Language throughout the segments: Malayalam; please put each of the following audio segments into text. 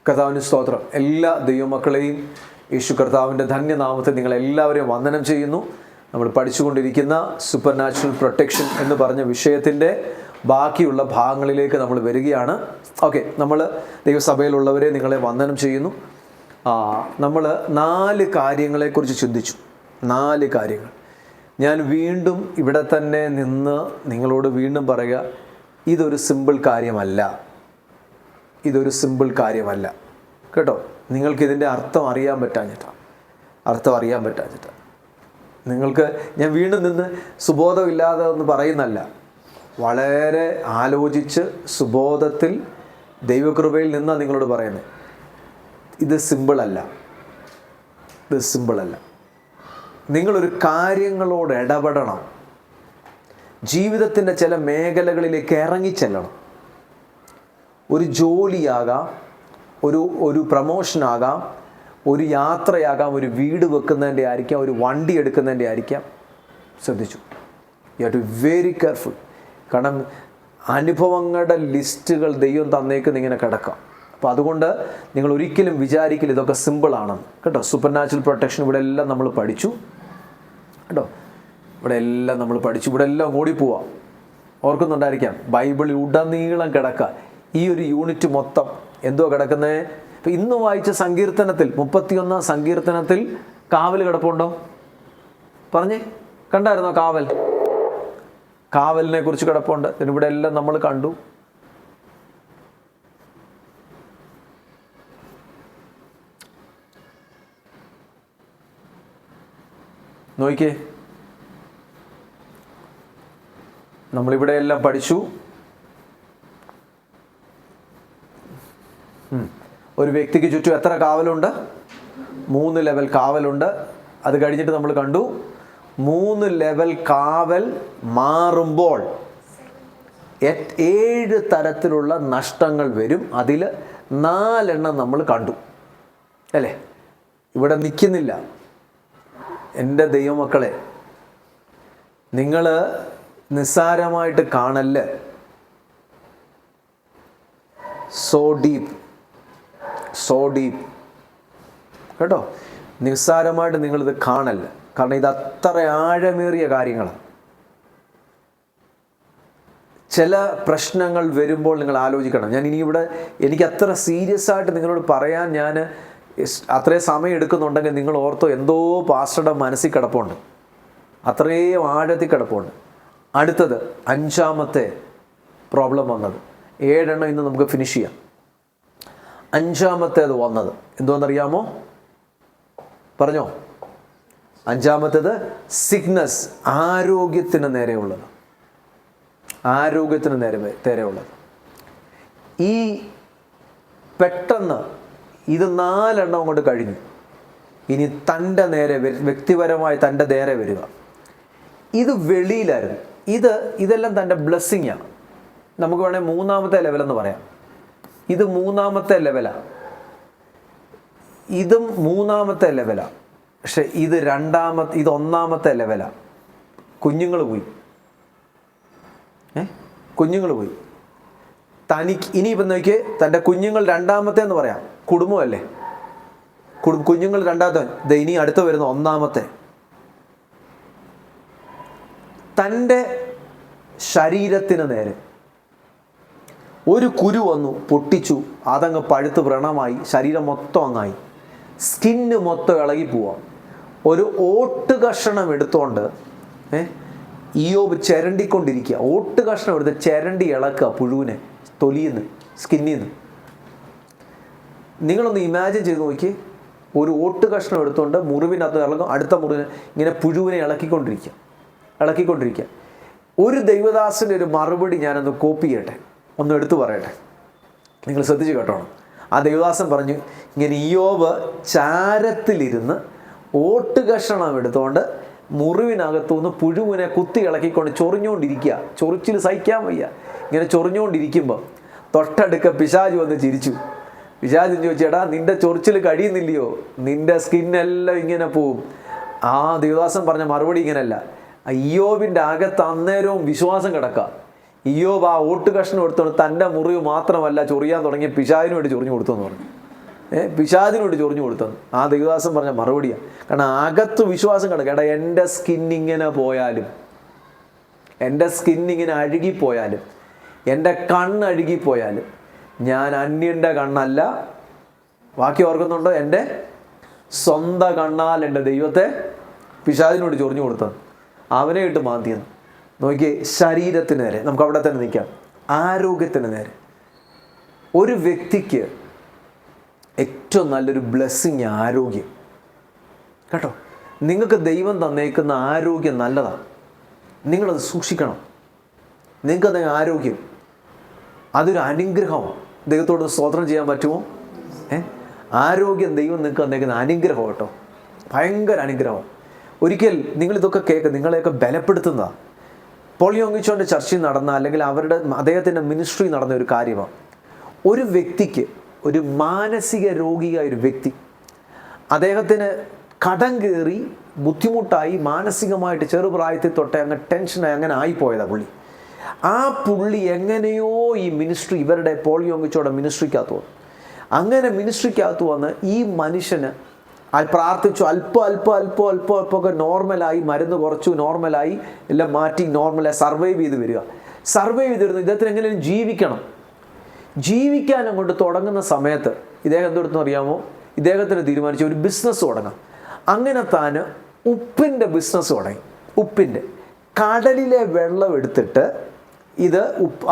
കർത്താവിന് സ്തോത്രം. എല്ലാ ദൈവമക്കളെയും യേശു കർത്താവിൻ്റെ ധന്യനാമത്തിൽ നിങ്ങളെല്ലാവരെയും വന്ദനം ചെയ്യുന്നു. നമ്മൾ പഠിച്ചുകൊണ്ടിരിക്കുന്ന സൂപ്പർ നാച്ചുറൽ പ്രൊട്ടക്ഷൻ എന്ന് പറഞ്ഞ വിഷയത്തിൻ്റെ ബാക്കിയുള്ള ഭാഗങ്ങളിലേക്ക് നമ്മൾ വരികയാണ്. ഓക്കെ, നമ്മൾ ദൈവസഭയിലുള്ളവരെ നിങ്ങളെ വന്ദനം ചെയ്യുന്നു. നമ്മൾ 4 കാര്യങ്ങളെക്കുറിച്ച് ചിന്തിച്ചു. 4 കാര്യങ്ങൾ. ഞാൻ വീണ്ടും ഇവിടെ തന്നെ നിന്ന് നിങ്ങളോട് വീണ്ടും പറയുക, ഇതൊരു സിമ്പിൾ കാര്യമല്ല. ഇതൊരു സിമ്പിൾ കാര്യമല്ല കേട്ടോ. നിങ്ങൾക്കിതിൻ്റെ അർത്ഥം അറിയാൻ പറ്റാഞ്ഞിട്ടാണ്. നിങ്ങൾക്ക് ഞാൻ വീണ്ടും നിന്ന് സുബോധമില്ലാതെ ഒന്ന് പറയുന്നല്ല, വളരെ ആലോചിച്ച് സുബോധത്തിൽ ദൈവകൃപയിൽ നിന്നാണ് നിങ്ങളോട് പറയുന്നത്. ഇത് സിമ്പിളല്ല. നിങ്ങളൊരു കാര്യങ്ങളോട് ഇടപെടണം. ജീവിതത്തിൻ്റെ ചില മേഖലകളിലേക്ക് ഇറങ്ങിച്ചെല്ലണം. ഒരു ജോലിയാകാം, ഒരു പ്രമോഷനാകാം, ഒരു യാത്രയാകാം, ഒരു വീട് വെക്കുന്നതിൻ്റെ ആയിരിക്കാം, ഒരു വണ്ടി എടുക്കുന്നതിൻ്റെ ആയിരിക്കാം. ശ്രദ്ധിച്ചു, you have to be very careful. കാരണം അനുഭവങ്ങളുടെ ലിസ്റ്റുകൾ ദൈവം തന്നേക്കുന്ന ഇങ്ങനെ കിടക്കാം. അപ്പോൾ അതുകൊണ്ട് നിങ്ങൾ ഒരിക്കലും വിചാരിക്കില്ല ഇതൊക്കെ സിമ്പിളാണെന്ന് കേട്ടോ. സൂപ്പർ നാച്ചുറൽ പ്രൊട്ടക്ഷൻ ഇവിടെ എല്ലാം നമ്മൾ പഠിച്ചു കേട്ടോ. ഇവിടെ എല്ലാം ഓടിപ്പോവാം. ഓർക്കുന്നുണ്ടായിരിക്കാം, ബൈബിളിൽ ഉടനീളം കിടക്കുക. ഈ ഒരു യൂണിറ്റ് മൊത്തം എന്തോ കിടക്കുന്നത്. ഇപ്പം ഇന്ന് വായിച്ച സങ്കീർത്തനത്തിൽ 31 സങ്കീർത്തനത്തിൽ കാവൽ കിടപ്പുണ്ടോ? പറഞ്ഞേ, കണ്ടായിരുന്നോ? കാവലിനെ കുറിച്ച് കിടപ്പുണ്ട്. ഇവിടെ എല്ലാം നമ്മൾ കണ്ടു. നോക്കിയേ, നമ്മളിവിടെ എല്ലാം പഠിച്ചു. ഒരു വ്യക്തിക്ക് ചുറ്റും എത്ര കാവലുണ്ട്? 3 ലെവൽ കാവലുണ്ട്. അത് കഴിഞ്ഞിട്ട് നമ്മൾ കണ്ടു 3 ലെവൽ കാവൽ മാറുമ്പോൾ 7 തരത്തിലുള്ള നഷ്ടങ്ങൾ വരും. അതിൽ 4 നമ്മൾ കണ്ടു അല്ലേ? ഇവിടെ നിൽക്കുന്നില്ല. എൻ്റെ ദൈവമക്കളെ, നിങ്ങൾ നിസ്സാരമായിട്ട് കാണല്ല്. സോ ഡീപ്പ് കേട്ടോ. നിസ്സാരമായിട്ട് നിങ്ങളിത് കാണല്ല. കാരണം ഇത് അത്ര ആഴമേറിയ കാര്യങ്ങളാണ്. ചില പ്രശ്നങ്ങൾ വരുമ്പോൾ നിങ്ങൾ ആലോചിക്കണം. ഞാൻ ഇനി ഇവിടെ എനിക്ക് അത്ര സീരിയസ് ആയിട്ട് നിങ്ങളോട് പറയാൻ ഞാൻ അത്രയും സമയം എടുക്കുന്നുണ്ടെങ്കിൽ നിങ്ങൾ ഓർത്തോ, എന്തോ പാസ്റ്ററുടെ മനസ്സിൽ കിടപ്പുണ്ട്, അത്രയും ആഴത്തിൽ കിടപ്പുണ്ട്. അടുത്തത് 5ാമത്തെ പ്രോബ്ലം വന്നത്. 7 ഇന്ന് നമുക്ക് ഫിനിഷ് ചെയ്യാം. 5ാമത്തേത് വന്നത് എന്തോന്നറിയാമോ? പറഞ്ഞോ. 5ാമത്തേത് സിക്നസ്, ആരോഗ്യത്തിന് നേരെയുള്ളത്. ഈ പെട്ടെന്ന് ഇത് 4 കൊണ്ട് കഴിഞ്ഞു. ഇനി തൻ്റെ നേരെ, വ്യക്തിപരമായി തൻ്റെ നേരെ വരിക. ഇത് വെളിയിലായിരുന്നു. ഇതെല്ലാം തൻ്റെ ബ്ലെസ്സിങ്ങാണ്. നമുക്ക് വേണേൽ 3ാമത്തെ ലെവലെന്ന് പറയാം. ഇത് 3ാമത്തെ ലെവലാണ്. ഇതും 3ാമത്തെ ലെവലാണ്. പക്ഷെ ഇത് 1ാമത്തെ ലെവലാണ്. കുഞ്ഞുങ്ങൾ പോയി. തനിക്ക് ഇനിയിപ്പം നോക്കിയേ, തൻ്റെ കുഞ്ഞുങ്ങൾ 2ാമത്തെ എന്ന് പറയാം. കുടുംബമല്ലേ, കുഞ്ഞുങ്ങൾ 2ാമത്തെ. ഇനി അടുത്ത് വരുന്ന 1ാമത്തെ. തൻ്റെ ശരീരത്തിന് നേരെ ഒരു കുരു വന്നു, പൊട്ടിച്ചു. അതങ്ങ് പഴുത്ത് വ്രണമായി, ശരീരം മൊത്തം അങ്ങായി, സ്കിന്ന് മൊത്തം ഇളകി പോവാം. ഒരു ഓട്ട് കഷണം എടുത്തോണ്ട് ഇയ്യോബ് ചിരണ്ടിക്കൊണ്ടിരിക്കുക. ഓട്ട് കഷ്ണം എടുത്ത് ചിരണ്ടി ഇളക്കുക, പുഴുവിനെ തൊലിന്ന്, സ്കിന്നിന്ന്. നിങ്ങളൊന്ന് ഇമാജിൻ ചെയ്ത് നോക്കി. ഒരു ഓട്ട് കഷ്ണം എടുത്തുകൊണ്ട് മുറിവിനകത്ത് ഇളകും, അടുത്ത മുറിവിനെ ഇങ്ങനെ പുഴുവിനെ ഇളക്കിക്കൊണ്ടിരിക്കുക. ഒരു ദൈവദാസൻ്റെ ഒരു മറുപടി ഞാനൊന്ന് കോപ്പി ചെയ്യട്ടെ, ഒന്ന് എടുത്തു പറയട്ടെ. നിങ്ങൾ ശ്രദ്ധിച്ച് കേട്ടോണം. ആ ദൈവദാസൻ പറഞ്ഞു, ഇങ്ങനെ ഇയ്യോബ് ചാരത്തിലിരുന്ന് ഓട്ട് കഷണം എടുത്തുകൊണ്ട് മുറിവിനകത്തുനിന്ന് പുഴുവിനെ കുത്തി ഇളക്കിക്കൊണ്ട് ചൊറിഞ്ഞുകൊണ്ടിരിക്കുക. ചൊറിച്ചിൽ സഹിക്കാൻ വയ്യ. ഇങ്ങനെ ചൊറിഞ്ഞുകൊണ്ടിരിക്കുമ്പോൾ തൊട്ടടുക്ക പിശാച് വന്ന് ചിരിച്ചു. പിശാച് ചോദിച്ചേടാ, നിന്റെ ചൊറിച്ചിൽ കഴിയുന്നില്ലയോ? നിന്റെ സ്കിന്നെല്ലാം ഇങ്ങനെ പോവും. ആ ദൈവദാസൻ പറഞ്ഞ മറുപടി ഇങ്ങനെയല്ല. ഇയ്യോബിൻ്റെ അകത്ത് അന്നേരവും വിശ്വാസം കിടക്കുക. ഇയ്യോബ് ആ ഓട്ട് കഷ്ണം എടുത്തോണ്ട് തൻ്റെ മുറിവ് മാത്രമല്ല ചൊറിയാൻ തുടങ്ങിയ പിശാചിന് വേണ്ടി ചൊറിഞ്ഞു കൊടുത്തു എന്ന് പറഞ്ഞു. പിശാചിനോട് ചൊറിഞ്ഞു കൊടുത്തത്. ആ ദൈവദാസൻ പറഞ്ഞ മറുപടിയാണ്. കാരണം അകത്ത് വിശ്വാസം കിടക്കുക. എടാ, എൻ്റെ സ്കിന്നിങ്ങനെ പോയാലും, എൻ്റെ സ്കിന്നിങ്ങനെ അഴുകിപ്പോയാലും, എൻ്റെ കണ്ണ് അഴുകിപ്പോയാലും ഞാൻ അന്യൻ്റെ കണ്ണല്ല. ബാക്കി ഓർക്കുന്നുണ്ടോ? എൻ്റെ സ്വന്തം കണ്ണാൽ എൻ്റെ ദൈവത്തെ പിശാചിനോട് ചൊറിഞ്ഞു കൊടുത്തത്, അവനെ ഇട്ട് മാന്തിയെന്ന്. നോക്കിയേ, ശരീരത്തിന് നേരെ നമുക്ക് അവിടെ തന്നെ നിൽക്കാം. ആരോഗ്യത്തിന് നേരെ ഒരു വ്യക്തിക്ക് ഏറ്റവും നല്ലൊരു ബ്ലെസ്സിങ് ആരോഗ്യം കേട്ടോ. നിങ്ങൾക്ക് ദൈവം തന്നേക്കുന്ന ആരോഗ്യം നല്ലതാണ്, നിങ്ങളത് സൂക്ഷിക്കണം. നിങ്ങൾക്കത് ആരോഗ്യം അതൊരു അനുഗ്രഹമാണ്. ദൈവത്തോട് സ്തോത്രം ചെയ്യാൻ പറ്റുമോ? ആരോഗ്യം ദൈവം നിങ്ങൾക്ക് തന്നേക്കുന്ന അനുഗ്രഹം കേട്ടോ, ഭയങ്കര അനുഗ്രഹം. ഒരിക്കൽ നിങ്ങളിതൊക്കെ കേൾക്കുക, നിങ്ങളെയൊക്കെ ബലപ്പെടുത്തുന്നതാണ്. പോൾ യോങ്ങിച്ചോൻ്റെ ചർച്ചയിൽ നടന്ന, അല്ലെങ്കിൽ അദ്ദേഹത്തിൻ്റെ മിനിസ്ട്രി നടന്ന ഒരു കാര്യമാണ്. ഒരു വ്യക്തിക്ക്, ഒരു മാനസിക രോഗിയായ ഒരു വ്യക്തി, അദ്ദേഹത്തിന് കടം കയറി ബുദ്ധിമുട്ടായി, മാനസികമായിട്ട് ചെറുപ്രായത്തിൽ തൊട്ടേ അങ്ങ് ടെൻഷനായി അങ്ങനെ ആയിപ്പോയതാണ് പുള്ളി എങ്ങനെയോ ഈ മിനിസ്ട്രി, ഇവരുടെ പോൾ യോങ്ങിച്ചോടെ മിനിസ്ട്രിക്കകത്ത് വന്നു. അങ്ങനെ മിനിസ്ട്രിക്കകത്ത് വന്ന് ഈ മനുഷ്യന് പ്രാർത്ഥിച്ചു, അല്പമൊക്കെ നോർമലായി, മരുന്ന് കുറച്ചു, നോർമലായി, എല്ലാം മാറ്റി നോർമലായി സർവൈവ് ചെയ്ത് വരിക. സർവൈവ് ചെയ്തിരുന്നു. ഇദ്ദേഹത്തിന് എങ്ങനെയും ജീവിക്കാൻ അങ്ങോട്ട് തുടങ്ങുന്ന സമയത്ത് ഇദ്ദേഹം എന്തെടുത്തെന്ന് അറിയാമോ? ഇദ്ദേഹത്തിന് തീരുമാനിച്ചു ഒരു ബിസിനസ് തുടങ്ങാം. അങ്ങനെ താൻ ഉപ്പിൻ്റെ ബിസിനസ് തുടങ്ങി. ഉപ്പിൻ്റെ കടലിലെ വെള്ളം എടുത്തിട്ട്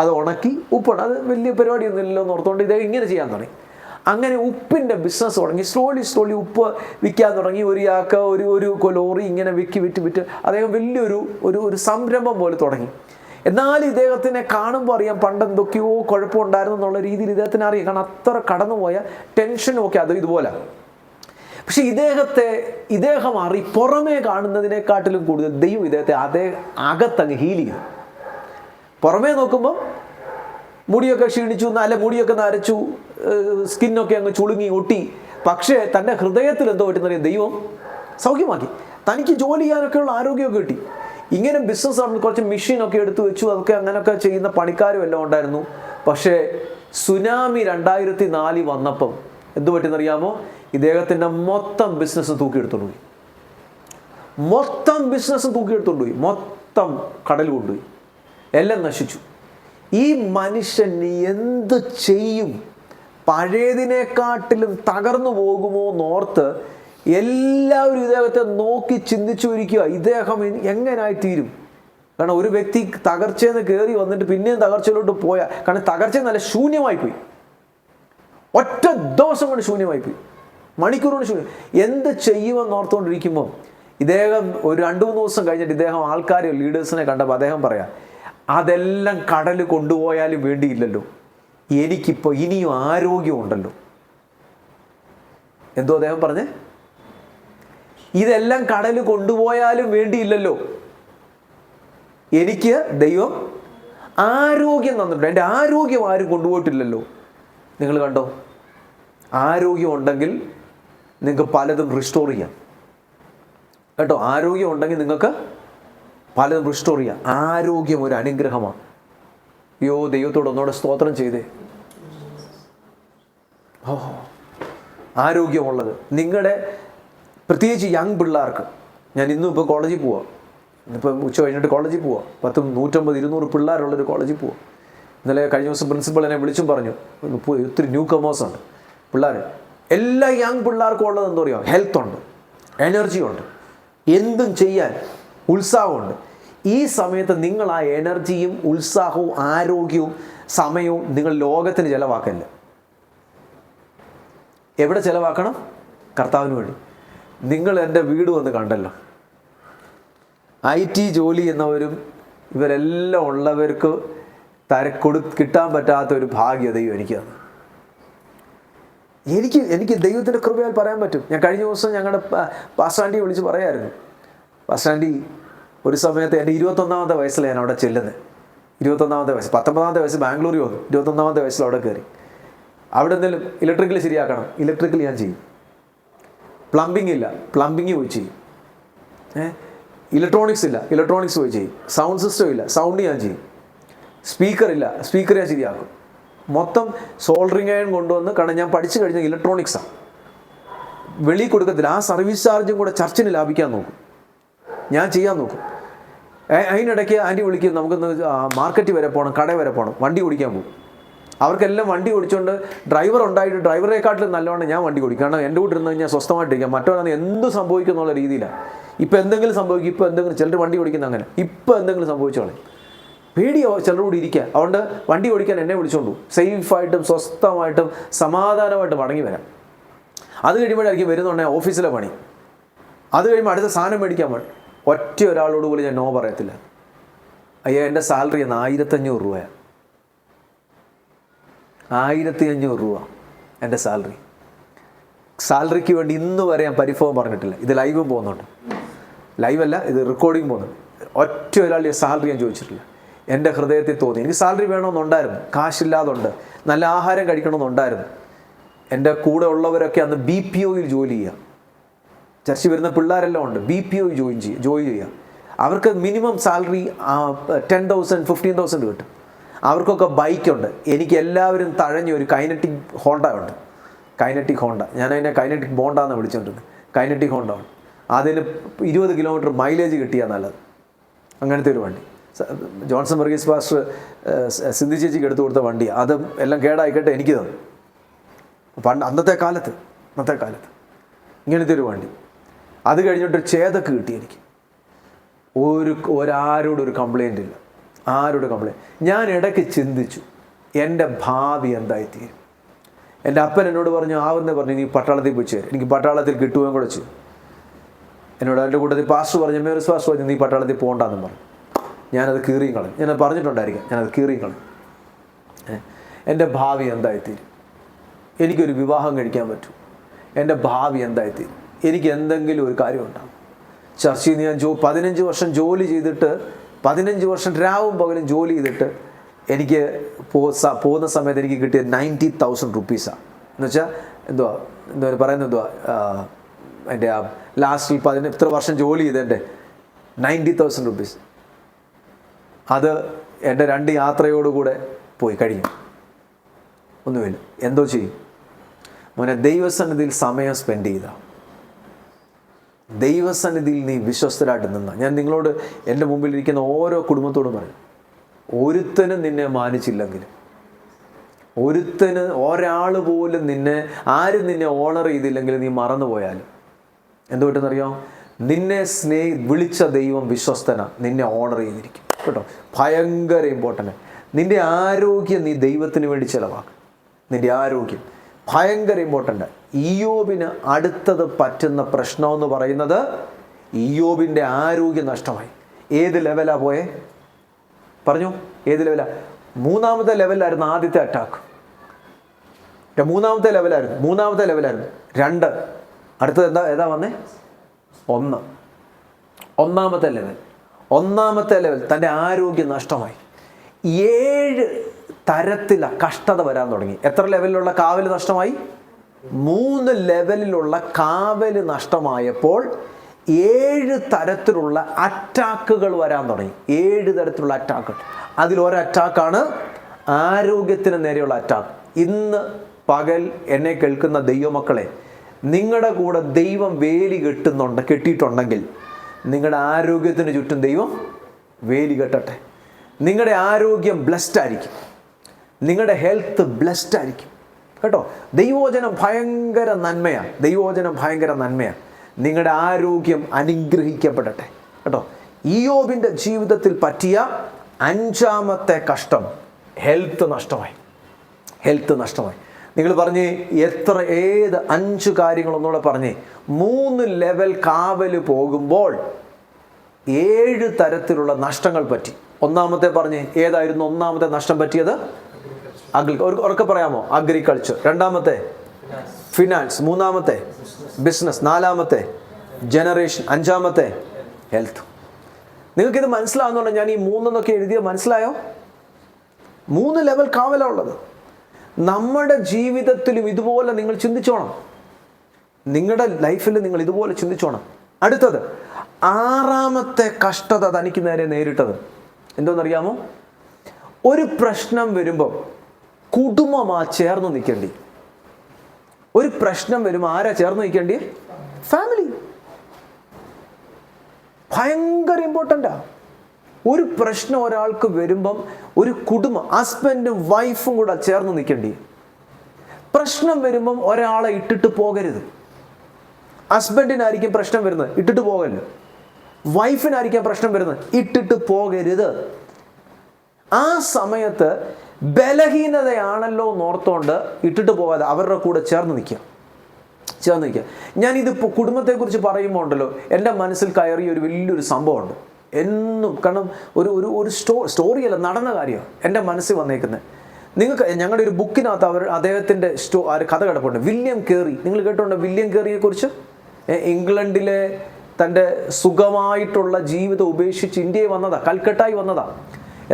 അത് ഉണക്കി ഉപ്പാണ്, അത് വലിയ പരിപാടിയൊന്നും ഇല്ലല്ലോ എന്ന് ഓർത്തുകൊണ്ട് ഇദ്ദേഹം ഇങ്ങനെ ചെയ്യാൻ തുടങ്ങി. അങ്ങനെ ഉപ്പിൻ്റെ ബിസിനസ് തുടങ്ങി. സ്ലോലി ഉപ്പ് വിൽക്കാൻ തുടങ്ങി. ഒരു യാക്ക ഒരു ലോറി ഇങ്ങനെ വിറ്റ് അദ്ദേഹം വലിയൊരു സംരംഭം പോലെ തുടങ്ങി. എന്നാൽ ഇദ്ദേഹത്തിനെ കാണുമ്പോൾ അറിയാം പണ്ട് എന്തൊക്കെയോ കുഴപ്പമുണ്ടായിരുന്നു എന്നുള്ള രീതിയിൽ ഇദ്ദേഹത്തിന് അറിയാം. കാരണം അത്ര കടന്നുപോയ ടെൻഷനും ഒക്കെ അത് ഇതുപോലെ. പക്ഷെ ഇദ്ദേഹം പുറമേ കാണുന്നതിനെക്കാട്ടിലും കൂടുതൽ ദൈവം ഇദ്ദേഹത്തെ അകത്തങ്ങ് ഹീൽ ചെയ്തു. പുറമേ നോക്കുമ്പോൾ മുടിയൊക്കെ ക്ഷീണിച്ചു, നല്ല മുടിയൊക്കെ നരച്ചു, സ്കിന്നൊക്കെ അങ്ങ് ചുളുങ്ങി ഒട്ടി. പക്ഷേ തൻ്റെ ഹൃദയത്തിൽ എന്തോ പറ്റുന്നറിയാം, ദൈവം സൗഖ്യമാക്കി. തനിക്ക് ജോലി ചെയ്യാനൊക്കെയുള്ള ആരോഗ്യമൊക്കെ കിട്ടി. ഇങ്ങനെ ബിസിനസ് നടന്നു. കുറച്ച് മെഷീനൊക്കെ എടുത്തു വെച്ചു. അതൊക്കെ അങ്ങനെയൊക്കെ ചെയ്യുന്ന പണിക്കാരും എല്ലാം ഉണ്ടായിരുന്നു. പക്ഷേ സുനാമി 2004 വന്നപ്പം എന്തു പറ്റുന്നറിയാമോ? ഇദ്ദേഹത്തിൻ്റെ മൊത്തം ബിസിനസ് തൂക്കിയെടുത്തോണ്ട് പോയി. മൊത്തം കടൽ കൊണ്ടുപോയി. എല്ലാം നശിച്ചു. ഈ മനുഷ്യൻ എന്ത് ചെയ്യും? പഴയതിനെക്കാട്ടിലും തകർന്നു പോകുമോ എന്നോർത്ത് എല്ലാവരും ഇദ്ദേഹത്തെ നോക്കി ചിന്തിച്ചു ഇദ്ദേഹം എങ്ങനായിത്തീരും. കാരണം ഒരു വ്യക്തി തകർച്ചയെന്ന് കയറി വന്നിട്ട് പിന്നെയും തകർച്ചയിലോട്ട് പോയാൽ, കാരണം തകർച്ച നല്ല ശൂന്യമായിപ്പോയി. ഒറ്റ ദിവസം കൊണ്ട് ശൂന്യമായിപ്പോയി, മണിക്കൂർ കൊണ്ട് ശൂന്യം. എന്ത് ചെയ്യുമെന്നോർത്തുകൊണ്ടിരിക്കുമ്പോൾ ഇദ്ദേഹം ഒരു 2-3 ദിവസം കഴിഞ്ഞിട്ട് ഇദ്ദേഹം ആൾക്കാരെ, ലീഡേഴ്സിനെ കണ്ടപ്പോൾ അദ്ദേഹം പറയാം, അതെല്ലാം കടൽ കൊണ്ടുപോയാലും വേണ്ടിയില്ലല്ലോ, എനിക്കിപ്പോൾ ഇനിയും ആരോഗ്യമുണ്ടല്ലോ. എന്തോ അദ്ദേഹം പറഞ്ഞേ? ഇതെല്ലാം കടൽ കൊണ്ടുപോയാലും വേണ്ടിയില്ലല്ലോ, എനിക്ക് ദൈവം ആരോഗ്യം തന്നിട്ടുണ്ട്. എൻ്റെ ആരോഗ്യം ആരും കൊണ്ടുപോയിട്ടില്ലല്ലോ. നിങ്ങൾ കണ്ടോ? ആരോഗ്യം ഉണ്ടെങ്കിൽ നിങ്ങൾക്ക് പലതും റിസ്റ്റോർ ചെയ്യാം കേട്ടോ. ആരോഗ്യം ഉണ്ടെങ്കിൽ നിങ്ങൾക്ക് പലതും റിസ്റ്റോർ ചെയ്യാം. ആരോഗ്യം ഒരു അനുഗ്രഹമാണ്. ദൈവത്തോട് ഒന്നുകൂടെ സ്തോത്രം ചെയ്തേ. ആരോഗ്യമുള്ളത് നിങ്ങളുടെ, പ്രത്യേകിച്ച് യങ് പിള്ളേർക്ക്. ഞാൻ ഇന്നും ഇപ്പോൾ കോളേജിൽ പോവാം, ഇന്നിപ്പോൾ ഉച്ച കഴിഞ്ഞിട്ട് കോളേജിൽ പോവാം. 150-200 പിള്ളേരുള്ളൊരു കോളേജിൽ പോവാം. ഇന്നലെ കഴിഞ്ഞ ദിവസം പ്രിൻസിപ്പൾ എന്നെ വിളിച്ചും പറഞ്ഞു, ഒത്തിരി ന്യൂ കമേഴ്സുണ്ട് പിള്ളേർ. എല്ലാ യങ് പിള്ളേർക്കും ഉള്ളത് എന്താ പറയുക? ഹെൽത്ത് ഉണ്ട്, എനർജി ഉണ്ട്, എന്തും ചെയ്യാൻ ഉത്സാഹമുണ്ട്. ഈ സമയത്ത് നിങ്ങൾ ആ എനർജിയും ഉത്സാഹവും ആരോഗ്യവും സമയവും നിങ്ങൾ ലോകത്തിന് ചിലവാക്കല്ല. എവിടെ ചിലവാക്കണം? കർത്താവിന് വേണ്ടി. നിങ്ങൾ എൻ്റെ വീട് വന്ന് കണ്ടല്ലോ. IT ജോലി ചെയ്യുന്നവരും ഇവരെല്ലാം ഉള്ളവർക്ക് കിട്ടാൻ പറ്റാത്ത ഒരു ഭാഗ്യ ദൈവം എനിക്ക് തന്നു. എനിക്ക് ദൈവത്തിൻ്റെ കൃപയാൽ പറയാൻ പറ്റും. ഞാൻ കഴിഞ്ഞ ദിവസം ഞങ്ങളുടെ പാസ്റ്റാൻഡിയെ വിളിച്ച് പറയായിരുന്നു, പാസ്റ്റാൻഡി ഒരു സമയത്ത് എൻ്റെ 21ാമത്തെ വയസ്സിൽ ഞാൻ അവിടെ ചെല്ലുന്നത്. 21ാമത്തെ വയസ്സ്, 19ാമത്തെ വയസ്സ് ബാംഗ്ലൂരിൽ വന്നു. 21ാമത്തെ വയസ്സിൽ അവിടെ കയറി. അവിടെ എന്തെങ്കിലും ഇലക്ട്രിക്കൽ ശരിയാക്കണം, ഇലക്ട്രിക്കൽ ഞാൻ ചെയ്യും. പ്ലംബിംഗ് ഇല്ല, പ്ലംബിംഗ് പോയി ചെയ്യും. ഇലക്ട്രോണിക്സ് ഇല്ല, ഇലക്ട്രോണിക്സ് പോയി ചെയ്യും. സൗണ്ട് സിസ്റ്റം ഇല്ല, സൗണ്ട് ഞാൻ ചെയ്യും. സ്പീക്കർ ഇല്ല, സ്പീക്കർ ഞാൻ ശരിയാക്കും. മൊത്തം സോൾഡറിങ് അയൺ കൊണ്ടുവന്ന്, കാരണം ഞാൻ പഠിച്ചു കഴിഞ്ഞ ഇലക്ട്രോണിക്സാണ്, വെളിയിൽ കൊടുക്കത്തില്ല. ആ സർവീസ് ചാർജും കൂടെ ചർച്ചിന് ലാഭിക്കാൻ നോക്കും, ഞാൻ ചെയ്യാൻ നോക്കും. അതിനിടയ്ക്ക് ആൻറ്റി വിളിക്കും, നമുക്കൊന്ന് മാർക്കറ്റ് വരെ പോകണം, കടയിൽ വരെ പോകണം, വണ്ടി ഓടിക്കാൻ പോകും. അവർക്കെല്ലാം വണ്ടി ഓടിച്ചുകൊണ്ട് ഡ്രൈവർ ഉണ്ടായിട്ട് ഡ്രൈവറെക്കാട്ടിലും നല്ലവണ്ണം ഞാൻ വണ്ടി ഓടിക്കും. കാരണം എൻ്റെ കൂടെ ഇരുന്ന് കഴിഞ്ഞാൽ സ്വസ്ഥമായിട്ടിരിക്കാം, മറ്റവരാണ് എന്ത് സംഭവിക്കും എന്നുള്ള രീതിയിലാണ്. ഇപ്പോൾ എന്തെങ്കിലും സംഭവിക്കും, ഇപ്പോൾ എന്തെങ്കിലും ചിലർ വണ്ടി ഓടിക്കുന്ന അങ്ങനെ, ഇപ്പോൾ എന്തെങ്കിലും സംഭവിച്ചോളെ പേടിയോ ചിലർ കൂടി ഇരിക്കുക. അതുകൊണ്ട് വണ്ടി ഓടിക്കാൻ എന്നെ വിളിച്ചുകൊണ്ടു സേഫായിട്ടും സ്വസ്ഥമായിട്ടും സമാധാനമായിട്ടും മടങ്ങി വരാം. അത് കഴിയുമ്പോഴായിരിക്കും വരുന്നുണ്ടെങ്കിൽ ഓഫീസിലെ പണി, അത് കഴിയുമ്പോൾ അടുത്ത സാധനം മേടിക്കാൻ വേണ്ടി ഒറ്റ ഒരാളോട് പോലും ഞാൻ നോ പറയത്തില്ല. അയ്യോ എൻ്റെ സാലറി എന്ന് 1500 രൂപയാണ്, 1500 രൂപ എൻ്റെ സാലറി. സാലറിക്ക് വേണ്ടി ഇന്ന് വരെ ഞാൻ പരിഭവം പറഞ്ഞിട്ടില്ല. ഇത് ലൈവും പോകുന്നുണ്ട്, ലൈവല്ല ഇത് റെക്കോർഡിങ് പോകുന്നുണ്ട്. ഒറ്റ ഒരാളുടെ സാലറി ഞാൻ ചോദിച്ചിട്ടില്ല. എൻ്റെ ഹൃദയത്തിൽ തോന്നി എനിക്ക് സാലറി വേണമെന്നുണ്ടായിരുന്നു, കാശില്ലാതുണ്ട്, നല്ല ആഹാരം കഴിക്കണമെന്നുണ്ടായിരുന്നു. എൻ്റെ കൂടെ ഉള്ളവരൊക്കെ അന്ന് BPOയിൽ ജോലി ചെയ്യുക, ചർച്ചിൽ വരുന്ന പിള്ളേരെല്ലാം ഉണ്ട് BPOയിൽ ജോയിൻ ചെയ്യുക. അവർക്ക് മിനിമം സാലറി 10,000 15,000 കിട്ടും. അവർക്കൊക്കെ ബൈക്കുണ്ട്. എനിക്ക് എല്ലാവരും തഴഞ്ഞ ഒരു കൈനറ്റിക് ഹോണ്ട ഉണ്ട്, കൈനറ്റിക് ഹോണ്ട. ഞാൻ അതിനെ കൈനറ്റിക് ബോണ്ടാന്ന് വിളിച്ചുകൊണ്ടിരുന്നത്. കൈനറ്റിക് ഹോണ്ട ഉണ്ട്. അതിന് 20 കിലോമീറ്റർ മൈലേജ് കിട്ടിയാൽ നല്ലത്. അങ്ങനത്തെ ഒരു വണ്ടി ജോൺസൺ വർഗീസ് പാസ്റ്റർ സിന്ധി ചേച്ചിക്ക് എടുത്തു കൊടുത്ത വണ്ടിയാണ്. അത് എല്ലാം കേടായിക്കട്ടെ എനിക്ക് തന്നു. അന്നത്തെ കാലത്ത് ഇങ്ങനത്തെ ഒരു വണ്ടി. അത് കഴിഞ്ഞിട്ട് ചേതക്ക് കിട്ടി എനിക്ക്. ഒരാരോടൊരു കംപ്ലൈൻ്റ് ഇല്ല, ആരോട് കംപ്ലൈൻറ്റ്. ഞാൻ ഇടയ്ക്ക് ചിന്തിച്ചു എൻ്റെ ഭാവി എന്തായിത്തീരും. എൻ്റെ അപ്പൻ എന്നോട് പറഞ്ഞു നീ പട്ടാളത്തിൽ പോയി ചേരും. എനിക്ക് പട്ടാളത്തിൽ കിട്ടുകയും കൂടെ ചെയ്യും. എന്നോട് എൻ്റെ കൂട്ടത്തിൽ പാസ്റ്റർ പറഞ്ഞു, മേറിസ് പാസ്റ്റർ പറഞ്ഞു, നീ പട്ടാളത്തിൽ പോകണ്ടെന്ന് പറഞ്ഞു. ഞാനത് കീറിയും കളയും. ഞാനത് പറഞ്ഞിട്ടുണ്ടായിരിക്കാം, ഞാനത് കീറിയും കളയും. എൻ്റെ ഭാവി എന്തായിത്തീരും? എനിക്കൊരു വിവാഹം കഴിക്കാൻ പറ്റും. എൻ്റെ ഭാവി എന്തായിത്തീരും? എനിക്ക് എന്തെങ്കിലും ഒരു കാര്യം ഉണ്ടാകും. ചർച്ചയിൽ നിന്ന് ഞാൻ 15 വർഷം ജോലി ചെയ്തിട്ട്, 15 വർഷം രാവും പകലും ജോലി ചെയ്തിട്ട് എനിക്ക് പോകുന്ന സമയത്ത് എനിക്ക് കിട്ടിയ 90,000 റുപ്പീസാണ്. എന്നുവെച്ചാൽ എന്താ പറയുന്നത് എൻ്റെ ആ ലാസ്റ്റിൽ ഇത്ര വർഷം ജോലി ചെയ്തതിൻ്റെ 90,000 റുപ്പീസ്. അത് എൻ്റെ 2 യാത്രയോടുകൂടെ പോയി കഴിഞ്ഞു. ഒന്നുമില്ല. എന്തോ ചെയ്യും മോനെ? ദൈവസന്നിധിയിൽ സമയം സ്പെൻഡ് ചെയ്ത, ദൈവസന്നിധിയിൽ നീ വിശ്വസ്തരായിട്ട് നിന്ന. ഞാൻ നിങ്ങളോട് എൻ്റെ മുമ്പിലിരിക്കുന്ന ഓരോ കുടുംബത്തോടും പറയും, ഒരുത്തനും നിന്നെ മാനിച്ചില്ലെങ്കിലും, ഒരാൾ പോലും ആരും നിന്നെ ഓണർ ചെയ്തില്ലെങ്കിലും നീ മറന്നുപോയാലും എന്തുകൊണ്ടെന്നറിയാം? നിന്നെ വിളിച്ച ദൈവം വിശ്വസ്തന, നിന്നെ ഓണർ ചെയ്തിരിക്കും കേട്ടോ. ഭയങ്കര ഇമ്പോർട്ടൻ്റ്. നിൻ്റെ ആരോഗ്യം നീ ദൈവത്തിന് വേണ്ടി ചിലവാക്കും. നിൻ്റെ ആരോഗ്യം ഭയങ്കര ഇമ്പോർട്ടൻ്റ്. ഇയ്യോബിന് അടുത്തത് പറ്റുന്ന പ്രശ്നമെന്ന് പറയുന്നത് ഇയ്യോബിൻ്റെ ആരോഗ്യം നഷ്ടമായി. ഏത് ലെവലാണ് പോയേ പറഞ്ഞു? ഏത് ലെവലാണ്? 3ാമത്തെ ലെവലായിരുന്നു ആദ്യത്തെ അറ്റാക്ക്. 3ാമത്തെ ലെവലായിരുന്നു 2. അടുത്തത് ഏതാ വന്നേ? 1. ഒന്നാമത്തെ ലെവൽ തൻ്റെ ആരോഗ്യം നഷ്ടമായി. 7 തരത്തിലുള്ള കഷ്ടത വരാൻ തുടങ്ങി. എത്ര ലെവലിലുള്ള കാവല് നഷ്ടമായി? 3 ലെവലിലുള്ള കാവല് നഷ്ടമായപ്പോൾ 7 തരത്തിലുള്ള അറ്റാക്കുകൾ വരാൻ തുടങ്ങി. 7 തരത്തിലുള്ള അറ്റാക്കുകൾ. അതിലൊരു അറ്റാക്കാണ് ആരോഗ്യത്തിന് നേരെയുള്ള അറ്റാക്ക്. ഇന്ന് പകൽ എന്നെ കേൾക്കുന്ന ദൈവമക്കളെ, നിങ്ങളുടെ കൂടെ ദൈവം വേലി കെട്ടിയിട്ടുണ്ടെങ്കിൽ നിങ്ങളുടെ ആരോഗ്യത്തിന് ചുറ്റും ദൈവം വേലി കെട്ടട്ടെ. നിങ്ങളുടെ ആരോഗ്യം ബ്ലെസ്ഡ് ആയിരിക്കും, നിങ്ങളുടെ ഹെൽത്ത് ബ്ലെസ്ഡ് ആയിരിക്കും കേട്ടോ. ദൈവവചനം ഭയങ്കര നന്മയാണ്. നിങ്ങളുടെ ആരോഗ്യം അനുഗ്രഹിക്കപ്പെടട്ടെ കേട്ടോ. ഇയ്യോബിൻ്റെ ജീവിതത്തിൽ പറ്റിയ 5ാമത്തെ കഷ്ടം ഹെൽത്ത് നഷ്ടമായി. നിങ്ങൾ പറഞ്ഞ് ഏത് 5 കാര്യങ്ങളൊന്നുകൂടെ പറഞ്ഞേ. 3 ലെവൽ കാവല് പോകുമ്പോൾ 7 തരത്തിലുള്ള നഷ്ടങ്ങൾ പറ്റി. ഒന്നാമത്തെ പറഞ്ഞേ, ഏതായിരുന്നു ഒന്നാമത്തെ നഷ്ടം പറ്റിയത്? ഉറക്കെ പറയാമോ? അഗ്രികൾച്ചർ. 2ാമത്തെ ഫിനാൻസ്. 3ാമത്തെ ബിസിനസ്. 4ാമത്തെ ജനറേഷൻ. 5ാമത്തെ ഹെൽത്ത്. നിങ്ങൾക്കിത് മനസ്സിലാവുന്നുണ്ടോ? ഞാൻ ഈ 3 എഴുതിയത് മനസ്സിലായോ? 3 ലെവൽ കാവലുള്ളത്. നമ്മുടെ ജീവിതത്തിലും ഇതുപോലെ നിങ്ങൾ ചിന്തിച്ചോണം. നിങ്ങളുടെ ലൈഫിൽ നിങ്ങൾ ഇതുപോലെ ചിന്തിച്ചോണം. അടുത്തത് 6ാമത്തെ കഷ്ടത തനിക്ക് നേരെ നേരിട്ടത് എന്തോന്നറിയാമോ? ഒരു പ്രശ്നം വരുമ്പോൾ കുടുംബമാ ചേർന്ന് നിൽക്കേണ്ടി. ഒരു പ്രശ്നം വരുമ്പോൾ ആരാ ചേർന്ന് നിൽക്കേണ്ടി? ഫാമിലി. ഭയങ്കര ഇമ്പോർട്ടൻ്റാ. ഒരു പ്രശ്നം ഒരാൾക്ക് വരുമ്പം ഒരു കുടുംബം, ഹസ്ബൻഡും വൈഫും കൂടെ ചേർന്ന് നിൽക്കേണ്ടി. പ്രശ്നം വരുമ്പം ഒരാളെ ഇട്ടിട്ട് പോകരുത്. ഹസ്ബൻഡിനായിരിക്കും പ്രശ്നം വരുന്നത്, ഇട്ടിട്ട് പോകരുത്. വൈഫിനായിരിക്കും പ്രശ്നം വരുന്നത്, ഇട്ടിട്ട് പോകരുത്. ആ സമയത്ത് ബലഹീനതയാണല്ലോ എന്നോർത്തോണ്ട് ഇട്ടിട്ട് പോകാതെ അവരുടെ കൂടെ ചേർന്ന് നിൽക്കുക. ഞാനിതിപ്പോൾ കുടുംബത്തെക്കുറിച്ച് പറയുമ്പോൾ ഉണ്ടല്ലോ, എൻ്റെ മനസ്സിൽ കയറിയ ഒരു വലിയൊരു സംഭവമുണ്ട് എന്നും. കാരണം ഒരു ഒരു സ്റ്റോറിയല്ല, നടന്ന കാര്യമാണ് എൻ്റെ മനസ്സിൽ വന്നേക്കുന്നത്. നിങ്ങൾക്ക് ഞങ്ങളുടെ ഒരു ബുക്കിനകത്ത് അദ്ദേഹത്തിൻ്റെ കഥ കിടപ്പുണ്ട്. വില്യം കേറി, നിങ്ങൾ കേട്ടിട്ടുണ്ടോ വില്യം കേറിയെ കുറിച്ച്? ഇംഗ്ലണ്ടിലെ തൻ്റെ സുഖമായിട്ടുള്ള ജീവിതം ഉപേക്ഷിച്ച് ഇന്ത്യയിൽ വന്നതാ, കൽക്കട്ടായി വന്നതാ.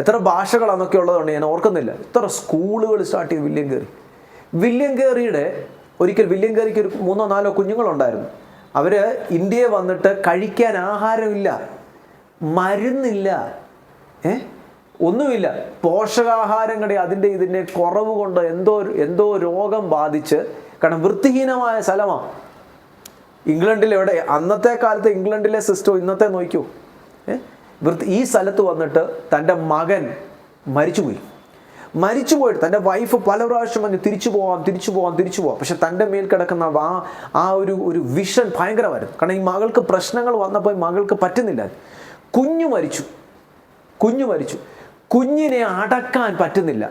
എത്ര ഭാഷകളാണെന്നൊക്കെ ഉള്ളതുകൊണ്ട് ഞാൻ ഓർക്കുന്നില്ല. എത്ര സ്കൂളുകൾ സ്റ്റാർട്ട് ചെയ്ത് വില്യം കേറിയുടെ ഒരിക്കൽ വില്യം കേറിക്ക് ഒരു 3-4 കുഞ്ഞുങ്ങളുണ്ടായിരുന്നു. അവർ ഇന്ത്യയിൽ വന്നിട്ട് കഴിക്കാൻ ആഹാരമില്ല, മരുന്നില്ല, ഒന്നുമില്ല. പോഷകാഹാരങ്ങളുടെ ഇതിൻ്റെ കുറവ് കൊണ്ട് എന്തോ രോഗം ബാധിച്ച്, കാരണം വൃത്തിഹീനമായ സ്ഥലമാണ് ഇംഗ്ലണ്ടിൽ. എവിടെ അന്നത്തെ കാലത്ത് ഇംഗ്ലണ്ടിലെ സിസ്റ്റം ഇന്നത്തെ നോക്കൂ. ഈ സ്ഥലത്ത് വന്നിട്ട് തൻ്റെ മകൻ മരിച്ചുപോയിട്ട് തൻ്റെ വൈഫ് പല പ്രാവശ്യം പറഞ്ഞു തിരിച്ചു പോവാം. പക്ഷെ തൻ്റെ മേൽ കിടക്കുന്ന ആ ഒരു വിഷൻ ഭയങ്കരമായിരുന്നു. കാരണം ഈ മകൾക്ക് പ്രശ്നങ്ങൾ വന്നപ്പോൾ മകൾക്ക് പറ്റുന്നില്ല. കുഞ്ഞു മരിച്ചു. കുഞ്ഞിനെ അടക്കാൻ പറ്റുന്നില്ല.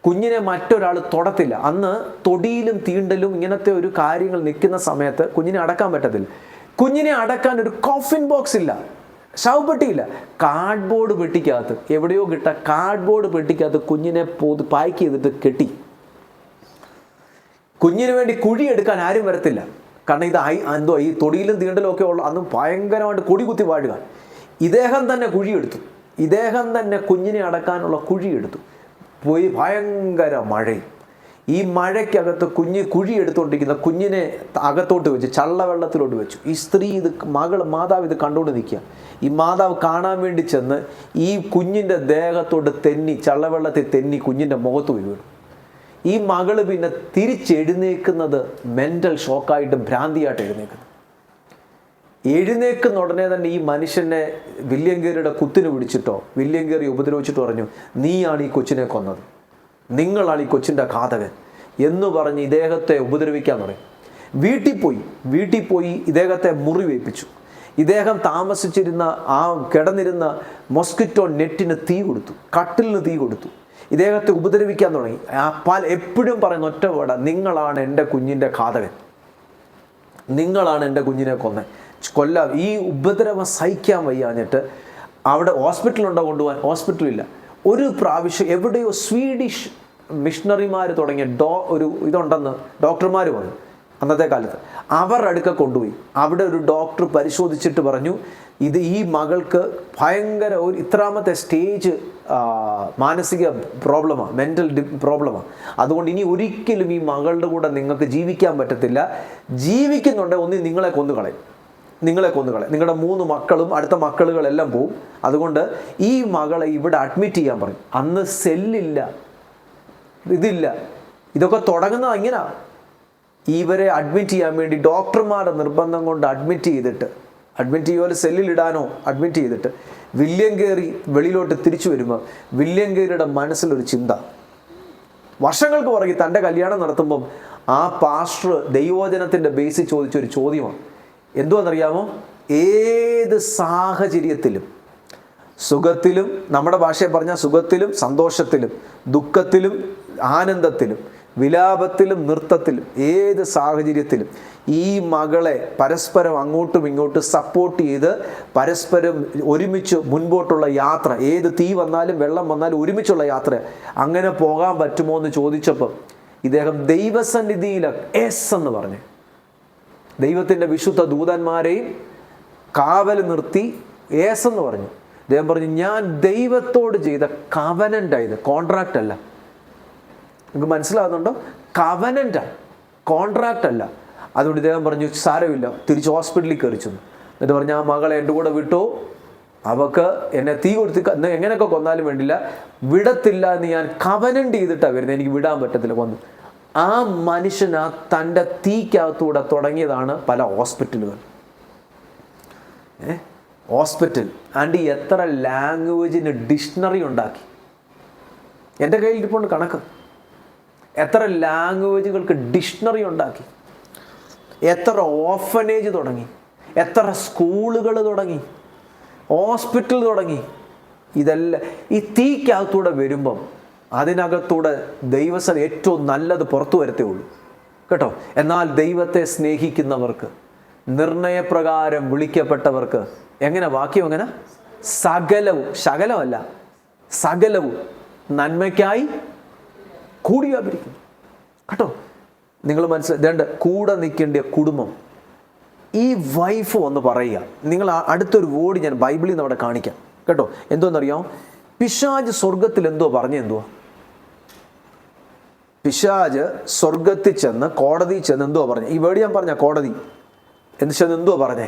കുഞ്ഞിനെ മറ്റൊരാൾ തൊടത്തില്ല. അന്ന് തൊടിയിലും തീണ്ടലും ഇങ്ങനത്തെ ഒരു കാര്യങ്ങൾ നിൽക്കുന്ന സമയത്ത് കുഞ്ഞിനെ അടക്കാൻ പറ്റത്തില്ല. കുഞ്ഞിനെ അടക്കാൻ ഒരു കോഫിൻ ബോക്സ് ഇല്ല, ശവപ്പെട്ടിയില്ല. കാർഡ്ബോർഡ് പെട്ടിക്കകത്ത്, എവിടെയോ കാർഡ്ബോർഡ് പെട്ടിക്കകത്ത് കുഞ്ഞിനെ പാക്ക് ചെയ്തിട്ട് കെട്ടി. കുഞ്ഞിന് വേണ്ടി കുഴിയെടുക്കാൻ ആരും വരത്തില്ല. കാരണം ഈ തൊടിയിലും തീണ്ടലും ഒക്കെ ഉള്ള അന്ന് ഭയങ്കരമായിട്ട് കൊടി കുത്തി വാഴുക. ഇദ്ദേഹം തന്നെ കുഴിയെടുത്തു. ഇദ്ദേഹം തന്നെ കുഞ്ഞിനെ അടക്കാനുള്ള കുഴിയെടുത്തു. പോയി ഭയങ്കര മഴയും. ഈ മഴയ്ക്കകത്ത് കുഴി എടുത്തുകൊണ്ടിരിക്കുന്ന കുഞ്ഞിനെ അകത്തോട്ട് വെച്ച് ചള്ളവെള്ളത്തിലോട്ട് വെച്ചു. ഈ സ്ത്രീ മാതാവ് ഇത് കണ്ടുകൊണ്ട് നിൽക്കുക. ഈ മാതാവ് കാണാൻ വേണ്ടി ചെന്ന് ഈ കുഞ്ഞിൻ്റെ ദേഹത്തോട്ട് ചള്ളവെള്ളത്തിൽ തെന്നി കുഞ്ഞിൻ്റെ മുഖത്ത് വീണു. ഈ മകള് പിന്നെ തിരിച്ചെഴുന്നേക്കുന്നത് മെൻ്റൽ ഷോക്കായിട്ട്, ഭ്രാന്തിയായിട്ട് എഴുന്നേക്കുന്ന ഉടനെ തന്നെ ഈ മനുഷ്യനെ വില്യം കേറിയുടെ കുത്തിന് പിടിച്ചിട്ടോ വില്യം കേറി ഉപദ്രവിച്ചിട്ടോ പറഞ്ഞു, നീയാണ് ഈ കൊച്ചിനെ കൊന്നത്, നിങ്ങളാണ് ഈ കൊച്ചിൻ്റെ ഘാതകൻ എന്ന് പറഞ്ഞ് ഇദ്ദേഹത്തെ ഉപദ്രവിക്കാൻ തുടങ്ങി. വീട്ടിൽ പോയി ഇദ്ദേഹത്തെ മുറിവേൽപ്പിച്ചു. ഇദ്ദേഹം താമസിച്ചിരുന്ന കിടന്നിരുന്ന മൊസ്കിറ്റോ നെറ്റിന് തീ കൊടുത്തു, കട്ടിലിന് തീ കൊടുത്തു. ഇദ്ദേഹത്തെ ഉപദ്രവിക്കാൻ തുടങ്ങി. എപ്പോഴും പറയുന്ന ഒറ്റ വേർഡാ, നിങ്ങളാണ് എൻ്റെ കുഞ്ഞിൻ്റെ ഘാതകൻ, നിങ്ങളാണ് എൻ്റെ കുഞ്ഞിനെ കൊല്ലാം. ഈ ഉപദ്രവം സഹിക്കാൻ വയ്യാഞ്ഞിട്ട് അവിടെ ഹോസ്പിറ്റലുണ്ടോ കൊണ്ടുപോകാൻ? ഹോസ്പിറ്റലില്ല. ഒരു പ്രാവശ്യം എവിടെയോ സ്വീഡിഷ് മിഷണറിമാർ തുടങ്ങിയ ഇതുണ്ടെന്ന് ഡോക്ടർമാർ പറഞ്ഞു അന്നത്തെ കാലത്ത്. അവരുടെ അടുക്ക കൊണ്ടുപോയി. അവിടെ ഒരു ഡോക്ടർ പരിശോധിച്ചിട്ട് പറഞ്ഞു, ഈ മകൾക്ക് ഭയങ്കര ഇത്രാമത്തെ സ്റ്റേജ് മാനസിക പ്രോബ്ലമാണ്, മെൻ്റൽ പ്രോബ്ലമാണ്. അതുകൊണ്ട് ഇനി ഒരിക്കലും ഈ മകളുടെ കൂടെ നിങ്ങൾക്ക് ജീവിക്കാൻ പറ്റത്തില്ല. ജീവിക്കുന്നുണ്ടെങ്കിൽ ഒന്നി നിങ്ങളെ കൊന്നുകളയും. നിങ്ങളുടെ 3 മക്കളും അടുത്ത മക്കളുകളെല്ലാം പോവും. അതുകൊണ്ട് ഈ മകളെ ഇവിടെ അഡ്മിറ്റ് ചെയ്യാൻ പറയും. അന്ന് സെല്ലില്ല, ഇതില്ല. ഇതൊക്കെ തുടങ്ങുന്നത് ഇങ്ങനെ. ഇവരെ അഡ്മിറ്റ് ചെയ്യാൻ വേണ്ടി ഡോക്ടർമാരുടെ നിർബന്ധം കൊണ്ട് അഡ്മിറ്റ് ചെയ്യുമല്ലോ, സെല്ലിലിടാനോ അഡ്മിറ്റ് ചെയ്തിട്ട് വില്യം കേറി വെളിയിലോട്ട് തിരിച്ചു വരുമ്പോൾ വില്യം കേറിയുടെ മനസ്സിലൊരു ചിന്ത. വർഷങ്ങൾക്ക് പുറകെ തൻ്റെ കല്യാണം നടത്തുമ്പം ആ പാസ്റ്റർ ദൈവവചനത്തിൻ്റെ ബേസിൽ ചോദിച്ചൊരു ചോദ്യമാണ്. എന്തുവാണെന്നറിയാമോ? ഏത് സാഹചര്യത്തിലും, സുഖത്തിലും, നമ്മുടെ ഭാഷയെ പറഞ്ഞാൽ സുഖത്തിലും സന്തോഷത്തിലും ദുഃഖത്തിലും ആനന്ദത്തിലും വിലാപത്തിലും നൃത്തത്തിലും, ഏത് സാഹചര്യത്തിലും ഈ മകളെ പരസ്പരം അങ്ങോട്ടും ഇങ്ങോട്ടും സപ്പോർട്ട് ചെയ്ത് പരസ്പരം ഒരുമിച്ച് മുൻപോട്ടുള്ള യാത്ര, ഏത് തീ വന്നാലും വെള്ളം വന്നാലും ഒരുമിച്ചുള്ള യാത്ര അങ്ങനെ പോകാൻ പറ്റുമോ എന്ന് ചോദിച്ചപ്പോൾ ഇദ്ദേഹം ദൈവസന്നിധിയിൽ എന്ന് പറഞ്ഞു. ദൈവത്തിൻ്റെ വിശുദ്ധ ദൂതന്മാരെയും കാവൽ നിർത്തി എന്ന് പറഞ്ഞു. അദ്ദേഹം പറഞ്ഞു, ഞാൻ ദൈവത്തോട് ചെയ്ത കവനൻ്റായത്, കോൺട്രാക്റ്റ് അല്ല. നിങ്ങൾക്ക് മനസ്സിലാകുന്നുണ്ടോ? കവനൻ്റാണ്, കോൺട്രാക്റ്റ് അല്ല. അതുകൊണ്ട് ഇദ്ദേഹം പറഞ്ഞു, സാരമില്ല, തിരിച്ച് ഹോസ്പിറ്റലിൽ കയറി ചെന്നു. എന്നിട്ട് പറഞ്ഞു, ആ മകളെ എൻ്റെ കൂടെ വിട്ടോ, അവക്ക് എന്നെ തീ കൊടുത്ത് എങ്ങനെയൊക്കെ കൊന്നാലും വേണ്ടില്ല, വിടത്തില്ല എന്ന് ഞാൻ കവനന്റ് ചെയ്തിട്ടാണ് വരുന്നത്, എനിക്ക് വിടാൻ പറ്റത്തില്ല, കൊന്നു. ആ മനുഷ്യന് തൻ്റെ തീക്കകത്തൂടെ തുടങ്ങിയതാണ് പല ഹോസ്പിറ്റലുകൾ. ഹോസ്പിറ്റൽ ആൻഡ് എത്ര ലാംഗ്വേജിന് ഡിക്ഷണറി ഉണ്ടാക്കി. എൻ്റെ കയ്യിൽ ഇപ്പോൾ കണക്ക്, എത്ര ലാംഗ്വേജുകൾക്ക് ഡിക്ഷണറി ഉണ്ടാക്കി, എത്ര ഓർഫനേജ് തുടങ്ങി, എത്ര സ്കൂളുകൾ തുടങ്ങി, ഹോസ്പിറ്റൽ തുടങ്ങി. ഇതെല്ലാം ഈ തീക്കകത്തൂടെ വരുമ്പം അതിനകത്തൂടെ ദൈവസ്ഥ ഏറ്റവും നല്ലത് പുറത്തു വരത്തേ ഉള്ളൂ കേട്ടോ. എന്നാൽ ദൈവത്തെ സ്നേഹിക്കുന്നവർക്ക്, നിർണയപ്രകാരം വിളിക്കപ്പെട്ടവർക്ക് എങ്ങനെ വാക്യം എങ്ങനെ? സകലവും, ശകലമല്ല സകലവും നന്മയ്ക്കായി കൂടി വ്യാപരിക്കും കേട്ടോ. നിങ്ങൾ മനസ്സിലാക്കേണ്ട, കൂടെ നിൽക്കേണ്ട കുടുംബം. ഈ വൈഫ് ഒന്ന് പറയുക, നിങ്ങൾ അടുത്തൊരു വേർഡ് ഞാൻ ബൈബിളിൽ നിന്ന് അവിടെ കാണിക്കാം കേട്ടോ. എന്തോന്നറിയാം? പിശാജ് സ്വർഗത്തിൽ എന്തോ പറഞ്ഞെന്തുവാ? പിശാജ് സ്വർഗത്തിൽ ചെന്ന് കോടതി ചെന്ന് എന്തോ പറഞ്ഞു? ഈ വേർഡ് ഞാൻ പറഞ്ഞ കോടതി എന്ന് ചെന്ന് എന്തോ പറഞ്ഞേ?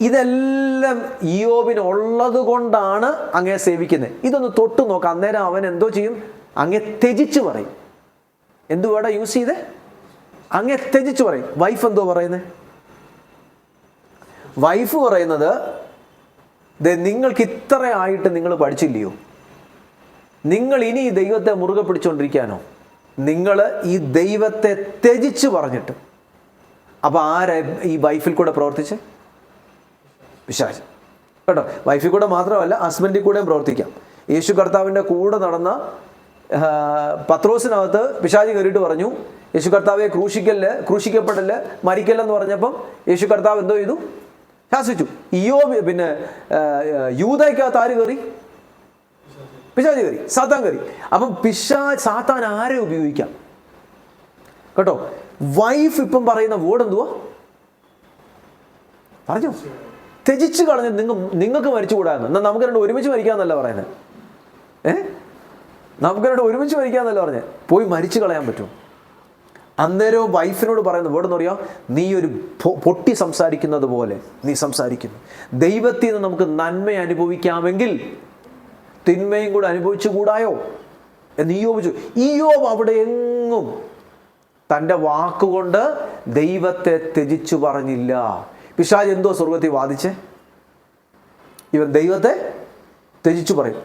ഇതെല്ലാം ഇയ്യോബിന് ഉള്ളത് കൊണ്ടാണ് അങ്ങേ സേവിക്കുന്നത്. ഇതൊന്ന് തൊട്ട് നോക്കാം. അന്നേരം അവൻ എന്തോ ചെയ്യും? അങ്ങേ ത്യജിച്ച് പറയും. എന്തു വേർഡാ യൂസ് ചെയ്തേ? അങ്ങേ ത്യജിച്ച് പറയും. വൈഫ് എന്തോ പറയുന്നത്? വൈഫ് പറയുന്നത്, നിങ്ങൾക്ക് ഇത്ര ആയിട്ട് നിങ്ങൾ പഠിച്ചില്ലയോ? നിങ്ങൾ ഇനി ഈ ദൈവത്തെ മുറുകെ പിടിച്ചുകൊണ്ടിരിക്കാനോ? നിങ്ങൾ ഈ ദൈവത്തെ ത്യജിച്ച് പറഞ്ഞിട്ട്. അപ്പോൾ ആരാ ഈ വൈഫിൽ കൂടെ പ്രവർത്തിച്ച്? പിശാച് കേട്ടോ. വൈഫിൽ കൂടെ മാത്രമല്ല, ഹസ്ബൻഡിൽ കൂടെയും പ്രവർത്തിക്കാം. യേശു കർത്താവിൻ്റെ കൂടെ നടന്ന പത്രോസിനകത്ത് പിശാച് കയറിയിട്ട് പറഞ്ഞു, യേശു കർത്താവെ ക്രൂശിക്കപ്പെടല്, മരിക്കല്ലെന്ന് പറഞ്ഞപ്പം യേശു കർത്താവ് എന്തോ ചെയ്തു? ശാസിച്ചു. പിന്നെ യൂദയ്ക്കകത്ത് ആര് കയറി? പിശാച് കയറി, സാത്താൻ കയറി. അപ്പം സാത്താൻ ആരെ ഉപയോഗിക്കാം കേട്ടോ. വൈഫ് ഇപ്പം പറയുന്ന വേർഡ് എന്തുവാ? പറഞ്ഞു, ത്യജിച്ച് കളഞ്ഞ് നിങ്ങൾക്ക് മരിച്ചുകൂടാന്ന്. എന്നാൽ നമുക്ക് രണ്ട് ഒരുമിച്ച് മരിക്കാന്നല്ല പറയുന്നത്. നമുക്ക് രണ്ട് ഒരുമിച്ച് മരിക്കാന്നല്ല പറഞ്ഞത്. പോയി മരിച്ചു കളയാൻ പറ്റും. അന്നേരവും വൈഫിനോട് പറയുന്ന വേർഡ് എന്ന് പറയാം, നീ ഒരു പൊട്ടി സംസാരിക്കുന്നത് പോലെ നീ സംസാരിക്കുന്നു. ദൈവത്തിൽ നിന്ന് നമുക്ക് നന്മ അനുഭവിക്കാമെങ്കിൽ തിന്മയും കൂടെ അനുഭവിച്ചു കൂടായോ എന്ന് ഇയ്യോബ് ചോദിച്ചു. ഇയ്യോബ് അവിടെ എങ്ങും തൻ്റെ വാക്കുകൊണ്ട് ദൈവത്തെ ത്യജിച്ചു പറഞ്ഞില്ല. പിശാച് എന്തോ സ്വർഗത്തിൽ വാദിച്ചേ? ഇവൻ ദൈവത്തെ ത്യജിച്ചു പറയും.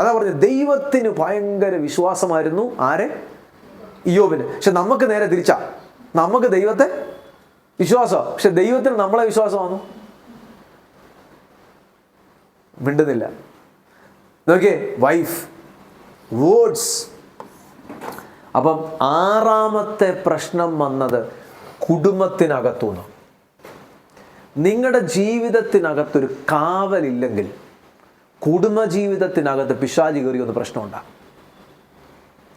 അതാ പറഞ്ഞത്, ദൈവത്തിന് ഭയങ്കര വിശ്വാസമായിരുന്നു. ആരെ? ഇയ്യോബിന്. പക്ഷെ നമുക്ക് നേരെ തിരിച്ചാ. നമുക്ക് ദൈവത്തെ വിശ്വാസം, പക്ഷെ ദൈവത്തിന് നമ്മളെ വിശ്വാസമാണോ? മിണ്ടുന്നില്ല. നോക്കിയേ, വൈഫ്, വേർഡ്സ്. അപ്പം ആറാമത്തെ പ്രശ്നം വന്നത് കുടുംബത്തിനകത്തുനിന്ന്. നിങ്ങളുടെ ജീവിതത്തിനകത്തൊരു കാവലില്ലെങ്കിൽ കുടുംബജീവിതത്തിനകത്ത് പിശാച് കയറി ഒന്ന് പ്രശ്നം ഉണ്ടാകും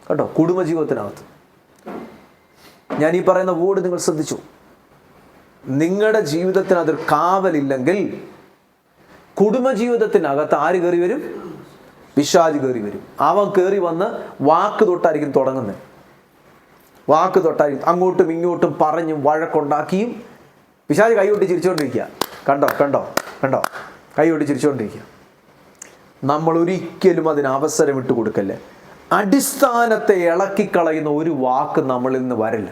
കേട്ടോ. കുടുംബജീവിതത്തിനകത്ത് ഞാൻ ഈ പറയുന്ന വേർഡ് നിങ്ങൾ ശ്രദ്ധിച്ചു. നിങ്ങളുടെ ജീവിതത്തിന് അതൊരു കാവലില്ലെങ്കിൽ കുടുംബജീവിതത്തിനകത്ത് ആര് കയറി വരും? പിശാച് കയറി വരും. അവൻ കയറി വന്ന് വാക്ക് തൊട്ടായിരിക്കും തുടങ്ങുന്നത്. വാക്ക് തൊട്ടായിരിക്കും അങ്ങോട്ടും ഇങ്ങോട്ടും പറഞ്ഞും വഴക്കുണ്ടാക്കിയും. പിശാച് കൈകൊട്ടി ചിരിച്ചുകൊണ്ടിരിക്കുക. കണ്ടോ കണ്ടോ കണ്ടോ? കൈകൊട്ടി ചിരിച്ചുകൊണ്ടിരിക്കുക. നമ്മൾ ഒരിക്കലും അതിന് അവസരം വിട്ടു കൊടുക്കല്ലേ. അടിസ്ഥാനത്തെ ഇളക്കിക്കളയുന്ന ഒരു വാക്ക് നമ്മളിൽ നിന്ന് വരില്ല.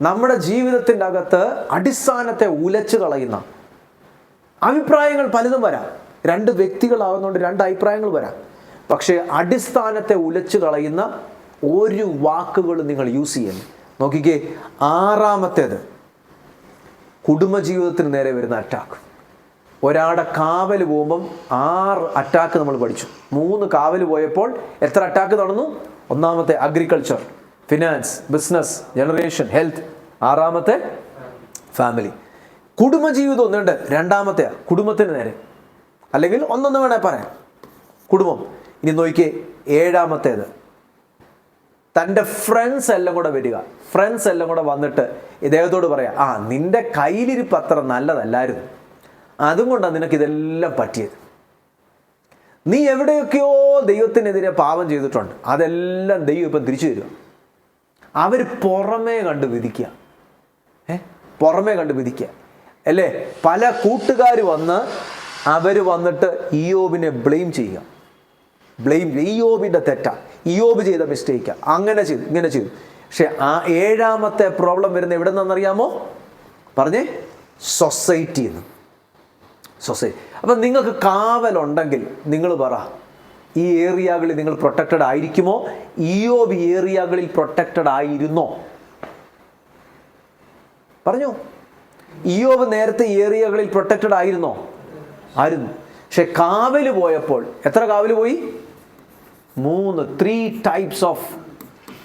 നമ്മുടെ ജീവിതത്തിൻ്റെ അകത്ത് അടിസ്ഥാനത്തെ ഉലച്ചു കളയുന്ന അഭിപ്രായങ്ങൾ പലതും വരാം. രണ്ട് വ്യക്തികളാകുന്നതുകൊണ്ട് രണ്ട് അഭിപ്രായങ്ങൾ വരാം. പക്ഷേ അടിസ്ഥാനത്തെ ഉലച്ചു കളയുന്ന ഒരു വാക്കുകൾ നിങ്ങൾ യൂസ് ചെയ്യുന്നു. നോക്കിക്കേ, ആറാമത്തേത് കുടുംബജീവിതത്തിന് നേരെ വരുന്ന അറ്റാക്ക്. ഒരാളുടെ കാവൽ പോകുമ്പം 6 അറ്റാക്ക് നമ്മൾ പഠിച്ചു. 3 കാവൽ പോയപ്പോൾ എത്ര അറ്റാക്ക് നടന്നു? ഒന്നാമത്തെ agriculture, finance, business, generation, health. 6ാമത്തെ ഫാമിലി. കുടുംബജീവിതം ഒന്നുണ്ട്. 2ാമത്തെ കുടുംബത്തിന് നേരെ, അല്ലെങ്കിൽ ഒന്നൊന്ന് വേണേ പറയാം, കുടുംബം. ഇനി നോക്കിയേ, 7ാമത്തേത് തൻ്റെ ഫ്രണ്ട്സ് എല്ലാം കൂടെ വരിക. ഫ്രണ്ട്സ് എല്ലാം കൂടെ വന്നിട്ട് ഇദ്ദേഹത്തോട് പറയാം, നിന്റെ കയ്യിലിരിപ്പ് അത്ര നല്ലതല്ലായിരുന്നു, അതുകൊണ്ടാണ് നിനക്കിതെല്ലാം പറ്റിയത്. നീ എവിടെയൊക്കെയോ ദൈവത്തിനെതിരെ പാപം ചെയ്തിട്ടുണ്ട്, അതെല്ലാം ദൈവം ഇപ്പം തിരിച്ചു തരിക. അവർ പുറമേ കണ്ട് വിധിക്കുക. പുറമേ കണ്ട് വിധിക്കുക. അല്ലേ? പല കൂട്ടുകാർ വന്ന് അവർ വന്നിട്ട് ഇയ്യോബിനെ ബ്ലെയിം ചെയ്യുക. ഇയ്യോബിൻ്റെ തെറ്റാ, ഇയ്യോബ് ചെയ്ത മിസ്റ്റേക്കാ, അങ്ങനെ ചെയ്തു ഇങ്ങനെ ചെയ്തു. പക്ഷെ ആ 7ാമത്തെ പ്രോബ്ലം വരുന്നത് എവിടെ നിന്നറിയാമോ? പറഞ്ഞേ, സൊസൈറ്റിയിൽ നിന്ന്. അപ്പം നിങ്ങൾക്ക് കാവലുണ്ടെങ്കിൽ നിങ്ങൾ പറ, ഈ ഏരിയകളിൽ നിങ്ങൾ പ്രൊട്ടക്റ്റഡ് ആയിരിക്കുമോ? ഇയ്യോബ് ഏരിയകളിൽ പ്രൊട്ടക്റ്റഡ് ആയിരുന്നോ? പറഞ്ഞു. ഇയ്യോബ് നേരത്തെ ഏരിയകളിൽ പ്രൊട്ടക്റ്റഡ് ആയിരുന്നോ? ആയിരുന്നു. പക്ഷെ കാവല് പോയപ്പോൾ എത്ര കാവല് പോയി? 3 ടൈപ്സ് ഓഫ്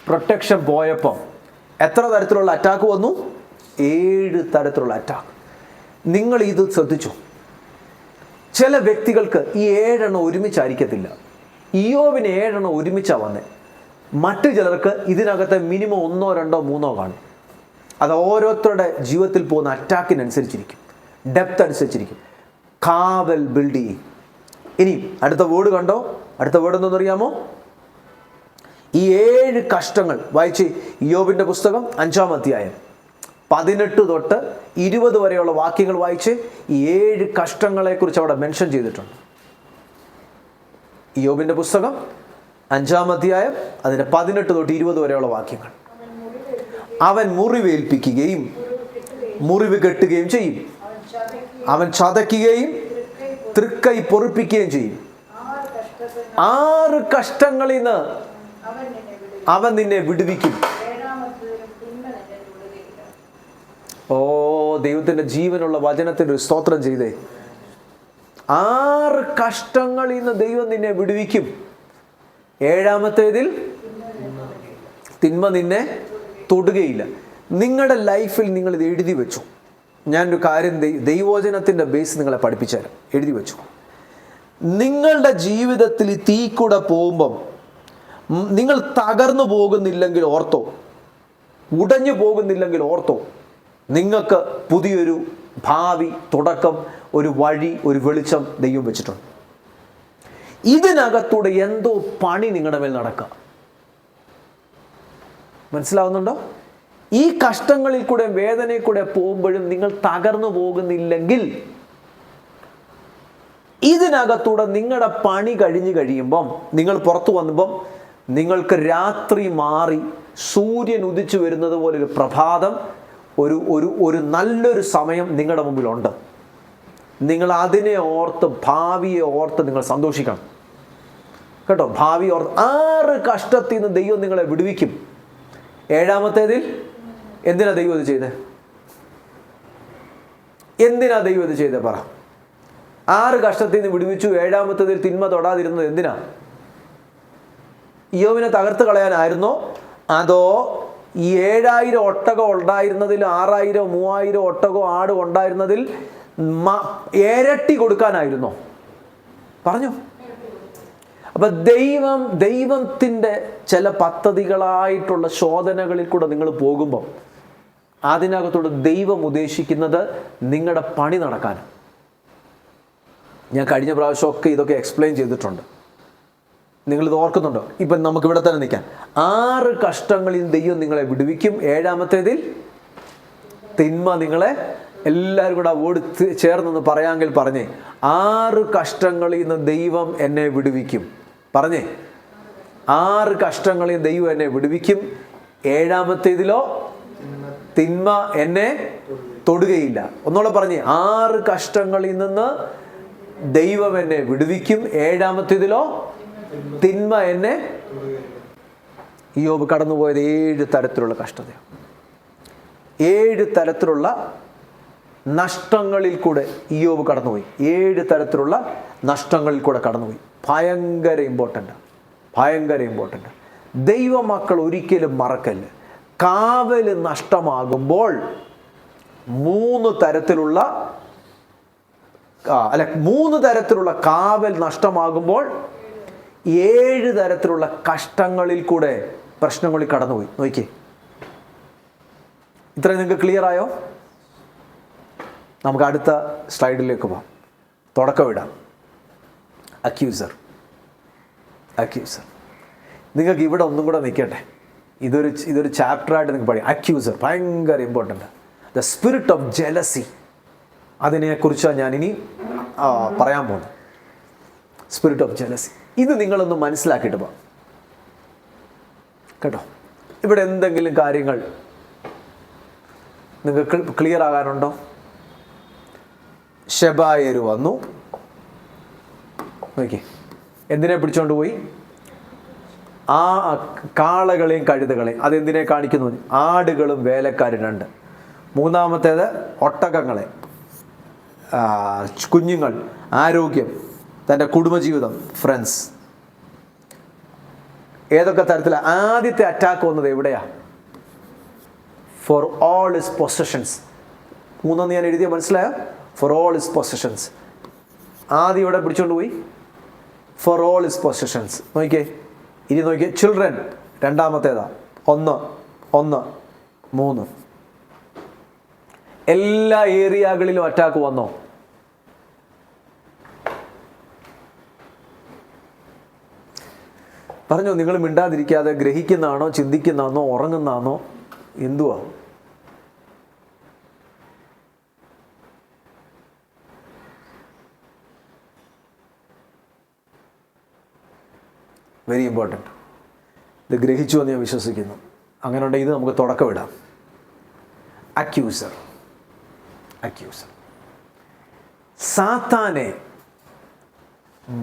പ്രൊട്ടക്ഷൻ പോയപ്പോൾ എത്ര തരത്തിലുള്ള അറ്റാക്ക് വന്നു? 7 തരത്തിലുള്ള അറ്റാക്ക്. നിങ്ങൾ ഇത് ശ്രദ്ധിച്ചു. ചില വ്യക്തികൾക്ക് ഈ 7 ഒരുമിച്ചായിരിക്കത്തില്ല. ഇയ്യോബിന് 7 ഒരുമിച്ചാണ് വന്നത്. മറ്റു ചിലർക്ക് ഇതിനകത്ത് മിനിമം 1, 2, 3 കാണും. അത് ഓരോരുത്തരുടെ ജീവിതത്തിൽ പോകുന്ന അറ്റാക്കിനനുസരിച്ചിരിക്കും, ഡെപ്ത് അനുസരിച്ചിരിക്കും. കാവൽ ബിൽഡ് ചെയ്യും. ഇനി അടുത്ത വേർഡ് കണ്ടോ? അടുത്ത വേർഡ് എന്തെന്നറിയാമോ? ഈ 7 കഷ്ടങ്ങൾ വായിച്ച്. ഇയ്യോബിൻ്റെ പുസ്തകം 5-ാം അധ്യായം 18 തൊട്ട് 20 വരെയുള്ള വാക്യങ്ങൾ വായിച്ച്. ഈ 7 കഷ്ടങ്ങളെക്കുറിച്ച് അവിടെ മെൻഷൻ ചെയ്തിട്ടുണ്ട്. ഇയ്യോബിൻ്റെ പുസ്തകം 5-ാം അധ്യായം അതിൻ്റെ 18 തൊട്ട് 20 വരെയുള്ള വാക്യങ്ങൾ. അവൻ മുറിവേൽപ്പിക്കുകയും മുറിവ് കെട്ടുകയും ചെയ്യും. അവൻ ചതയ്ക്കുകയും തൃക്കൈ പൊറിപ്പിക്കുകയും ചെയ്യും. 6 കഷ്ടങ്ങളിൽ നിന്ന് അവൻ നിന്നെ വിടുവിക്കും. ഓ, ദൈവത്തിൻ്റെ ജീവനുള്ള വചനത്തിന് ഒരു സ്തോത്രം ചെയ്തേ. 6 കഷ്ടങ്ങളിൽ നിന്ന് ദൈവം നിന്നെ വിടുവിക്കും. 7ാമത്തേതിൽ തിന്മ നിന്നെ തൊടുകയില്ല. നിങ്ങളുടെ ലൈഫിൽ നിങ്ങളിത് എഴുതി വെച്ചു. ഞാനൊരു കാര്യം ദൈവവചനത്തിൻ്റെ ബേസ് നിങ്ങളെ പഠിപ്പിച്ചു തരാം. എഴുതി വെച്ചു. നിങ്ങളുടെ ജീവിതത്തിൽ ഈ തീ കൂടെ പോകുമ്പം നിങ്ങൾ തകർന്നു പോകുന്നില്ലെങ്കിൽ ഓർത്തോ, ഉടഞ്ഞു പോകുന്നില്ലെങ്കിൽ ഓർത്തോ, നിങ്ങൾക്ക് പുതിയൊരു ഭാവി, തുടക്കം, ഒരു വഴി, ഒരു വെളിച്ചം ദൈവം വെച്ചിട്ടുണ്ട്. ഇതിനകത്തൂടെ എന്തോ പണി നിങ്ങളുടെ മേൽ നടക്കുക. മനസ്സിലാവുന്നുണ്ടോ? ഈ കഷ്ടങ്ങളിൽ കൂടെ വേദനയിൽ കൂടെ പോകുമ്പോഴും നിങ്ങൾ തകർന്നു പോകുന്നില്ലെങ്കിൽ ഇതിനകത്തൂടെ നിങ്ങളുടെ പണി കഴിഞ്ഞു കഴിയുമ്പം, നിങ്ങൾ പുറത്തു വന്നപ്പം നിങ്ങൾക്ക് രാത്രി മാറി സൂര്യൻ ഉദിച്ചു വരുന്നത് പോലെ ഒരു പ്രഭാതം, ഒരു നല്ലൊരു സമയം നിങ്ങളുടെ മുമ്പിലുണ്ട്. നിങ്ങൾ അതിനെ ഓർത്ത്, ഭാവിയെ ഓർത്ത് നിങ്ങൾ സന്തോഷിക്കണം കേട്ടോ. ഭാവി ഓർത്ത് 6 കഷ്ടത്തിൽ നിന്ന് ദൈവം നിങ്ങളെ വിടുവിക്കും. 7ാമത്തേതിൽ എന്തിനാ ദൈവം ഇത് ചെയ്തേ? എന്തിനാ ദൈവം ഇത് ചെയ്തേ? പറ. 6 കഷ്ടത്തിൽ നിന്ന് വിടുവിച്ചു. 7ാമത്തേതിൽ തിന്മ തൊടാതിരുന്നത് എന്തിനാ? ഇയ്യോബിനെ തകർത്ത് കളയാനായിരുന്നോ? അതോ ഈ 7000 ഒട്ടകം ഉണ്ടായിരുന്നതിൽ 6000 3000 ഒട്ടകം ആട് ഉണ്ടായിരുന്നതിൽ ഇരട്ടി കൊടുക്കാനായിരുന്നോ? പറഞ്ഞു. അപ്പൊ ദൈവത്തിൻ്റെ ചില പദ്ധതികളായിട്ടുള്ള ശോധനകളിൽ കൂടെ നിങ്ങൾ പോകുമ്പം അതിനകത്തോട് ദൈവം ഉദ്ദേശിക്കുന്നത് നിങ്ങളുടെ പണി നടക്കാൻ. ഞാൻ കഴിഞ്ഞ പ്രാവശ്യമൊക്കെ ഇതൊക്കെ എക്സ്പ്ലെയിൻ ചെയ്തിട്ടുണ്ട്. നിങ്ങളിത് ഓർക്കുന്നുണ്ടോ? ഇപ്പം നമുക്ക് ഇവിടെ തന്നെ നിൽക്കാം. 6 കഷ്ടങ്ങളിൽ ദൈവം നിങ്ങളെ വിടുവിക്കും. 7ാമത്തേതിൽ തിന്മ നിങ്ങളെ, എല്ലാവരും കൂടെ ഓടി ചേർന്നൊന്ന് പറയാമെങ്കിൽ പറഞ്ഞേ, 6 കഷ്ടങ്ങളിൽ നിന്ന് ദൈവം എന്നെ വിടുവിക്കും. പറഞ്ഞേ, 6 കഷ്ടങ്ങളിൽ ദൈവം എന്നെ വിടുവിക്കും. 7ാമത്തേതിലോ തിന്മ എന്നെ തൊടുകയില്ല. ഒന്നുകൂടെ പറഞ്ഞേ, 6 കഷ്ടങ്ങളിൽ നിന്ന് ദൈവം എന്നെ വിടുവിക്കും. 7ാമത്തേതിലോ തിന്മ എന്നെ. ഇയ്യോബ് കടന്നുപോയത് 7 തരത്തിലുള്ള കഷ്ടതയാണ്. 7 തരത്തിലുള്ള നഷ്ടങ്ങളിൽ കൂടെ ഇയ്യോബ് കടന്നുപോയി. 7 തരത്തിലുള്ള നഷ്ടങ്ങളിൽ കൂടെ കടന്നുപോയി. ഭയങ്കര ഇമ്പോർട്ടൻ്റ്. ദൈവമക്കൾ ഒരിക്കലും മറക്കല്ല. കാവൽ നഷ്ടമാകുമ്പോൾ 3 തരത്തിലുള്ള കാവൽ നഷ്ടമാകുമ്പോൾ 7 തരത്തിലുള്ള കഷ്ടങ്ങളിൽ കൂടെ, പ്രശ്നങ്ങളിൽ കടന്നുപോയി. നോക്കിയേ, ഇത്രയും നിങ്ങൾക്ക് ക്ലിയർ ആയോ? നമുക്ക് അടുത്ത സ്ലൈഡിലേക്ക് പോകാം. തുടക്കം ഇടാം. അക്യൂസർ. നിങ്ങൾക്ക് ഇവിടെ ഒന്നും കൂടെ നിൽക്കട്ടെ. ഇതൊരു ചാപ്റ്ററായിട്ട് നിങ്ങൾക്ക് പഠിക്കാം. അക്യൂസർ ഭയങ്കര important. The spirit of jealousy. അതിനെക്കുറിച്ചാണ് ഞാനിനി പറയാൻ പോകുന്നത്. Spirit of jealousy. ഇത് നിങ്ങളൊന്ന് മനസ്സിലാക്കിയിട്ട് പോ കേട്ടോ. ഇവിടെ എന്തെങ്കിലും കാര്യങ്ങൾ നിങ്ങൾക്ക് ക്ലിയർ ആകാനുണ്ടോ? ശെബായര് വന്നു, നോക്കി എന്തിനെ പിടിച്ചോണ്ട് പോയി? ആ കാളകളെയും കഴുതകളെയും. അതെന്തിനെ കാണിക്കുന്നു? ആടുകളും വേലക്കാരും 2. മൂന്നാമത്തേത് ഒട്ടകങ്ങളെ, കുഞ്ഞുങ്ങൾ, ആരോഗ്യം, തൻ്റെ കുടുംബജീവിതം, ഫ്രണ്ട്സ്. ഏതൊക്കെ തരത്തിലാണ്? ആദ്യത്തെ അറ്റാക്ക് വന്നത് എവിടെയാ? For all his possessions. 3 ഞാൻ എഴുതിയ മനസ്സിലായോ? For all his possessions. ആദ്യം ഇവിടെ പിടിച്ചോണ്ട് പോയി ഫോർ ഓൾ ഹിസ് പൊസഷൻസ്. നോക്കിയേ, ഇനി നോക്കിയേ, ചിൽഡ്രൻ രണ്ടാമത്തേതാ. 1 3 എല്ലാ ഏരിയകളിലും അറ്റാക്ക് വന്നോ? പറഞ്ഞോ, നിങ്ങൾ മിണ്ടാതിരിക്കാതെ. ഗ്രഹിക്കുന്നതാണോ, ചിന്തിക്കുന്നതാണോ, ഉറങ്ങുന്നതാണോ, എന്തുവാ? Very important. ഇത് ഗ്രഹിച്ചു എന്ന് ഞാൻ വിശ്വസിക്കുന്നു. അങ്ങനെ ഉണ്ടെങ്കിൽ ഇത് നമുക്ക് തുടക്കമിടാം. അക്യൂസർ. സാത്താനെ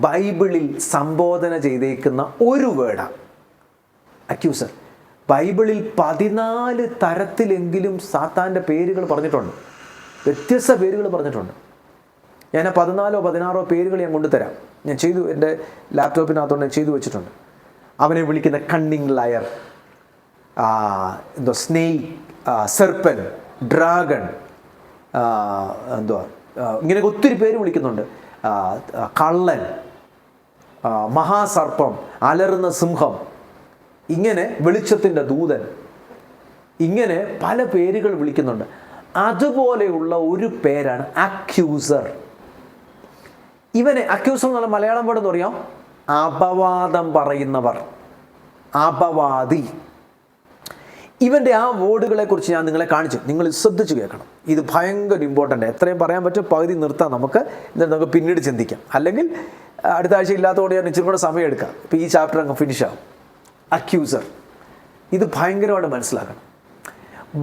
ബൈബിളിൽ സംബോധന ചെയ്തേക്കുന്ന ഒരു വേർഡാണ് അക്യൂസർ. ബൈബിളിൽ 14 തരത്തിലെങ്കിലും സാത്താൻ്റെ പേരുകൾ പറഞ്ഞിട്ടുണ്ട്. വ്യത്യസ്ത പേരുകൾ പറഞ്ഞിട്ടുണ്ട്. ഞാൻ 14 16 പേരുകൾ ഞാൻ കൊണ്ടുതരാം. ഞാൻ ചെയ്തു, എൻ്റെ ലാപ്ടോപ്പിനകത്തോണ്ട് ഞാൻ ചെയ്തു വെച്ചിട്ടുണ്ട്. അവനെ വിളിക്കുന്ന cunning liar, snake, serpent, dragon, ഇങ്ങനെയൊക്കെ ഒത്തിരി പേര് വിളിക്കുന്നുണ്ട്. കള്ളൻ, മഹാസർപ്പം, അലറുന്ന സിംഹം, ഇങ്ങനെ വെളിച്ചത്തിൻ്റെ ദൂതൻ, ഇങ്ങനെ പല പേരുകൾ വിളിക്കുന്നുണ്ട്. അതുപോലെയുള്ള ഒരു പേരാണ് അക്യൂസർ. ഇവനെ അക്യൂസർ എന്നുള്ള മലയാളം വേർഡ് എന്ന് പറയാം, അപവാദം പറയുന്നവർ, അപവാദി. ഇവൻ്റെ ആ വേർഡുകളെ കുറിച്ച് ഞാൻ നിങ്ങളെ കാണിച്ചു. നിങ്ങൾ ശ്രദ്ധിച്ച് കേൾക്കണം. ഇത് ഭയങ്കര ഇമ്പോർട്ടൻ്റ്. എത്രയും പറയാൻ പറ്റും പകുതി നിർത്താം നമുക്ക്. എന്നിട്ട് നമുക്ക് പിന്നീട് ചിന്തിക്കാം. അല്ലെങ്കിൽ അടുത്ത ആഴ്ച ഇല്ലാത്തതുകൊണ്ട് ഞാൻ ഇച്ചിരി കൂടെ സമയം എടുക്കാം. ഇപ്പോൾ ഈ ചാപ്റ്റർ അങ്ങ് ഫിനിഷ് ആവും. അക്യൂസർ, ഇത് ഭയങ്കരമായിട്ട് മനസ്സിലാക്കണം.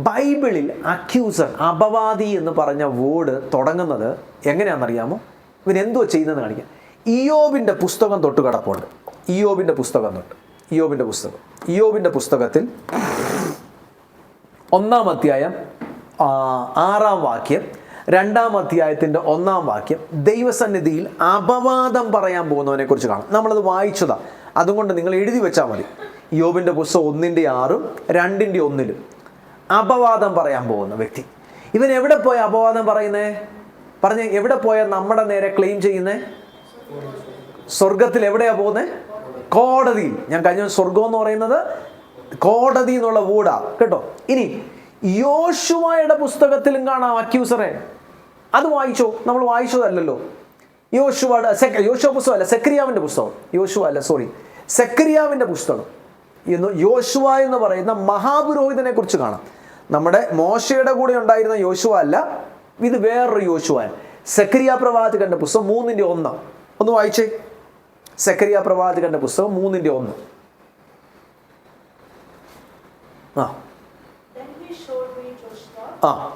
ബൈബിളിൽ അക്യൂസർ, അപവാദി എന്ന് പറഞ്ഞ വേർഡ് തുടങ്ങുന്നത് എങ്ങനെയാണെന്നറിയാമോ? ഇവൻ എന്തോ ചെയ്യുന്നതെന്ന് കാണിക്കാം. ഇയ്യോബിൻ്റെ പുസ്തകം തൊട്ട് കിടപ്പുണ്ട്. ഇയ്യോബിൻ്റെ പുസ്തകം തൊട്ട്. ഇയ്യോബിൻ്റെ പുസ്തകത്തിൽ 1-ാം അധ്യായം 6-ാം വാക്യം, 2-ാം അധ്യായത്തിൻ്റെ 1-ാം വാക്യം ദൈവസന്നിധിയിൽ അപവാദം പറയാൻ പോകുന്നവനെ കുറിച്ച് കാണാം. നമ്മളത് വായിച്ചതാണ്, അതുകൊണ്ട് നിങ്ങൾ എഴുതി വെച്ചാൽ മതി. ഇയ്യോബിൻ്റെ പുസ്തകം 1-6, 2-1 അപവാദം പറയാൻ പോകുന്ന വ്യക്തി. ഇവൻ എവിടെ പോയ അപവാദം പറയുന്നേ? പറഞ്ഞ് എവിടെ പോയാൽ നമ്മുടെ നേരെ ക്ലെയിം ചെയ്യുന്നേ? സ്വർഗത്തിൽ. എവിടെയാ പോകുന്നത്? കോടതിയിൽ. ഞാൻ കഴിഞ്ഞ സ്വർഗം എന്ന് പറയുന്നത് കോടതി എന്നുള്ള വീടാ കേട്ടോ. ഇനി യോശുവയുടെ പുസ്തകത്തിലും കാണാം അക്യൂസറെ. അത് വായിച്ചോ? നമ്മൾ വായിച്ചതല്ലല്ലോ. യോശുവ പുസ്തകമല്ല, സെക്കരിയാവിൻ്റെ പുസ്തകം. സെക്കരിയാവിൻ്റെ പുസ്തകം യോശുവ എന്ന് പറയുന്ന മഹാപുരോഹിതനെ കുറിച്ച് കാണാം. നമ്മുടെ മോശയുടെ കൂടെ ഉണ്ടായിരുന്ന യോശുവ അല്ല, ഇത് വേറൊരു യോശുവ. സെക്കരിയ പ്രവാചകന്റെ പുസ്തകം 3-1 ഒന്ന് വായിച്ചേ. സെക്കരിയ പ്രവാചകന്റെ പുസ്തകം 3-1. Then he showed me Joshua,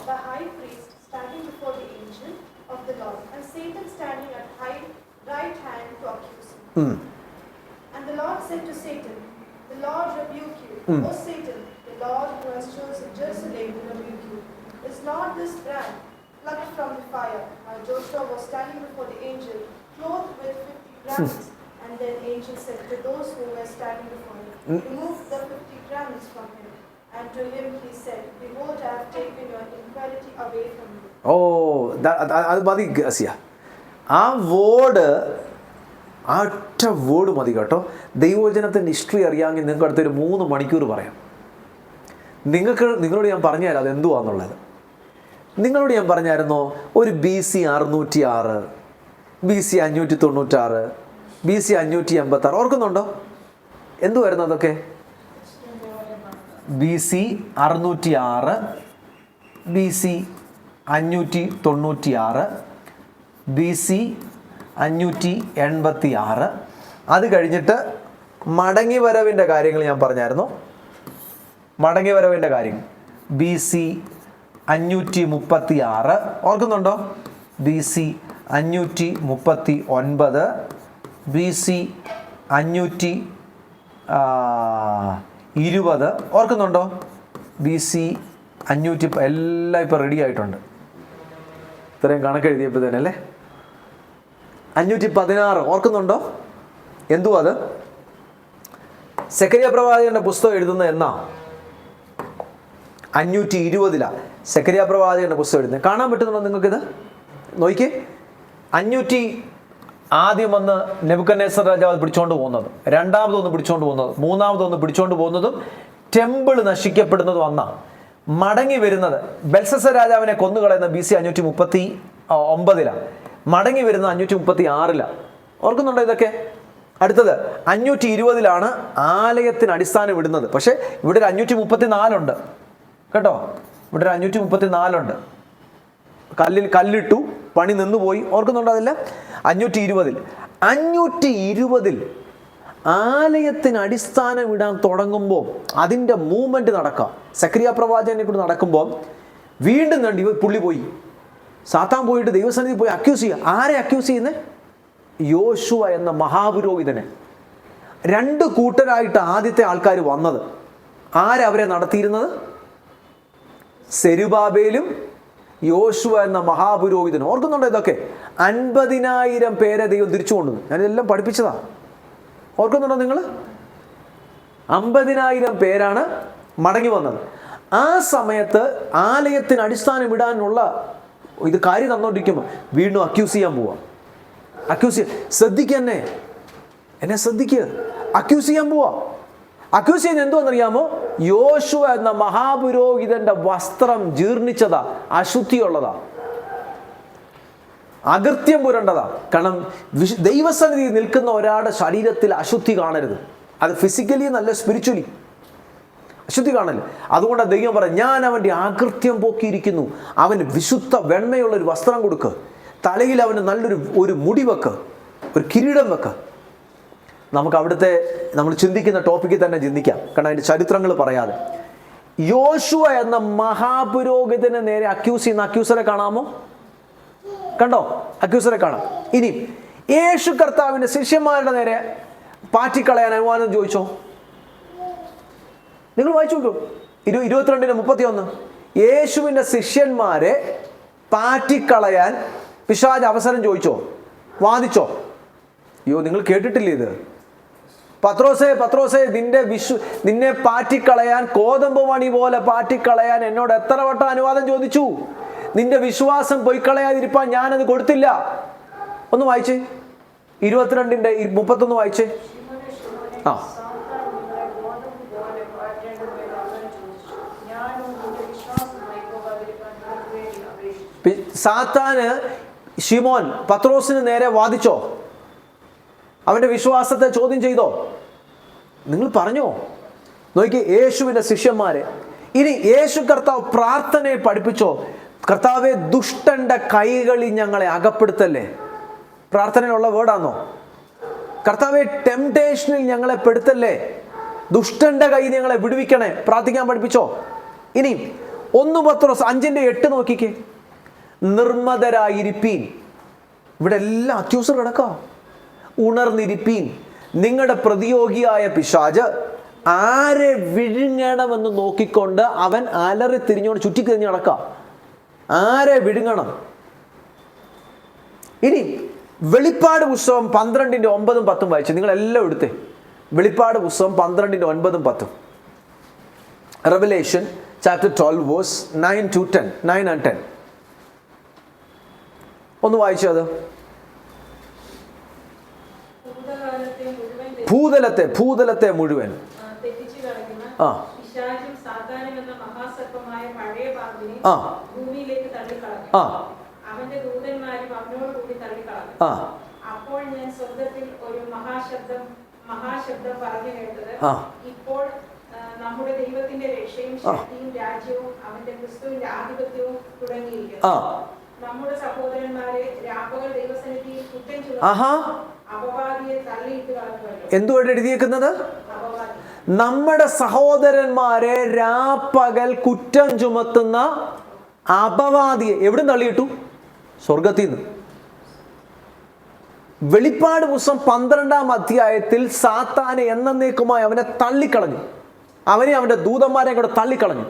the high priest, standing before the angel of the Lord, and Satan standing at right hand to accuse him. And the Lord said to Satan, "The Lord rebuke you, O Satan, the Lord who has chosen Jerusalem to rebuke you. Is not this brand plucked from the fire?" While Joshua was standing before the angel, clothed with 50 garments. And then the angel said to those who were standing before him, "Remove the 50 garments from him." And to him he said, "Behold, I have taken your impurity away from you." അത് മതി ഗസിയ. ആ വേർഡ്, ആ ഒറ്റ വേർഡ് മതി കേട്ടോ. ദൈവവചനത്തിൻ്റെ ഹിസ്റ്ററി അറിയാമെങ്കിൽ നിങ്ങൾക്ക് അടുത്തൊരു 3 മണിക്കൂർ പറയാം. നിങ്ങളോട് ഞാൻ പറഞ്ഞുതരാം അതെന്തുവാന്നുള്ളത്. നിങ്ങളോട് ഞാൻ പറഞ്ഞായിരുന്നോ ഒരു BC 606, BC 596, BC 586 ഓർക്കുന്നുണ്ടോ? എന്തുവായിരുന്നു അതൊക്കെ? BC 606, BC 596, BC 586. അത് കഴിഞ്ഞിട്ട് മടങ്ങി വരവിൻ്റെ കാര്യങ്ങൾ ഞാൻ പറഞ്ഞായിരുന്നു. മടങ്ങി വരവിൻ്റെ കാര്യം BC 536, ഓർക്കുന്നുണ്ടോ? BC 539, BC 520, ഓർക്കുന്നുണ്ടോ? BC 500, എല്ലാം ഇപ്പോൾ റെഡി ആയിട്ടുണ്ട്. ഇത്രയും കണക്കെഴുതിയപ്പോൾ തന്നെ അല്ലേ. 516, ഓർക്കുന്നുണ്ടോ? എന്തുവാ അത്? സെക്കരിയ പ്രവാചകന്റെ പുസ്തകം എഴുതുന്നത് എന്നാ? 520 സെക്കരിയ പ്രവാചകന്റെ പുസ്തകം എഴുതുന്നത്. കാണാൻ പറ്റുന്നുണ്ടോ നിങ്ങൾക്കിത്? നോക്കിക്കേ. 500 ആദ്യം വന്ന് നെബൂഖദ്നേസർ രാജാവ് പിടിച്ചോണ്ട് പോകുന്നത്, രണ്ടാമതൊന്ന് പിടിച്ചോണ്ട് പോകുന്നത്, മൂന്നാമതൊന്ന് പിടിച്ചോണ്ട് പോകുന്നതും ടെമ്പിൾ നശിക്കപ്പെടുന്നതും വന്നാ. മടങ്ങി വരുന്നത് ബെൽസസർ രാജാവിനെ കൊന്നുകളയുന്ന BC 539, മടങ്ങി വരുന്നത് 536. ഓർക്കുന്നുണ്ടോ ഇതൊക്കെ? അടുത്തത് 520 ആലയത്തിന് അടിസ്ഥാനം ഇടുന്നത്. പക്ഷേ ഇവിടെ ഒരു 534 കേട്ടോ. ഇവിടെ ഒരു 534. കല്ലിട്ടു, പണി നിന്നുപോയി. ഓർക്കുന്നുണ്ടോ? അതില്ല. 520 ആലയത്തിന് അടിസ്ഥാനം ഇടാൻ തുടങ്ങുമ്പോൾ അതിൻ്റെ മൂവ്മെൻറ്റ് നടക്കാം. സെക്കരിയ പ്രവാചകനെ കൂടി നടക്കുമ്പോൾ വീണ്ടും കണ്ടി പുള്ളി പോയി, സാത്താൻ പോയിട്ട് ദൈവസന്നിധി പോയി അക്യൂസ് ചെയ്യുക. ആരെ അക്യൂസ് ചെയ്യുന്നത്? യോശുവ എന്ന മഹാപുരോഹിതനെ. 2 കൂട്ടരായിട്ട് ആദ്യത്തെ ആൾക്കാർ വന്നത്. ആരവരെ നടത്തിയിരുന്നത്? സെരുബാബേലും യോശുവ എന്ന മഹാപുരോഹിതനും. ഓർക്കുന്നുണ്ടോ ഇതൊക്കെ? 50,000 പേരെ ദൈവം തിരിച്ചു കൊണ്ടുവന്നു. ഞാനിതെല്ലാം പഠിപ്പിച്ചതാ. ഓർക്കുന്നുണ്ടോ നിങ്ങൾ? 50,000 പേരാണ് മടങ്ങി വന്നത്. ആ സമയത്ത് ആലയത്തിന് അടിസ്ഥാനം ഇടാനുള്ള ഇത് കാര്യം തന്നോണ്ടിരിക്കുമ്പോൾ വീണ്ടും അക്യൂസ് ചെയ്യാൻ പോവാം. അക്യൂസ് ശ്രദ്ധിക്കുക, എന്നെ ശ്രദ്ധിക്കുക. അക്യൂസ് ചെയ്യാൻ പോവാ. അക്യൂസ് ചെയ്യുന്നത് എന്തുവെന്നറിയാമോ? യോശുവ എന്ന മഹാപുരോഹിതന്റെ വസ്ത്രം ജീർണിച്ചതാ, അശുദ്ധിയുള്ളതാ, അകൃത്യം പുരണ്ടതാ. കാരണം ദൈവസന്നിധി നിൽക്കുന്ന ഒരാളുടെ ശരീരത്തിൽ അശുദ്ധി കാണരുത്. അത് ഫിസിക്കലി നല്ല സ്പിരിച്വലി അശുദ്ധി കാണല്. അതുകൊണ്ട് ദൈവം പറയും, ഞാൻ അവൻ്റെ അകൃത്യം പോക്കിയിരിക്കുന്നു. അവന് വിശുദ്ധ വെണ്മയുള്ളൊരു വസ്ത്രം കൊടുക്ക്, തലയിൽ അവന് നല്ലൊരു മുടി വെക്ക്, ഒരു കിരീടം വെക്ക്. നമുക്ക് അവിടുത്തെ നമ്മൾ ചിന്തിക്കുന്ന ടോപ്പിക്കിൽ തന്നെ ചിന്തിക്കാം. കാരണം അതിൻ്റെ ചരിത്രങ്ങൾ പറയാതെ. യോശുവ എന്ന മഹാപുരോഹിതനെ നേരെ അക്യൂസ് ചെയ്യുന്ന അക്യൂസറെ കാണാമോ? കണ്ടോ? അക്യൂസറെ കാണാം. ഇനി യേശു കർത്താവിൻ്റെ ശിഷ്യന്മാരുടെ നേരെ പാറ്റിക്കളയാൻ അനുവാദം ചോദിച്ചോ? നിങ്ങൾ വായിച്ചു നോക്കൂ. 22:31. യേശുവിൻ്റെ ശിഷ്യന്മാരെ പാറ്റിക്കളയാൻ പിശാച് അവസരം ചോദിച്ചോ? വാദിച്ചോ? അയ്യോ, നിങ്ങൾ കേട്ടിട്ടില്ലേ ഇത്? പത്രോസേ, നിന്നെ പാറ്റിക്കളയാൻ, കോതമ്പ് മണി പോലെ പാറ്റിക്കളയാൻ എന്നോട് എത്ര വട്ടം അനുവാദം ചോദിച്ചു? നിന്റെ വിശ്വാസം പൊയ്ക്കളയാതിരിപ്പാൻ ഞാനത് കൊടുത്തില്ല. ഒന്ന് വായിച്ചേ. 22:31 വായിച്ചേ. ആ, സാത്താന് ശിമോൻ പത്രോസിന് നേരെ വാദിച്ചോ? അവന്റെ വിശ്വാസത്തെ ചോദ്യം ചെയ്തോ? നിങ്ങൾ പറഞ്ഞോ? നോക്കി, യേശുവിൻ്റെ ശിഷ്യന്മാരെ. ഇനി യേശു കർത്താവ് പ്രാർത്ഥനയെ പഠിപ്പിച്ചോ? കർത്താവെ, ദുഷ്ടന്റെ കൈകളിൽ ഞങ്ങളെ അകപ്പെടുത്തല്ലേ. പ്രാർത്ഥനയിലുള്ള വേർഡാണോ? കർത്താവെ, ടെംപ്ടേഷനിൽ ഞങ്ങളെ പെടുത്തല്ലേ, ദുഷ്ടന്റെ കൈ ഞങ്ങളെ വിടുവിക്കണേ. പ്രാർത്ഥിക്കാൻ പഠിപ്പിച്ചോ? ഇനി 1 പത്രോസ് 5:8 നോക്കിക്കേ. നിർമ്മതരായിരിപ്പീൻ. ഇവിടെ എല്ലാം അക്യൂസർ കിടക്കാം. ഉണർന്നിരിപ്പീൻ, നിങ്ങളുടെ പ്രതിയോഗിയായ പിശാച് ആരെ വിഴുങ്ങണമെന്ന് നോക്കിക്കൊണ്ട് അവൻ അലറി തിരിഞ്ഞുകൊണ്ട് ചുറ്റിത്തിരിഞ്ഞ് നടക്കാം. ആരെ വിഴുങ്ങണം? ഇനി വെളിപ്പാട് പുസ്തകം 12:9-10 വായിച്ചു. നിങ്ങളെല്ലാം എടുത്തേ. വെളിപ്പാട് പുസ്തകം 12:9-10. Revelation chapter 12 verse 9-10, 9 and 10. ഒന്ന് വായിച്ചു. അത് ഭൂതലത്തെ മുഴുവൻ അപ്പോൾ ഞാൻ സ്വർഗ്ഗത്തിൽ ഒരു മഹാശബ്ദം പറഞ്ഞു കേട്ടത്, ഇപ്പോൾ നമ്മുടെ ദൈവത്തിന്റെ രക്ഷയും ശക്തിയും രാജ്യവും അവന്റെ ക്രിസ്തുവിന്റെ ആധിപത്യവും തുടങ്ങിയിരിക്കുന്നു. നമ്മുടെ സഹോദരന്മാരെ രാപ്പകൽ ദൈവസന്നിധിയിൽ കുറ്റം ചുമത്തി അപവാദിയെ തള്ളിയിട്ട് കളഞ്ഞുവല്ലോ. എന്തുകൊണ്ട് എഴുതിയേക്കുന്നത്? നമ്മുടെ സഹോദരന്മാരെ രാപ്പകൽ കുറ്റം ചുമത്തുന്ന അപവാദിയെ എവിടെ തള്ളിയിട്ടു? സ്വർഗത്തിൽ നിന്ന്. വെളിപ്പാട് പുസ്തകം 12-ാം അധ്യായത്തിൽ സാത്താനെ എന്നേക്കുമായി അവനെ തള്ളിക്കളഞ്ഞു. അവനെ അവന്റെ ദൂതന്മാരെ കൂടെ തള്ളിക്കളഞ്ഞു.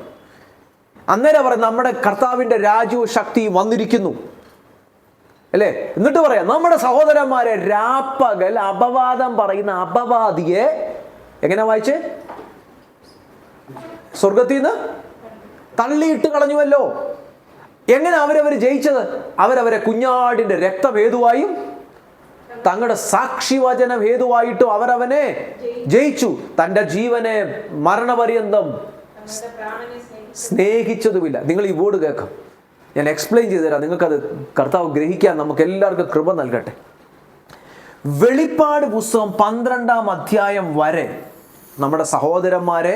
അന്നേരം പറയും നമ്മുടെ കർത്താവിന്റെ രാജ്യവും ശക്തിയും വന്നിരിക്കുന്നു അല്ലേ. എന്നിട്ട് പറയാം നമ്മുടെ സഹോദരന്മാരെ രാപ്പകൽ അപവാദം പറയുന്ന അപവാദിയെ എങ്ങനെ വായിച്ചേ? സ്വർഗത്തിൽ നിന്ന് തള്ളിയിട്ട് കളഞ്ഞുവല്ലോ. എങ്ങനെ അവരവർ ജയിച്ചത്? അവരവരെ കുഞ്ഞാടിന്റെ രക്തം ഹേതുവായും തങ്ങളുടെ സാക്ഷിവചനം ഹേതുവായിട്ടും അവരവനെ ജയിച്ചു. തൻ്റെ ജീവനെ മരണപര്യന്തം സ്നേഹിച്ചതുമില്ല. നിങ്ങൾ ഈ വേർഡ് കേൾക്കാം, ഞാൻ എക്സ്പ്ലെയിൻ ചെയ്തു തരാം. നിങ്ങൾക്കത് കർത്താവ് ഗ്രഹിക്കാൻ നമുക്ക് എല്ലാവർക്കും കൃപ നൽകട്ടെ. വെളിപ്പാട് പുസ്തകം 12-ാം അധ്യായം വരെ നമ്മുടെ സഹോദരന്മാരെ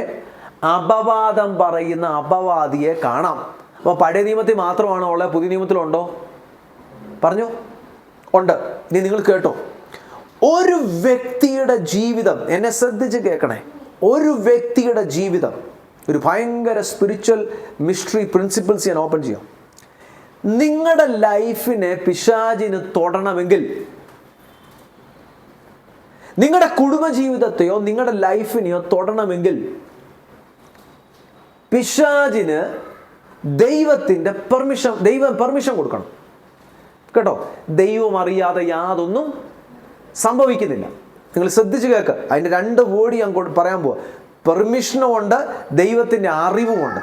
അപവാദം പറയുന്ന അപവാദിയെ കാണാം. അപ്പോൾ പഴയ നിയമത്തിൽ മാത്രമാണോ ഉള്ളത്? പുതിയ നിയമത്തിലുണ്ടോ? പറഞ്ഞു ഉണ്ട്. ഇനി നിങ്ങൾ കേട്ടോ. ഒരു വ്യക്തിയുടെ ജീവിതം, എന്നെ ശ്രദ്ധിച്ച് കേൾക്കണേ, ഒരു വ്യക്തിയുടെ ജീവിതം ഒരു ഭയങ്കര സ്പിരിച്വൽ മിസ്റ്ററി പ്രിൻസിപ്പിൾസ് ഞാൻ ഓപ്പൺ ചെയ്യാം. നിങ്ങളുടെ ലൈഫിനെ പിശാചിന് തൊടണമെങ്കിൽ, നിങ്ങളുടെ കുടുംബജീവിതത്തെയോ നിങ്ങളുടെ ലൈഫിനെയോ തൊടണമെങ്കിൽ പിശാചിന് ദൈവം പെർമിഷൻ കൊടുക്കണം കേട്ടോ. ദൈവം അറിയാതെ യാതൊന്നും സംഭവിക്കുന്നില്ല. നിങ്ങൾ ശ്രദ്ധിച്ച് കേൾക്കുക. അതിൻ്റെ 2 വേർഡ് ഞാൻ പറയാൻ പോവാ. പെർമിഷനും ഉണ്ട്, ദൈവത്തിൻ്റെ അറിവുമുണ്ട്.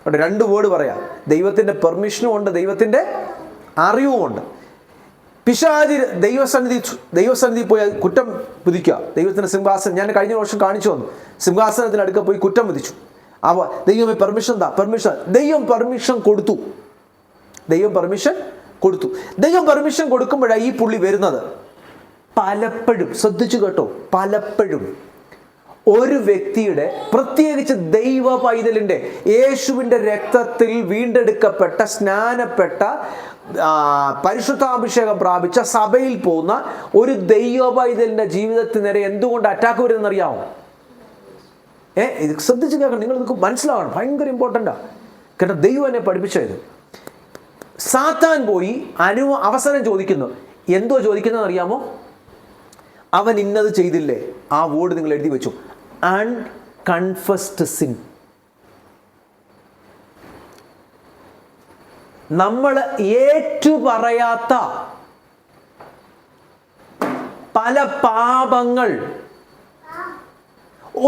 അവിടെ 2 വേർഡ് പറയാം. ദൈവത്തിൻ്റെ പെർമിഷനും ഉണ്ട്, ദൈവത്തിൻ്റെ അറിവുമുണ്ട്. പിശാചി ദൈവസന്നിധി പോയി കുറ്റം വിധിക്കുക. ദൈവത്തിൻ്റെ സിംഹാസനം ഞാൻ കഴിഞ്ഞ വർഷം കാണിച്ചു വന്നു. സിംഹാസനത്തിനടുക്ക പോയി കുറ്റം വിധിച്ചു. ദൈവം പെർമിഷൻ ദൈവം പെർമിഷൻ കൊടുത്തു. ദൈവം പെർമിഷൻ കൊടുക്കുമ്പോഴാണ് ഈ പുള്ളി വരുന്നത്. പലപ്പോഴും ശ്രദ്ധിച്ചു കേട്ടോ, പലപ്പോഴും ഒരു വ്യക്തിയുടെ, പ്രത്യേകിച്ച് ദൈവ പൈതലിൻ്റെ, യേശുവിൻ്റെ രക്തത്തിൽ വീണ്ടെടുക്കപ്പെട്ട സ്നാനപ്പെട്ട പരിശുദ്ധാഭിഷേകം പ്രാപിച്ച സഭയിൽ പോകുന്ന ഒരു ദൈവ പൈതലിൻ്റെ ജീവിതത്തിന് നേരെ എന്തുകൊണ്ട് അറ്റാക്ക് വരുന്നറിയാമോ? ഇത് ശ്രദ്ധിച്ച് കേൾക്കണം. നിങ്ങൾ നിങ്ങൾക്ക് മനസ്സിലാവണം. ഭയങ്കര ഇമ്പോർട്ടൻ്റാണ് കേട്ടോ. ദൈവം എന്നെ പഠിപ്പിച്ചത്. സാത്താൻ പോയി അവസരം ചോദിക്കുന്നു. എന്തോ ചോദിക്കുന്നതെന്ന് അറിയാമോ? അവൻ ഇന്നത് ചെയ്തില്ലേ? ആ വേർഡ് നിങ്ങൾ എഴുതി വെച്ചു. അൺകൺഫസ്ഡ് സിൻ. നമ്മൾ ഏറ്റുപറയാത്ത പല പാപങ്ങൾ,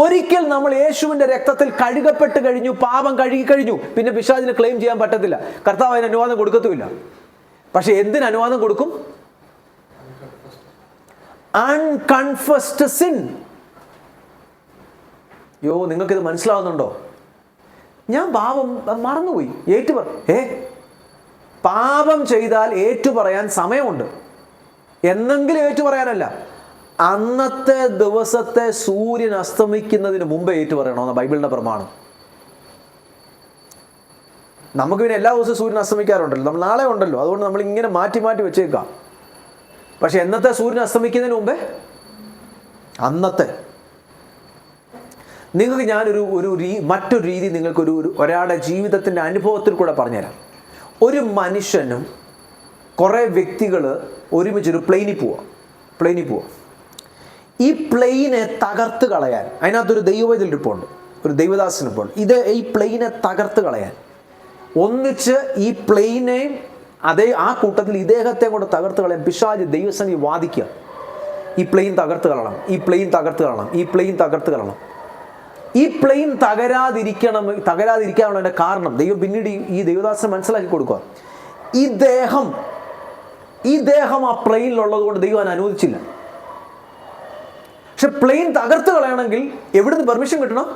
ഒരിക്കൽ നമ്മൾ യേശുവിൻ്റെ രക്തത്തിൽ കഴുകപ്പെട്ട് കഴിഞ്ഞു, പാപം കഴുകി കഴിഞ്ഞു, പിന്നെ പിശാചിന് ക്ലെയിം ചെയ്യാൻ പറ്റത്തില്ല. കർത്താവ് അതിന് അനുവാദം കൊടുക്കത്തുമില്ല. പക്ഷെ എന്തിന് അനുവാദം കൊടുക്കും? അൺകൺഫസ്ഡ് സിൻ. നിങ്ങൾക്കിത് മനസ്സിലാവുന്നുണ്ടോ? ഞാൻ പാപം മറന്നുപോയി, പാപം ചെയ്താൽ ഏറ്റുപറയാൻ സമയമുണ്ട്. എന്നെങ്കിലും ഏറ്റുപറയാനല്ല, അന്നത്തെ ദിവസത്തെ സൂര്യൻ അസ്തമിക്കുന്നതിന് മുമ്പേ ഏറ്റുപറയണമെന്ന് ബൈബിളിൻ്റെ പ്രമാണം. നമുക്ക് പിന്നെ എല്ലാ ദിവസവും സൂര്യൻ അസ്തമിക്കാറുണ്ടല്ലോ, നമ്മൾ നാളെ ഉണ്ടല്ലോ, അതുകൊണ്ട് നമ്മൾ ഇങ്ങനെ മാറ്റി മാറ്റി വെച്ചേക്കാം. പക്ഷെ എന്നത്തെ സൂര്യൻ അസ്തമിക്കുന്നതിന് മുമ്പേ അന്നത്തെ. നിങ്ങൾക്ക് ഞാനൊരു മറ്റൊരു രീതി നിങ്ങൾക്ക് ഒരാളുടെ ജീവിതത്തിൻ്റെ അനുഭവത്തിൽ കൂടെ പറഞ്ഞുതരാം. ഒരു മനുഷ്യനും കുറേ വ്യക്തികൾ ഒരുമിച്ചൊരു പ്ലെയിനിൽ പോവാം. ഈ പ്ലെയിനെ തകർത്ത് കളയാൻ അതിനകത്തൊരു ദൈവവൈദ്യരിപ്പുണ്ട്, ഒരു ദൈവദാസനിപ്പുണ്ട്. ഈ പ്ലെയിനെ തകർത്ത് കളയാൻ ഒന്നിച്ച് ഈ പ്ലെയിനെയും ആ കൂട്ടത്തിൽ ഇദ്ദേഹത്തെ കൊണ്ട് തകർത്ത് കളയാൻ പിശാച് ദൈവസന്നിധി വാദിക്കുക. ഈ പ്ലെയിൻ തകർത്ത് കളയണം, ഈ പ്ലെയിൻ തകർത്ത് കളയണം. ഈ പ്ലെയിൻ തകരാതിരിക്കാനുള്ള കാരണം ദൈവം പിന്നീട് ഈ ദൈവദാസനെ മനസ്സിലാക്കി കൊടുക്കുക. ഈ ദേഹം ആ പ്ലെയിനിലുള്ളത് കൊണ്ട് ദൈവം അനുവദിച്ചില്ല. പക്ഷെ പ്ലെയിൻ തകർത്ത് കളയണമെങ്കിൽ എവിടുന്ന് പെർമിഷൻ കിട്ടണം?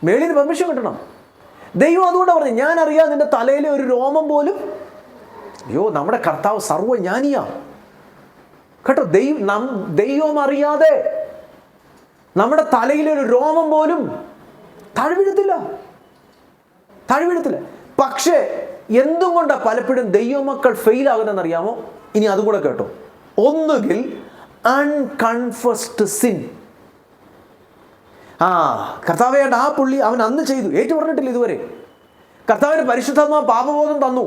മേളിൽ നിന്ന് പെർമിഷൻ കിട്ടണം. ദൈവം അതുകൊണ്ടാണ് പറഞ്ഞു, ഞാൻ അറിയാം നിന്റെ തലയിലെ ഒരു രോമം പോലും. നമ്മുടെ കർത്താവ് സർവ്വജ്ഞാനിയാ കേട്ടോ. ദൈവം അറിയാതെ നമ്മുടെ തലയിലെ ഒരു രോമം പോലും താഴെ വീഴത്തില്ല. പക്ഷേ എന്തും കൊണ്ടാണ് പലപ്പോഴും ദൈവമക്കൾ ഫെയിൽ ആകുന്നതെന്നറിയാമോ? ഇനി അതും കൂടെ കേട്ടോ. ഒന്നുകിൽ അൺകൺഫസ്ഡ് സിൻ. കർത്താവേണ്ട ആ പുള്ളി അവൻ അന്ന് ചെയ്തു, ഏറ്റു പറഞ്ഞിട്ടില്ല ഇതുവരെ. കർത്താവിന് പരിശുദ്ധാത്മാവ് പാപബോധം തന്നു,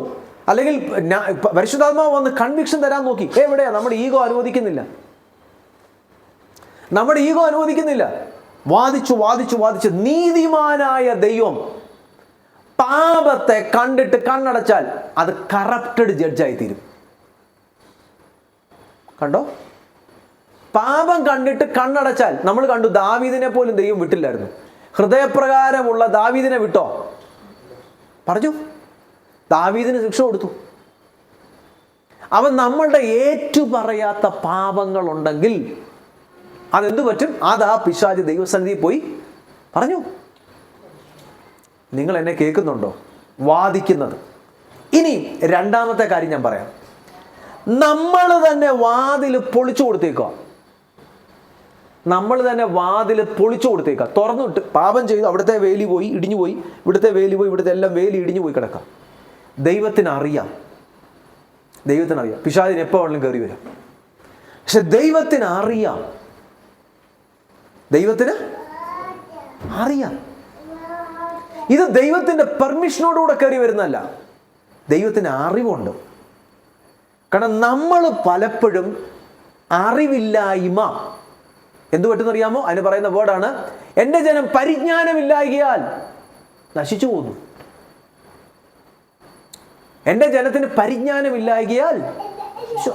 അല്ലെങ്കിൽ പരിശുദ്ധാത്മാവ് വന്ന് കൺവിക്ഷൻ തരാൻ നോക്കി. എവിടെയാ? നമ്മുടെ ഈഗോ അനുവദിക്കുന്നില്ല. വാദിച്ചു നീതിമാനായ ദൈവം പാപത്തെ കണ്ടിട്ട് കണ്ണടച്ചാൽ അത് കറപ്റ്റഡ് ജഡ്ജായി തീരും. കണ്ടോ? പാപം കണ്ടിട്ട് കണ്ണടച്ചാൽ, നമ്മൾ കണ്ടു ദാവീദിനെ പോലും ദൈവം വിട്ടില്ലായിരുന്നു. ഹൃദയപ്രകാരമുള്ള ദാവീദിനെ വിട്ടോ? പറഞ്ഞു, ദാവീദിന് ശിക്ഷ കൊടുത്തു. അവൻ നമ്മളുടെ ഏറ്റുപറയാത്ത പാപങ്ങളുണ്ടെങ്കിൽ അതെന്തു പറ്റും? അതാ പിശാച് ദൈവസന്നിധിയിൽ പോയി പറഞ്ഞു. നിങ്ങൾ എന്നെ കേൾക്കുന്നുണ്ടോ? വാദിക്കുന്നത്. ഇനി രണ്ടാമത്തെ കാര്യം ഞാൻ പറയാം. നമ്മൾ തന്നെ വാതിൽ പൊളിച്ചു കൊടുത്തേക്കുക. തുറന്നിട്ട് പാപം ചെയ്തു, അവിടുത്തെ വേലി പോയി ഇടിഞ്ഞു പോയി, ഇവിടുത്തെ വേലി പോയി, ഇവിടുത്തെ എല്ലാം വേലി ഇടിഞ്ഞു പോയി കിടക്കാം. ദൈവത്തിന് അറിയാം. പിശാചിന് എപ്പോൾ വേണമെങ്കിലും കയറി വരാം. പക്ഷെ ദൈവത്തിന് അറിയാം. ഇത് ദൈവത്തിൻ്റെ പെർമിഷനോടുകൂടെ കയറി വരുന്നതല്ല, ദൈവത്തിന് അറിവുണ്ട്. കാരണം നമ്മൾ പലപ്പോഴും അറിവില്ലായ്മ എന്തു പറ്റുന്നറിയാമോ? അതിന് പറയുന്ന വേർഡാണ്, എൻ്റെ ജനം പരിജ്ഞാനമില്ലായ്കയാൽ നശിച്ചു പോകുന്നു. എൻ്റെ ജനത്തിന് പരിജ്ഞാനമില്ലായ്കയാൽ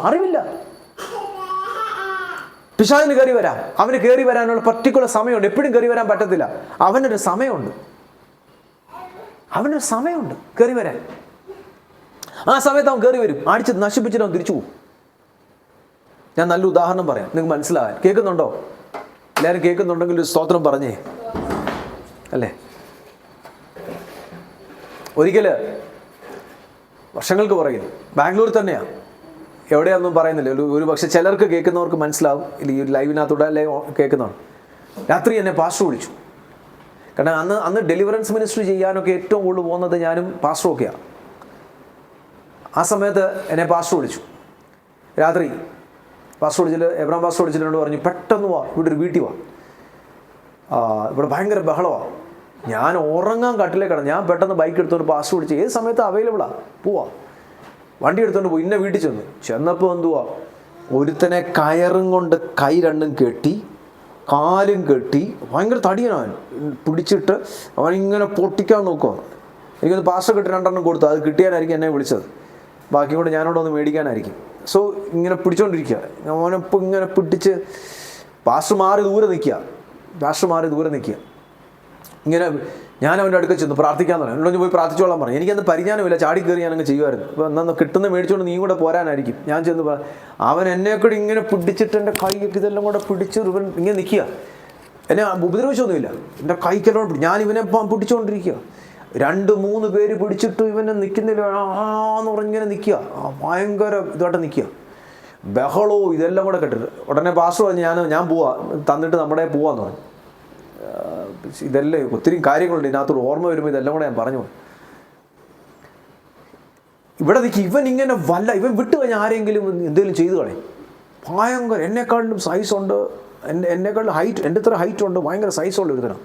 അറിവില്ല. പിശാചിന് കയറി വരാം. അവന് കയറി വരാനുള്ള പർട്ടിക്കുലർ സമയമുണ്ട്. എപ്പോഴും കയറി വരാൻ പറ്റത്തില്ല. അവനൊരു സമയമുണ്ട് കയറി വരാൻ. ആ സമയത്ത് അവൻ കയറി വരും, അടിച്ച് നശിപ്പിച്ചിട്ട് അവൻ തിരിച്ചു പോകും. ഞാൻ നല്ല ഉദാഹരണം പറയാം, നിങ്ങൾക്ക് മനസ്സിലാകാൻ. കേൾക്കുന്നുണ്ടോ? എല്ലാവരും കേൾക്കുന്നുണ്ടെങ്കിൽ ഒരു സ്തോത്രം പറഞ്ഞേ. അല്ലേ? ഒരിക്കൽ വർഷങ്ങൾക്ക് പുറകിൽ ബാംഗ്ലൂർ തന്നെയാണ്, എവിടെയാണെന്നും പറയുന്നില്ല, ഒരു പക്ഷെ ചിലർക്ക് കേൾക്കുന്നവർക്ക് മനസ്സിലാവും, ഈ ഒരു ലൈവിനകത്തൂടെ അല്ലേ കേൾക്കുന്നതാണ്. രാത്രി എന്നെ പാസ്റ്റർ വിളിച്ചു. കാരണം അന്ന് ഡെലിവറൻസ് മിനിസ്ട്രി ചെയ്യാനൊക്കെ ഏറ്റവും കൂടുതൽ പോകുന്നത് ഞാനും പാസ്റ്ററും ഒക്കെയാണ്. ആ സമയത്ത് എന്നെ പാസ്റ്റർ വിളിച്ചു. രാത്രി എബ്രഹാം പാസ്റ്റർ വിളിച്ചിട്ടുണ്ട്. പറഞ്ഞു, പെട്ടെന്ന് വാ, ഇവിടെ ഒരു വീട്ടിൽ വാ, ഇവിടെ ഭയങ്കര ബഹളമാണ്. ഞാൻ ഉറങ്ങാൻ കട്ടിലേക്ക് കിടന്നു. ഞാൻ പെട്ടെന്ന് ബൈക്ക് എടുത്തുകൊണ്ട് പാസ്റ്റർ വിളിച്ച്, ഏത് സമയത്ത് അവൈലബിളാണ്, പോവാ. വണ്ടി എടുത്തുകൊണ്ട് പോയി. ഇന്ന വീട്ടിൽ ചെന്നപ്പോൾ എന്തുവാ, ഒരുത്തനെ കയറും കൊണ്ട് കൈ രണ്ടും കെട്ടി, കാലും കെട്ടി, ഭയങ്കര തടിയനവൻ, പിടിച്ചിട്ട് അവൻ ഇങ്ങനെ പൊട്ടിക്കാൻ നോക്കുക. എനിക്കൊന്ന് പാസ്റ്റർ കിട്ടി 2 കൊടുത്തു. അത് കിട്ടിയാനായിരിക്കും എന്നെ വിളിച്ചത്, ബാക്കി കൂടെ ഞാനോട് ഒന്ന് മേടിക്കാനായിരിക്കും. സോ ഇങ്ങനെ പിടിച്ചോണ്ടിരിക്കുക. അവനപ്പോൾ ഇങ്ങനെ പിടിച്ച് പാസ്റ്റർ മാറി ദൂരെ നിൽക്കുക. ഇങ്ങനെ ഞാൻ അവൻ്റെ അടുക്ക ചെന്ന് പ്രാർത്ഥിക്കാൻ തുടങ്ങി. എന്നോട് പോയി പ്രാർത്ഥിച്ചോളാൻ പറഞ്ഞു. എനിക്കന്ന് പരിജ്ഞാനമില്ല, ചാടി കയറി ഞാനങ്ങ് ചെയ്യുമായിരുന്നു. അപ്പോൾ എന്നാൽ കിട്ടുന്ന മേടിച്ചുകൊണ്ട് നീ കൂടെ പോരാനായിരിക്കും. ഞാൻ ചെന്ന് അവൻ എന്നെ കൂടെ ഇങ്ങനെ പിടിച്ചിട്ട് എൻ്റെ കൈയൊക്കെ ഇതെല്ലാം കൂടെ പിടിച്ച് ഇവൻ ഇങ്ങനെ നിൽക്കുക. എന്നെ ഉപദ്രവിച്ചൊന്നുമില്ല, എൻ്റെ കൈക്കെല്ലാം ഞാൻ ഇവനെ പിടിച്ചുകൊണ്ടിരിക്കുക. 2-3 പേര് പിടിച്ചിട്ട് ഇവനെ നിൽക്കുന്നില്ല, എന്ന് പറഞ്ഞിങ്ങനെ നിൽക്കുക. ഭയങ്കര ഇതായിട്ട് നിൽക്കുക, ബഹളവും ഇതെല്ലാം കൂടെ കേട്ടിട്ട്. ഉടനെ പാസ്റ്റർ പറഞ്ഞു, ഞാൻ പോവാ, തന്നിട്ട് നമ്മുടെ പോവാന്ന് പറഞ്ഞു. ഇതെല്ലാം ഒത്തിരി കാര്യങ്ങളുണ്ട് ഇതിനകത്തോട് ഓർമ്മ വരുമ്പോൾ ഇതെല്ലാം കൂടെ ഞാൻ പറഞ്ഞു. ഇവിടെ നിൽക്കി ഇവൻ ഇങ്ങനെ ഇവൻ വിട്ടു കഴിഞ്ഞാൽ ആരെങ്കിലും എന്തെങ്കിലും ചെയ്തു കളയും. ഭയങ്കര, എന്നെക്കാളിലും സൈസുണ്ട്, എന്നെക്കാളും ഹൈറ്റ്, എൻ്റെ ഇത്ര ഹൈറ്റ് ഉണ്ട്, ഭയങ്കര സൈസുള്ള ഒരുത്തരം.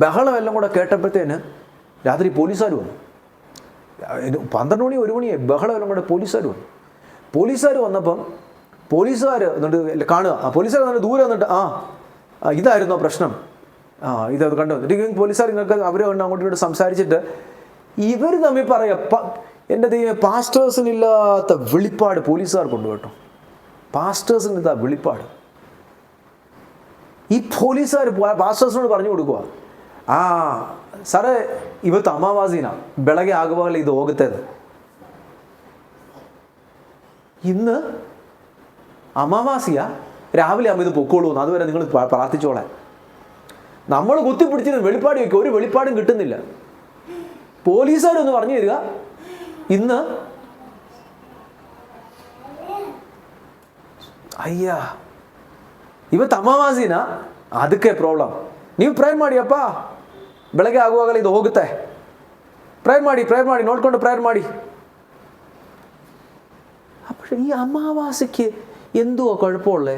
ബഹളം എല്ലാം കൂടെ കേട്ടപ്പോഴത്തേന് രാത്രി പോലീസുകാർ വന്നു. 12 മണി 1 മണിയായി. ബഹളം എല്ലാം കൂടെ പോലീസുകാർ വന്നപ്പം പോലീസുകാർ എന്നിട്ട് കാണുക. പോലീസുകാർ വന്നിട്ട് ദൂരെ വന്നിട്ട് ഇതായിരുന്നോ പ്രശ്നം, ഇതത് കണ്ടു. എന്നിട്ട് പോലീസുകാർ നിങ്ങൾക്ക് അവരെ കൊണ്ട് അങ്ങോട്ടും ഇങ്ങോട്ട് സംസാരിച്ചിട്ട് ഇവർ തമ്മിൽ പറയാം, എൻ്റെ ദൈവം, പാസ്റ്റേഴ്സിനില്ലാത്ത വെളിപ്പാട് പോലീസുകാർക്കുണ്ട് കേട്ടോ. പാസ്റ്റേഴ്സിനില്ലാത്ത വെളിപ്പാട് ഈ പോലീസുകാർ പാസ്റ്റേഴ്സിനോട് പറഞ്ഞു കൊടുക്കുക. സാറേ ಇವತ್ತು ಅಮಾವಾಸ್ಯನ ಬೆಳಗ್ಗೆ ಆಗುವಾಗಲೇ ಇದು ಹೋಗುತ್ತದೆ. ഇന്ന് അമാവാസ്യ രാവിലെ ആകുമ്പോൾ ഇത് പൊക്കോളൂ, അതുവരെ നിങ്ങൾ പ്രാർത്ഥിച്ചോളാൻ. നമ്മൾ കുത്തിപ്പിടിച്ചിരുന്ന വെളിപ്പാട് വയ്ക്കുക, ഒരു വെളിപ്പാടും കിട്ടുന്നില്ല. പോലീസുകാരൊന്ന് പറഞ്ഞു തരിക, ഇന്ന് ಇವತ್ತು ಅಮಾವಾಸ್ಯನ ಅದಕ್ಕೆ ಪ್ರಾಬ್ಲಮ್. ನೀವು ಪ್ರೇಯರ್ ಮಾಡಿ, ಅಪ್ಪ ಬೆಳಗ್ಗೆ ಆಗುವಾಗಲೇ ಇದು ಹೋಗುತ್ತೆ, ಪ್ರೇಯರ್ ಮಾಡಿ ನೋಡ್ಕೊಂಡು ಪ್ರೇಯರ್ ಮಾಡಿ. പക്ഷേ ഈ അമാവാസിക്ക് എന്തോ കുഴപ്പമുള്ളേ?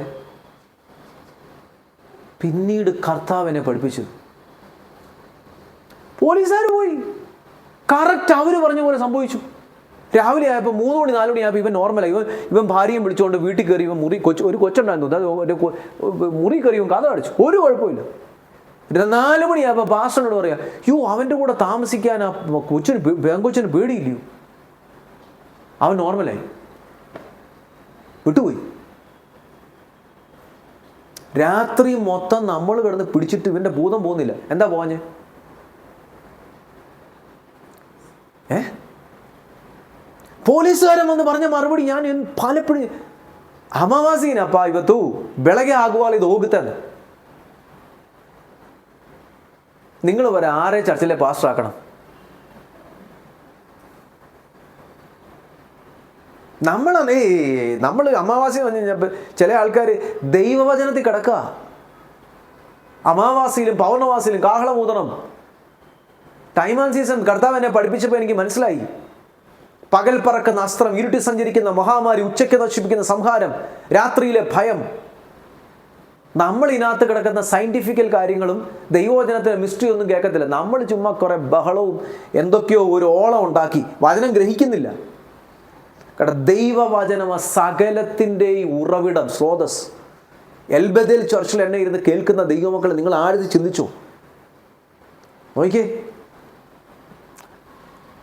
പിന്നീട് കർത്താവിനെ പഠിപ്പിച്ചു. പോലീസുകാർ പോയി, കറക്റ്റ് അവർ പറഞ്ഞ പോലെ സംഭവിച്ചു. രാവിലെ ആയപ്പോൾ 3 മണി 4 മണി ആയപ്പോൾ ഇവൻ നോർമലായി. ഇവൻ ഭാര്യയും വിളിച്ചുകൊണ്ട് വീട്ടിൽ കയറി. ഇവൻ ഒരു കൊച്ചുണ്ടായിരുന്നു, അത് മുറി കയറി ഇവൻ കഥ അടിച്ചു, ഒരു കുഴപ്പമില്ല. 4 മണിയായപ്പോൾ പാസ്റ്ററിനോട് പറയാം, അവൻ്റെ കൂടെ താമസിക്കാൻ ആ പെങ്കൊച്ചിന് പേടിയില്ലയോ? അവൻ നോർമലായി, വിട്ടുപോയി. രാത്രി മൊത്തം നമ്മൾ കിടന്ന് പിടിച്ചിട്ട് ഇവൻ്റെ ഭൂതം പോകുന്നില്ല. എന്താ പോഞ്ഞ്? പോലീസുകാരൻ വന്ന് പറഞ്ഞ മറുപടി ഞാൻ പലപ്പോഴും ಅಮಾವಾಸ್ಯೆನಪ್ಪ ಇವತ್ತು ಬೆಳಗ್ಗೆ ಆಗುವಾಗ ಇದು ಹೋಗುತ್ತದೆ. നിങ്ങൾ വരെ ആരെ ചർച്ചിലെ പാസ്റ്റർ ആക്കണം? നമ്മൾ അമാവാസ്യ പറഞ്ഞു കഴിഞ്ഞപ്പോൾ ചില ആൾക്കാർ ദൈവവചനത്തിൽ കിടക്കുക. അമാവാസിയിലും പൗർണമാസിയിലും കാഹളമൂതണം. ടൈം ആൻഡ് സീസൺ കർത്താവ് എന്നെ പഠിപ്പിച്ചപ്പോൾ എനിക്ക് മനസ്സിലായി. പകൽ പറക്കുന്ന അസ്ത്രം, ഇരുട്ടി സഞ്ചരിക്കുന്ന മഹാമാരി, ഉച്ചയ്ക്ക് നശിപ്പിക്കുന്ന സംഹാരം, രാത്രിയിലെ ഭയം. നമ്മൾ ഇതിനകത്ത് കിടക്കുന്ന സയൻറ്റിഫിക്കൽ കാര്യങ്ങളും ദൈവവചനത്തിലെ മിസ്റ്ററി ഒന്നും കേൾക്കത്തില്ല. നമ്മൾ ചുമ്മാ കുറേ ബഹളവും എന്തൊക്കെയോ ഒരു ഓളം ഉണ്ടാക്കി വചനം ഗ്രഹിക്കുന്നില്ല. കാരണം ദൈവവചനം സകലത്തിൻ്റെ ഉറവിടം, സ്രോതസ്. എൽബദേൽ ചർച്ചിൽ എന്നെ ഇരുന്ന് കേൾക്കുന്ന ദൈവമക്കളെ നിങ്ങൾ ആഴ്ച ചിന്തിച്ചു നോക്കിയേ.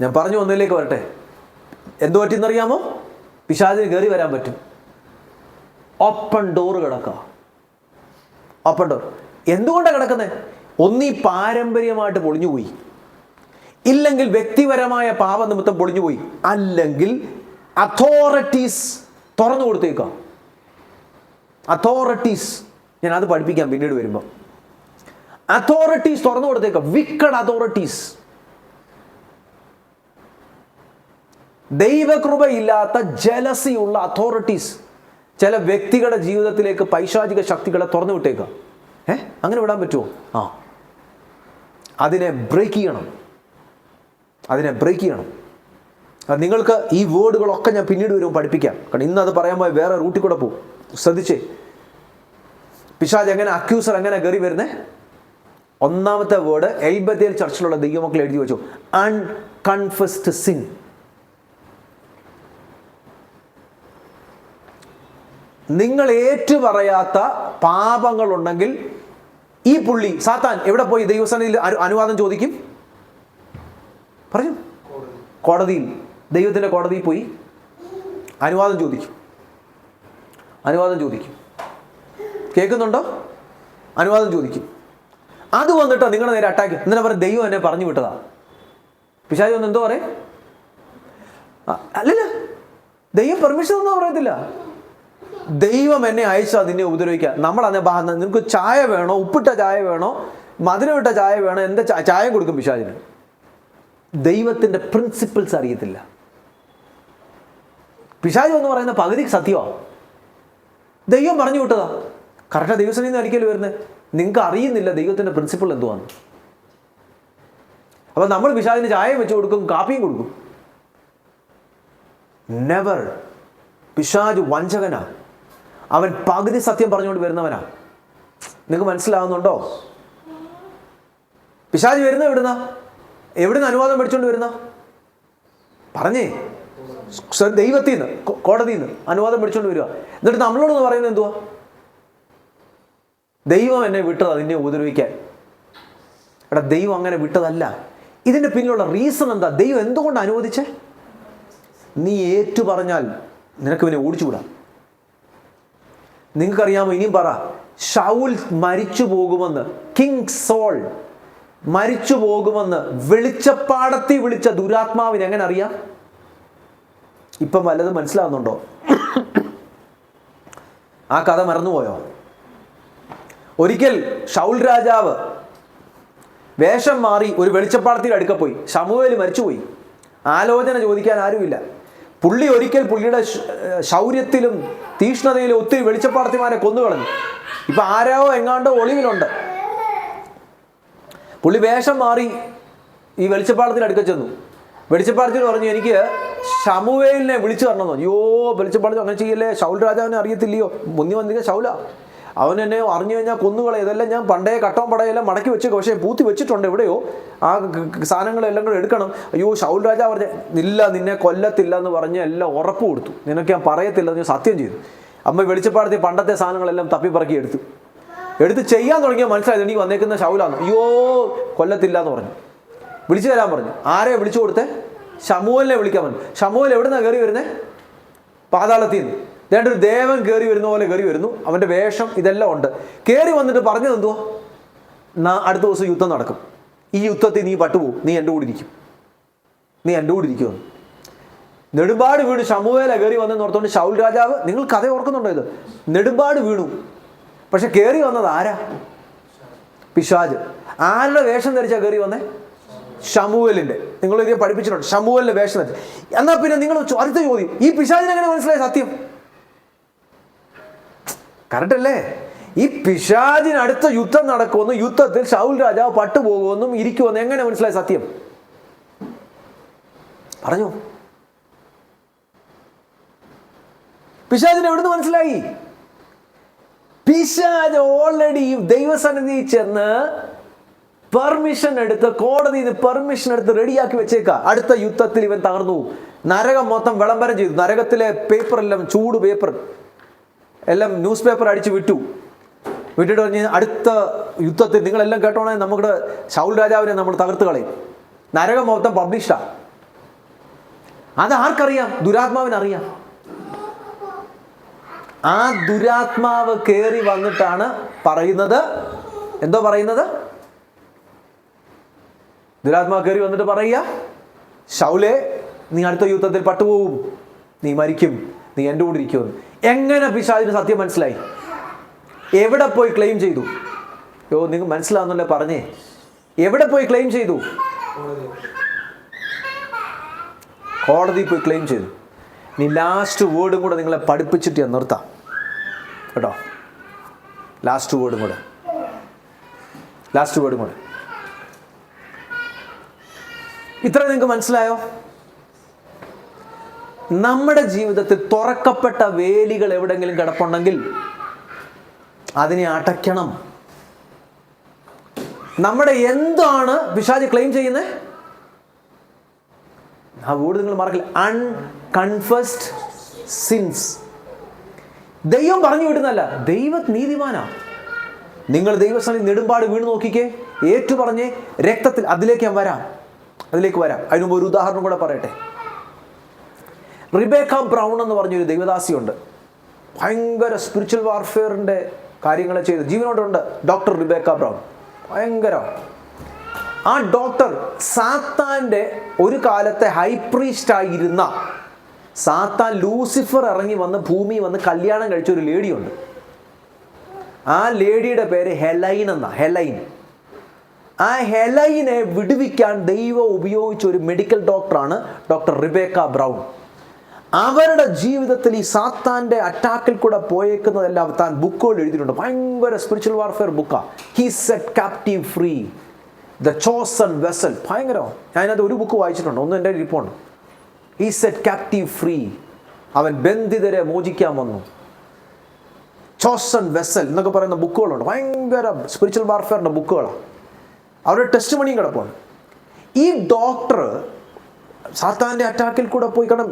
ഞാൻ പറഞ്ഞു ഒന്നിലേക്ക് വരട്ടെ. എന്തു പറ്റിയെന്നറിയാമോ? പിശാചിന് കയറി വരാൻ പറ്റും. ഓപ്പൺ ഡോർ കിടക്കുക. Open door. എന്തുകൊണ്ടാണ് കിടക്കുന്നത്? ഒന്നീ പാരമ്പര്യമായിട്ട് പൊളിഞ്ഞുപോയി, ഇല്ലെങ്കിൽ വ്യക്തിപരമായ പാപനിമിത്തം പൊളിഞ്ഞുപോയി, അല്ലെങ്കിൽ അതോറിറ്റീസ് തുറന്നു കൊടുത്തേക്കാം. അതോറിറ്റീസ്, ഞാൻ അത് പഠിപ്പിക്കാം പിന്നീട് വരുമ്പോൾ. അതോറിറ്റീസ് തുറന്നു കൊടുത്തേക്കാം. Wicked authorities. ദൈവകൃപയില്ലാത്ത ജലസിയുള്ള അതോറിറ്റീസ് ചില വ്യക്തികളുടെ ജീവിതത്തിലേക്ക് പൈശാചിക ശക്തികളെ തുറന്നു വിട്ടേക്കാം. അങ്ങനെ വിടാൻ പറ്റുമോ? അതിനെ ബ്രേക്ക് ചെയ്യണം. നിങ്ങൾക്ക് ഈ വേർഡുകളൊക്കെ ഞാൻ പിന്നീട് വരുമ്പോൾ പഠിപ്പിക്കാം. കാരണം ഇന്നത് പറയാൻ പോയി വേറെ റൂട്ടിൽ കൂടെ പോകും. ശ്രദ്ധിച്ചേ, പിശാച് എങ്ങനെ, അക്യൂസർ എങ്ങനെ കയറി വരുന്നേ? ഒന്നാമത്തെ വേർഡ് എൽബത്തേൽ ചർച്ചിലുള്ള ദൈവമക്കൾ എഴുതി വെച്ചു, അൺകൺഫസ്ഡ് സിൻ. നിങ്ങൾ ഏറ്റുപറയാത്ത പാപങ്ങളുണ്ടെങ്കിൽ ഈ പുള്ളി സാത്താൻ എവിടെ പോയി ദൈവസന്നിധിയിൽ അനുവാദം ചോദിക്കും? പറഞ്ഞു, കോടതിയിൽ, ദൈവത്തിൻ്റെ കോടതിയിൽ പോയി അനുവാദം ചോദിക്കും. കേൾക്കുന്നുണ്ടോ? അനുവാദം ചോദിക്കും. അത് വന്നിട്ടോ നിങ്ങളുടെ നേരെ അറ്റാക്ക്. എന്നിട്ട് പറയും ദൈവം എന്നെ പറഞ്ഞു വിട്ടതാ. പിശാചി ഒന്ന് എന്തോ പറയും? അല്ലല്ല, ദൈവം പെർമിഷൻ ഒന്നും പറയത്തില്ല. ദൈവം എന്നെ അയച്ചാൽ നിന്നെ ഉപദ്രവിക്കുക. നമ്മളതിനെ നിനക്ക് ചായ വേണോ, ഉപ്പിട്ട ചായ വേണോ, മധുരമിട്ട ചായ വേണോ, എന്താ ചായ കൊടുക്കും പിശാചിന്. ദൈവത്തിൻ്റെ പ്രിൻസിപ്പിൾസ് അറിയത്തില്ല. പിശാചി എന്ന് പറയുന്ന പകുതി സത്യമാണ്. ദൈവം പറഞ്ഞു വിട്ടതാ. കറക്റ്റാണ്. ദൈവസന്നിധിയിൽ നിന്ന് ഒരിക്കലും വരുന്നത്. നിങ്ങൾക്ക് അറിയുന്നില്ല ദൈവത്തിൻ്റെ പ്രിൻസിപ്പിൾ എന്തുവാന്ന്. അപ്പം നമ്മൾ പിശാചിന് ചായയും വെച്ച് കൊടുക്കും, കാപ്പിയും കൊടുക്കും. നെവർ. പിശാച് വഞ്ചകനാ. അവൻ പകുതി സത്യം പറഞ്ഞുകൊണ്ട് വരുന്നവനാ. നിങ്ങൾക്ക് മനസ്സിലാവുന്നുണ്ടോ? പിശാച് വരുന്ന എവിടുന്ന് അനുവാദം മേടിച്ചുകൊണ്ട് വരുന്ന? പറഞ്ഞേ, ദൈവത്തിൽ നിന്ന്, കോടതിയിൽ നിന്ന് അനുവാദം മേടിച്ചുകൊണ്ട് വരിക. എന്നിട്ട് നമ്മളോട് പറയുന്നത് എന്തുവാ? ദൈവം എന്നെ വിട്ടതാ നിന്നെ ഉപദ്രവിക്കാൻ. എടാ, ദൈവം അങ്ങനെ വിട്ടതല്ല. ഇതിൻ്റെ പിന്നിലുള്ള റീസൺ എന്താ? ദൈവം എന്തുകൊണ്ട് അനുവദിച്ചേ? നീ ഏറ്റു പറഞ്ഞാൽ നിനക്ക് ഇവനെ ഓടിച്ചുകൂടാ. നിങ്ങൾക്കറിയാമോ? ഇനിയും പറ. ശൗൽ മരിച്ചു പോകുമെന്ന്, കിങ് സോൾ മരിച്ചു പോകുമെന്ന് വെളിച്ചപ്പാടത്തിൽ വിളിച്ച ദുരാത്മാവിന് എങ്ങനെ അറിയാം? ഇപ്പം വല്ലതും മനസ്സിലാവുന്നുണ്ടോ? ആ കഥ മറന്നുപോയോ? ഒരിക്കൽ ശൗൽ രാജാവ് വേഷം മാറി ഒരു വെളിച്ചപ്പാടത്തിൽ അടുക്ക പോയി. ശമൂവേൽ മരിച്ചുപോയി. ആലോചന ചോദിക്കാൻ ആരുമില്ല. പുള്ളി ഒരിക്കൽ പുള്ളിയുടെ ശൗര്യത്തിലും തീഷ്ണതയിലും ഒത്തിരി വെളിച്ചപ്പാടത്തിമാരെ കൊന്നുകളഞ്ഞു. ഇപ്പൊ ആരോ എങ്ങാണ്ടോ ഒളിവിലുണ്ട്. പുള്ളി വേഷം മാറി ഈ വെളിച്ചപ്പാടത്തിന് അടുക്ക ചെന്നു. വെളിച്ചപ്പാടത്തിന് പറഞ്ഞു, എനിക്ക് ശമൂവേലിനെ വിളിച്ചു തരണം എന്ന്. അയ്യോ, വെളിച്ചപ്പാടത്തിൽ അങ്ങനെ ചെയ്യല്ലേ, ശൗൽ രാജാവിനെ അറിയത്തില്ലയോ, മുന്നി വന്നിരിക്കുക ശൗല, അവൻ എന്നെ അറിഞ്ഞു കഴിഞ്ഞാൽ കൊന്നുകളെ. ഇതെല്ലാം ഞാൻ പണ്ടേ കട്ടവും പടയെല്ലാം മടക്കി വെച്ചേക്കും, പക്ഷേ പൂത്തി വെച്ചിട്ടുണ്ട് എവിടെയോ, ആ സാധനങ്ങളെല്ലാം കൂടെ എടുക്കണം. അയ്യോ, ശൗൽ രാജാവ് പറഞ്ഞ ഇല്ല, നിന്നെ കൊല്ലത്തില്ല എന്ന് പറഞ്ഞ് എല്ലാം ഉറപ്പ് കൊടുത്തു. നിനക്ക് ഞാൻ പറയത്തില്ല എന്ന് സത്യം ചെയ്തു. അമ്മ വെളിച്ചപ്പാടത്തിൽ പണ്ടത്തെ സാധനങ്ങളെല്ലാം തപ്പിപ്പറക്കി എടുത്ത് ചെയ്യാൻ തുടങ്ങിയാൽ മനസ്സിലായത് എനിക്ക് വന്നേക്കുന്ന ശൗലാന്ന്. അയ്യോ, കൊല്ലത്തില്ല എന്ന് പറഞ്ഞു. വിളിച്ചു തരാൻ പറഞ്ഞു. ആരെയാണ് വിളിച്ചു കൊടുത്തേ? ശമൂവേലിനെ വിളിക്കാൻ പറഞ്ഞു. ശമൂവേൽ എവിടെ നിന്നാണ് കയറി വരുന്നത്? പാതാളത്തിൽ നിന്ന്. വേണ്ട ഒരു ദേവൻ കയറി വരുന്ന പോലെ കയറി വരുന്നു. അവൻ്റെ വേഷം ഇതെല്ലാം ഉണ്ട്. കയറി വന്നിട്ട് പറഞ്ഞത് എന്തുവാ? അടുത്ത ദിവസം യുദ്ധം നടക്കും, ഈ യുദ്ധത്തിൽ നീ പട്ടുപോകും, നീ എൻ്റെ കൂടെ ഇരിക്കും, നീ എൻ്റെ കൂടെ ഇരിക്കുമെന്ന്. നെടുമ്പാട് വീണു. ശമൂവേല കയറി വന്നെന്ന് ഓർത്തുകൊണ്ട് ശൗൽ രാജാവ്, നിങ്ങൾ കഥ ഓർക്കുന്നുണ്ടോ ഇത്? നെടുമ്പാട് വീണു. പക്ഷെ കയറി വന്നത് ആരാ? പിശാച്. ആരുടെ വേഷം ധരിച്ചാ കയറി വന്നേ? ശമൂവേലിന്റെ. നിങ്ങൾ ഇതിനെ പഠിപ്പിച്ചിട്ടുണ്ട്, ശമൂവേലിന്റെ വേഷം ധരിച്ചു. എന്നാൽ പിന്നെ നിങ്ങൾ അടുത്ത ചോദ്യം, ഈ പിശാചിന് എങ്ങനെ മനസ്സിലായ സത്യം? കറക്റ്റ് അല്ലേ? ഈ പിശാചിന് അടുത്ത യുദ്ധം നടക്കുമെന്നും യുദ്ധത്തിൽ ശൗൽ രാജാവ് പട്ടുപോകുമെന്നും ഇരിക്കുമെന്നും എങ്ങനെ മനസ്സിലായ സത്യം? പറഞ്ഞു. പിശാചിന് എവിടുന്ന് മനസ്സിലായി? പിശാച് ഓൾറെഡി ദൈവസന്നിധി ചെന്ന് പെർമിഷൻ എടുത്ത്, കോടതിയിൽ നിന്ന് പെർമിഷൻ എടുത്ത് റെഡിയാക്കി വെച്ചേക്കാം. അടുത്ത യുദ്ധത്തിൽ ഇവൻ തകർന്നു. നരകം മൊത്തം വിളംബരം ചെയ്തു. നരകത്തിലെ പേപ്പറെല്ലാം, ചൂട് പേപ്പർ എല്ലാം ന്യൂസ് പേപ്പർ അടിച്ച് വിട്ടിട്ട് പറഞ്ഞ് അടുത്ത യുദ്ധത്തിൽ നിങ്ങളെല്ലാം കേട്ടോണേ, നമ്മുടെ ശൗൽ രാജാവിനെ നമ്മൾ തകർത്ത് കളയും. നരകം മൊത്തം പബ്ലിഷ്ഡാ. അത് ആർക്കറിയാം? ദുരാത്മാവിനറിയാം. ആ ദുരാത്മാവ് കയറി വന്നിട്ടാണ് പറയുന്നത്. എന്തോ പറയുന്നത്? ദുരാത്മാവ് കയറി വന്നിട്ട് പറയുക, ശൗലേ, നീ അടുത്ത യുദ്ധത്തിൽ പട്ടുപോകും, നീ മരിക്കും, നീ എൻ്റെ കൂടെ ഇരിക്കുമെന്ന്. എങ്ങനെ പിശാചിന് സത്യം മനസ്സിലായി? എവിടെ പോയി ക്ലെയിം ചെയ്തു? നിങ്ങൾ മനസ്സിലാവുന്നല്ലേ പറഞ്ഞേ? എവിടെ പോയി ക്ലെയിം ചെയ്തു? കോടതി പോയി ക്ലെയിം ചെയ്തു. നീ ലാസ്റ്റ് വേർഡും കൂടെ നിങ്ങളെ പഠിപ്പിച്ചിട്ട് ഞാൻ നിർത്താം കേട്ടോ. ലാസ്റ്റ് വേർഡും കൂടെ. ഇത്ര നിങ്ങൾക്ക് മനസ്സിലായോ? നമ്മുടെ ജീവിതത്തിൽ തുറക്കപ്പെട്ട വേലികൾ എവിടെങ്കിലും കിടപ്പുണ്ടെങ്കിൽ അതിനെ അടയ്ക്കണം. നമ്മുടെ എന്താണ് പിശാച് ക്ലെയിം ചെയ്യുന്നത്? ആ വേർഡ് നിങ്ങൾ മറക്കില്ല, അൺകൺഫസ്ഡ് സിൻസ്. ദൈവം പറഞ്ഞു വിടുന്നല്ല, ദൈവ നീതിമാനാ. നിങ്ങൾ ദൈവസന്നിധി നെടുമ്പാട് വീണ് നോക്കിക്കേ, ഏറ്റു പറഞ്ഞേ, രക്തത്തിൽ. അതിലേക്ക് വരാം. അതിനു ഒരു ഉദാഹരണം കൂടെ പറയട്ടെ. റിബേക്ക ബ്രൗൺ എന്ന് പറഞ്ഞൊരു ദൈവദാസിയുണ്ട്. ഭയങ്കര സ്പിരിച്വൽ വാർഫെയറിൻ്റെ കാര്യങ്ങൾ ചെയ്ത് ജീവനോടുണ്ട്. ഡോക്ടർ റിബേക്ക ബ്രൗൺ ഭയങ്കര. ആ ഡോക്ടർ സാത്താൻ്റെ ഒരു കാലത്തെ ഹൈ പ്രീസ്റ്റായിരുന്ന, സാത്താൻ ലൂസിഫർ ഇറങ്ങി വന്ന് ഭൂമി വന്ന് കല്യാണം കഴിച്ച ഒരു ലേഡിയുണ്ട്. ആ ലേഡിയുടെ പേര് ഹെലൈൻ എന്നാ. ആ ഹെലൈനെ വിടുവിക്കാൻ ദൈവം ഉപയോഗിച്ച ഒരു മെഡിക്കൽ ഡോക്ടറാണ് ഡോക്ടർ റിബേക്ക ബ്രൗൺ. അവരുടെ ജീവിതത്തിൽ ഈ സാത്താൻ്റെ അറ്റാക്കിൽ കൂടെ പോയേക്കുന്നതെല്ലാം താൻ ബുക്കുകൾ എഴുതിയിട്ടുണ്ട്. ഭയങ്കര സ്പിരിച്വൽ വാർഫെയർ ബുക്കാണ്. He set captive free, the chosen vessel. ഭയങ്കര. ഞാനത് ഒരു ബുക്ക് വായിച്ചിട്ടുണ്ട്, ഒന്നും എൻ്റെ ഇരിപ്പുണ്ട്. He set captive free. അവൻ ബന്ധിതരെ മോചിക്കാൻ വന്നു. ചോസൺ വെസൽ എന്നൊക്കെ പറയുന്ന ബുക്കുകളുണ്ട്. ഭയങ്കര സ്പിരിച്വൽ വാർഫെയറിൻ്റെ ബുക്കുകളാണ്. അവരുടെ ടെസ്റ്റ് മണിയും കിടപ്പുണ്ട്. ഈ ഡോക്ടർ സാത്താൻ്റെ അറ്റാക്കിൽ കൂടെ പോയി, കാരണം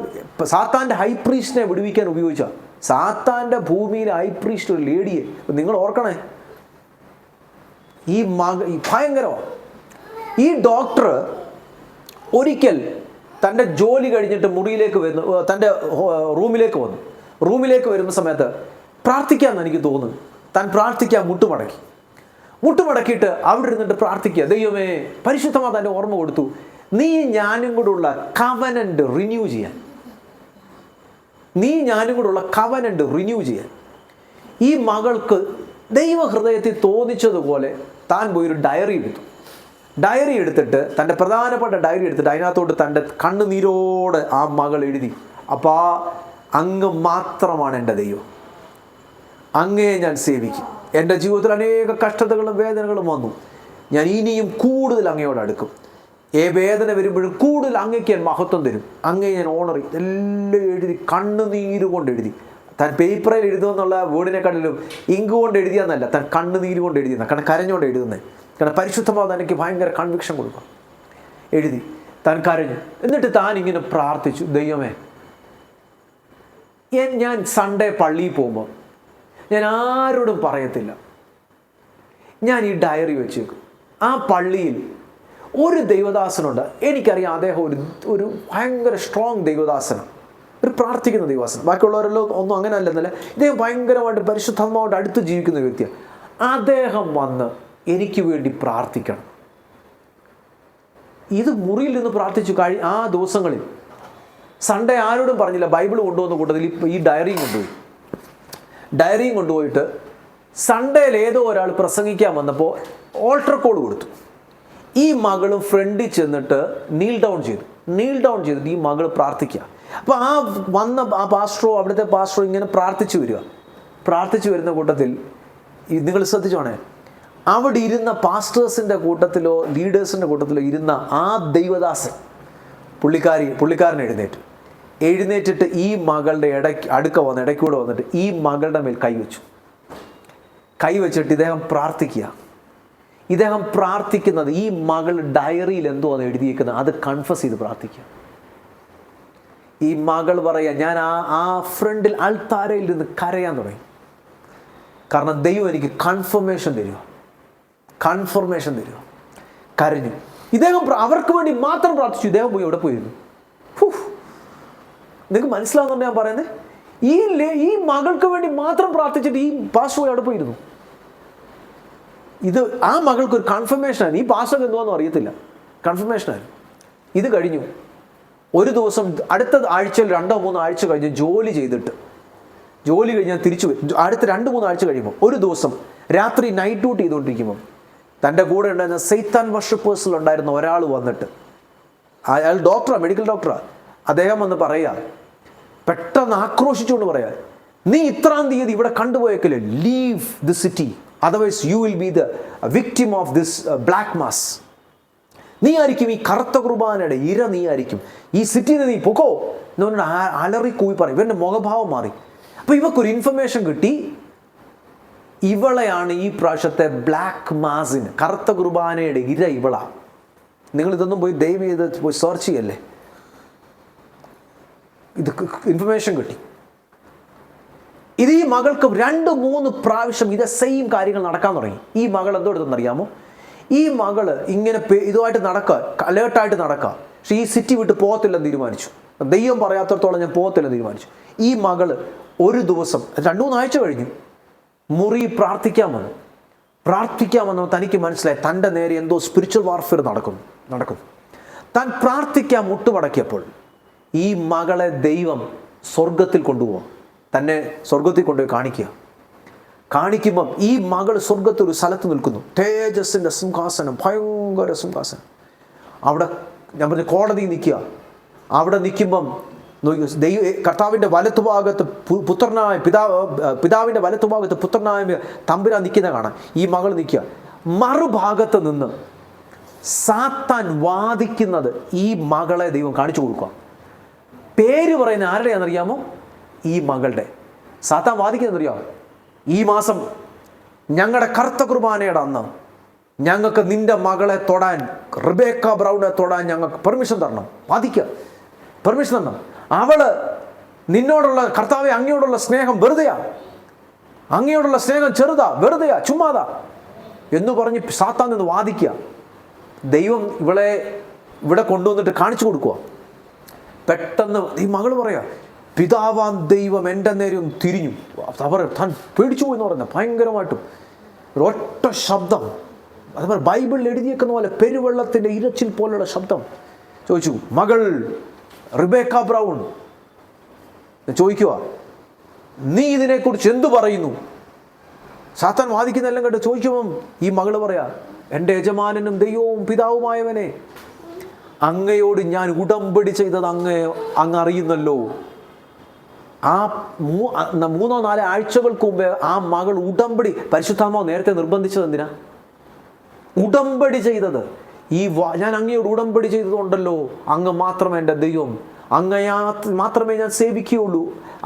സാത്താൻ്റെ ഹൈ പ്രീസ്റ്റിനെ വിടുവിക്കാൻ ഉപയോഗിച്ച, സാത്താൻ്റെ ഭൂമിയിലെ ഹൈ പ്രീസ്റ്റ് ഒരു ലേഡിയെ നിങ്ങൾ ഓർക്കണേ. ഈ ഭയങ്കരമാണ്. ഈ ഡോക്ടർ ഒരിക്കൽ തൻ്റെ ജോലി കഴിഞ്ഞിട്ട് മുറിയിലേക്ക് വരുന്നു, തൻ്റെ റൂമിലേക്ക് വരുന്ന സമയത്ത് പ്രാർത്ഥിക്കാമെന്ന് എനിക്ക് തോന്നുന്നു. താൻ പ്രാർത്ഥിക്കാൻ മുട്ടുമടക്കിയിട്ട് അവിടെ ഇരുന്നിട്ട് പ്രാർത്ഥിക്കുക, ദൈവമേ, പരിശുദ്ധമാ തൻ്റെ ഓർമ്മ കൊടുത്തു, നീ ഞാനും കൂടെയുള്ള കവനൻ്റ് റിന്യൂ ചെയ്യാൻ. ഈ മകൾക്ക് ദൈവഹൃദയത്തിൽ തോന്നിച്ചതുപോലെ താൻ പോയൊരു ഡയറി എടുത്തിട്ട് തൻ്റെ പ്രധാനപ്പെട്ട ഡയറി എടുത്തിട്ട് അതിനകത്തോട്ട് തൻ്റെ കണ്ണുനീരോടെ ആ മകൾ എഴുതി. അപ്പാ അങ്ങ് മാത്രമാണ് എൻ്റെ ദൈവം, അങ്ങയെ ഞാൻ സേവിക്കും. എൻ്റെ ജീവിതത്തിൽ അനേക കഷ്ടതകളും വേദനകളും വന്നു. ഞാൻ ഇനിയും കൂടുതൽ അങ്ങയോട് അടുക്കും. വേദന വരുമ്പോഴും കൂടുതൽ അങ്ങയ്ക്ക് ഞാൻ മഹത്വം തരും, അങ്ങയെ ഞാൻ ഓണർ ചെയ്യും. എല്ലാം എഴുതി, കണ്ണുനീര് കൊണ്ട് എഴുതി. താൻ പേപ്പറിൽ എഴുതുമെന്നുള്ള വേർഡിനെക്കാട്ടിലും ഇങ്ക് കൊണ്ട് എഴുതിയെന്നല്ല, താൻ കണ്ണുനീര് കൊണ്ട് എഴുതിയെന്ന. കാരണം കരഞ്ഞുകൊണ്ട് എഴുതുന്നത്. കാരണം പരിശുദ്ധമാവ് എനിക്ക് ഭയങ്കര കൺവിക്ഷൻ കൊടുക്കാം. എഴുതി, താൻ കരഞ്ഞു. എന്നിട്ട് താൻ ഇങ്ങനെ പ്രാർത്ഥിച്ചു, ദൈവമേ, ഞാൻ സൺഡേ പള്ളിയിൽ പോകുമ്പോൾ ഞാൻ ആരോടും പറയത്തില്ല, ഞാൻ ഈ ഡയറി വെച്ചേക്കും. ആ പള്ളിയിൽ ഒരു ദൈവദാസനുണ്ട്, എനിക്കറിയാം അദ്ദേഹം ഒരു ഭയങ്കര സ്ട്രോങ് ദൈവദാസനാണ്, ഒരു പ്രാർത്ഥിക്കുന്ന ദൈവദാസൻ. ബാക്കിയുള്ളവരെല്ലാം ഒന്നും അങ്ങനെ അല്ലെന്നല്ല, ഇദ്ദേഹം ഭയങ്കരമായിട്ട് പരിശുദ്ധാത്മാവായിട്ട് അടുത്ത് ജീവിക്കുന്ന വ്യക്തിയാണ്. അദ്ദേഹം വന്ന് എനിക്ക് വേണ്ടി പ്രാർത്ഥിക്കണം. ഇത് മുറിയിൽ നിന്ന് പ്രാർത്ഥിച്ചു ആ ദിവസങ്ങളിൽ സൺഡേ ആരോടും പറഞ്ഞില്ല. ബൈബിൾ കൊണ്ടുവന്ന കൂട്ടത്തിൽ ഈ ഡയറിയും കൊണ്ടുപോയി. ഡയറിയും കൊണ്ടുപോയിട്ട് സൺഡേയിൽ ഏതോ ഒരാൾ പ്രസംഗിക്കാൻ വന്നപ്പോൾ ഓൾട്ടർ കോൾ കൊടുത്തു. ഈ മകളും ഫ്രണ്ടിൽ ചെന്നിട്ട് നീൽ ഡൗൺ ചെയ്തിട്ട് ഈ മകൾ പ്രാർത്ഥിക്കുക. അപ്പോൾ ആ പാസ്റ്ററോ അവിടുത്തെ പാസ്റ്ററോ ഇങ്ങനെ പ്രാർത്ഥിച്ചു വരുന്ന കൂട്ടത്തിൽ നിങ്ങൾ ശ്രദ്ധിച്ചോണേ, അവിടെ ഇരുന്ന പാസ്റ്റേഴ്സിൻ്റെ കൂട്ടത്തിലോ ലീഡേഴ്സിൻ്റെ കൂട്ടത്തിലോ ഇരുന്ന ആ ദൈവദാസൻ പുള്ളിക്കാരൻ എഴുന്നേറ്റിട്ട് ഈ മകളുടെ ഇടയ്ക്കൂടെ വന്നിട്ട് ഈ മകളുടെ മേൽ കൈവച്ചിട്ട് ഇദ്ദേഹം പ്രാർത്ഥിക്കുന്നത് ഈ മകൾ ഡയറിയിൽ എന്തോ ആണ് എഴുതിയിരിക്കുന്നത്, അത് കൺഫസ് ചെയ്ത് പ്രാർത്ഥിക്കുക. ഈ മകൾ പറയാ, ഞാൻ ആ ഫ്രണ്ടിൽ അൾത്താരയിൽ നിന്ന് കരയാൻ തുടങ്ങി. കാരണം ദൈവം എനിക്ക് കൺഫർമേഷൻ തരിക. കരഞ്ഞു. ഇദ്ദേഹം അവർക്ക് വേണ്ടി മാത്രം പ്രാർത്ഥിച്ചു. ഇദ്ദേഹം പോയി എവിടെ പോയിരുന്നു? നിങ്ങൾക്ക് മനസ്സിലാവുന്നുണ്ട് ഞാൻ പറയുന്നത്? ഈ മകൾക്ക് വേണ്ടി മാത്രം പ്രാർത്ഥിച്ചിട്ട് ഈ പാസ്റ്റർ പോയി എവിടെ പോയിരുന്നു? ഇത് ആ മകൾക്ക് ഒരു കൺഫർമേഷനാണ്. ഈ പാസ്റ്റർക്ക് എന്തുവാന്ന് അറിയത്തില്ല, കൺഫർമേഷനാണ്. ഇത് കഴിഞ്ഞു. ഒരു ദിവസം അടുത്ത ആഴ്ചയിൽ 2-3 ആഴ്ച കഴിഞ്ഞ് ജോലി കഴിഞ്ഞാൽ തിരിച്ചു വരും. അടുത്ത 2-3 ആഴ്ച കഴിയുമ്പോൾ ഒരു ദിവസം രാത്രി നൈറ്റ് ഡ്യൂട്ടി ചെയ്തുകൊണ്ടിരിക്കുമ്പോൾ തൻ്റെ കൂടെ ഉണ്ടായിരുന്ന സൈത്താൻ വർഷിപ്പേഴ്സിൽ ഉണ്ടായിരുന്ന ഒരാൾ വന്നിട്ട്, അയാൾ മെഡിക്കൽ ഡോക്ടറാണ്. അദ്ദേഹം വന്ന് പറയുക, പെട്ടെന്ന് ആക്രോശിച്ചുകൊണ്ട് പറയാ, നീ ഇത്രാം തീയതി ഇവിടെ കണ്ടുപോയേക്കല്ലേ, leave the city, otherwise you will be the victim of this black mass. നീ ആയിരിക്കും ഈ കറുത്ത കുർബാനയുടെ ഇര, നീ ആയിരിക്കും, ഈ സിറ്റിയിൽ നീ പൊക്കോ എന്ന് പറഞ്ഞിട്ട് അലറി കൂവി പറയും. ഇവൻ്റെ മുഖഭാവം മാറി. അപ്പോൾ ഇവക്കൊരു ഇൻഫർമേഷൻ കിട്ടി, ഇവളെയാണ് ഈ പ്രാവശ്യത്തെ ബ്ലാക്ക് മാസിന്, കറുത്ത കുർബാനയുടെ ഇര ഇവളാ. നിങ്ങളിതൊന്നും പോയി ദയവ് ചെയ്ത് പോയി സെർച്ച് ചെയ്യല്ലേ, ഇത് ഇൻഫർമേഷൻ കിട്ടി. ഇത് ഈ മകൾക്ക് 2-3 പ്രാവശ്യം ഇതേ സെയിം കാര്യങ്ങൾ നടക്കാൻ തുടങ്ങി. ഈ മകൾ എന്തോ എടുത്തെന്നറിയാമോ? ഈ മകള് ഇങ്ങനെ ഇതുമായിട്ട് അലേർട്ടായിട്ട് നടക്കുക. പക്ഷെ ഈ സിറ്റി വിട്ട് പോകത്തില്ലെന്ന് തീരുമാനിച്ചു. ദൈവം പറയാത്തടത്തോളം ഞാൻ പോകത്തില്ലെന്ന് തീരുമാനിച്ചു. ഈ മകള് ഒരു ദിവസം 2-3 ആഴ്ച കഴിഞ്ഞു മുറി പ്രാർത്ഥിക്കാൻ വന്നു. തനിക്ക് മനസ്സിലായി തൻ്റെ നേരെ എന്തോ സ്പിരിച്വൽ വാർഫെയർ നടക്കുന്നു. താൻ പ്രാർത്ഥിക്കാൻ മുട്ടുമടക്കിയപ്പോൾ ഈ മകളെ ദൈവം സ്വർഗത്തിൽ കൊണ്ടുപോകാം. തന്നെ സ്വർഗത്തിൽ കൊണ്ടുപോയി കാണിക്കുമ്പം ഈ മകൾ സ്വർഗത്തിൽ ഒരു സ്ഥലത്ത് നിൽക്കുന്നു. തേജസ്സിൻ്റെ സിംഹാസനം, ഭയങ്കര സിംഹാസനം. അവിടെ ഞാൻ പറഞ്ഞ കോടതി നിൽക്കുക. അവിടെ നിൽക്കുമ്പം കർത്താവിൻ്റെ വലത്തുഭാഗത്ത് പിതാവിൻ്റെ വലത്തുഭാഗത്ത് പുത്രനായ തമ്പുരാൻ നിൽക്കുന്ന കാണാം. ഈ മകൾ നിൽക്കുക. മറുഭാഗത്ത് നിന്ന് സാത്താൻ വാദിക്കുന്നത് ഈ മകളെ ദൈവം കാണിച്ചു കൊടുക്കുക. പേര് പറയുന്ന ആരുടെയാണെന്നറിയാമോ? ഈ മകളുടെ. സാത്താൻ വാദിക്കുന്നതെന്നറിയാമോ? ഈ മാസം ഞങ്ങളുടെ കറുത്ത കുർബാനയുടെ അന്ന് ഞങ്ങൾക്ക് നിന്റെ മകളെ തൊടാൻ, റിബേക്ക ബ്രൗണെ തൊടാൻ ഞങ്ങൾക്ക് പെർമിഷൻ തരണം. പെർമിഷൻ തരണം. അവള് നിന്നോടുള്ള കർത്താവെ അങ്ങയോടുള്ള സ്നേഹം വെറുതെയാ, അങ്ങയോടുള്ള സ്നേഹം ചെറുതാ, വെറുതെയാ, ചുമ്മാതാ എന്ന് പറഞ്ഞ് സാത്താൻ നിന്ന് വാദിക്കുക. ദൈവം ഇവളെ ഇവിടെ കൊണ്ടുവന്നിട്ട് കാണിച്ചു കൊടുക്കുക. പെട്ടെന്ന് ഈ മകൾ പറയാ, പിതാവാൻ ദൈവം എൻ്റെ നേരം തിരിഞ്ഞു. താൻ പേടിച്ചു പോയി എന്ന് പറഞ്ഞ ഭയങ്കരമായിട്ടും ഒരൊറ്റ ശബ്ദം, അതുപോലെ ബൈബിളിൽ എഴുതിയേക്കുന്ന പോലെ പെരുവെള്ളത്തിൻ്റെ ഇരച്ചിൽ പോലുള്ള ശബ്ദം. ചോദിച്ചു, മകൾ റിബേക്ക ബ്രൗൺ ചോദിക്കുക, നീ ഇതിനെക്കുറിച്ച് എന്തു പറയുന്നു? സാത്താൻ വാദിക്കുന്നെല്ലാം കേട്ട് ചോദിക്കുമ്പം ഈ മകൾ പറയാ, എൻ്റെ യജമാനനും ദൈവവും പിതാവുമായവനെ, അങ്ങയോട് ഞാൻ ഉടമ്പടി ചെയ്തത് അങ്ങ് അറിയുന്നല്ലോ. ആ 3-4 ആഴ്ചകൾക്ക് മുമ്പേ ആ മകൾ ഉടമ്പടി, പരിശുദ്ധാത്മാവ് നേരത്തെ നിർബന്ധിച്ചത് എന്തിനാ? ഉടമ്പടി ചെയ്തത്. ഞാൻ അങ്ങയോട് ഉടമ്പടി ചെയ്തതുണ്ടല്ലോ, അങ്ങ് മാത്രമേ എൻ്റെ ദൈവം, അങ്ങയാ മാത്രമേ ഞാൻ സേവിക്കുകയുള്ളൂ,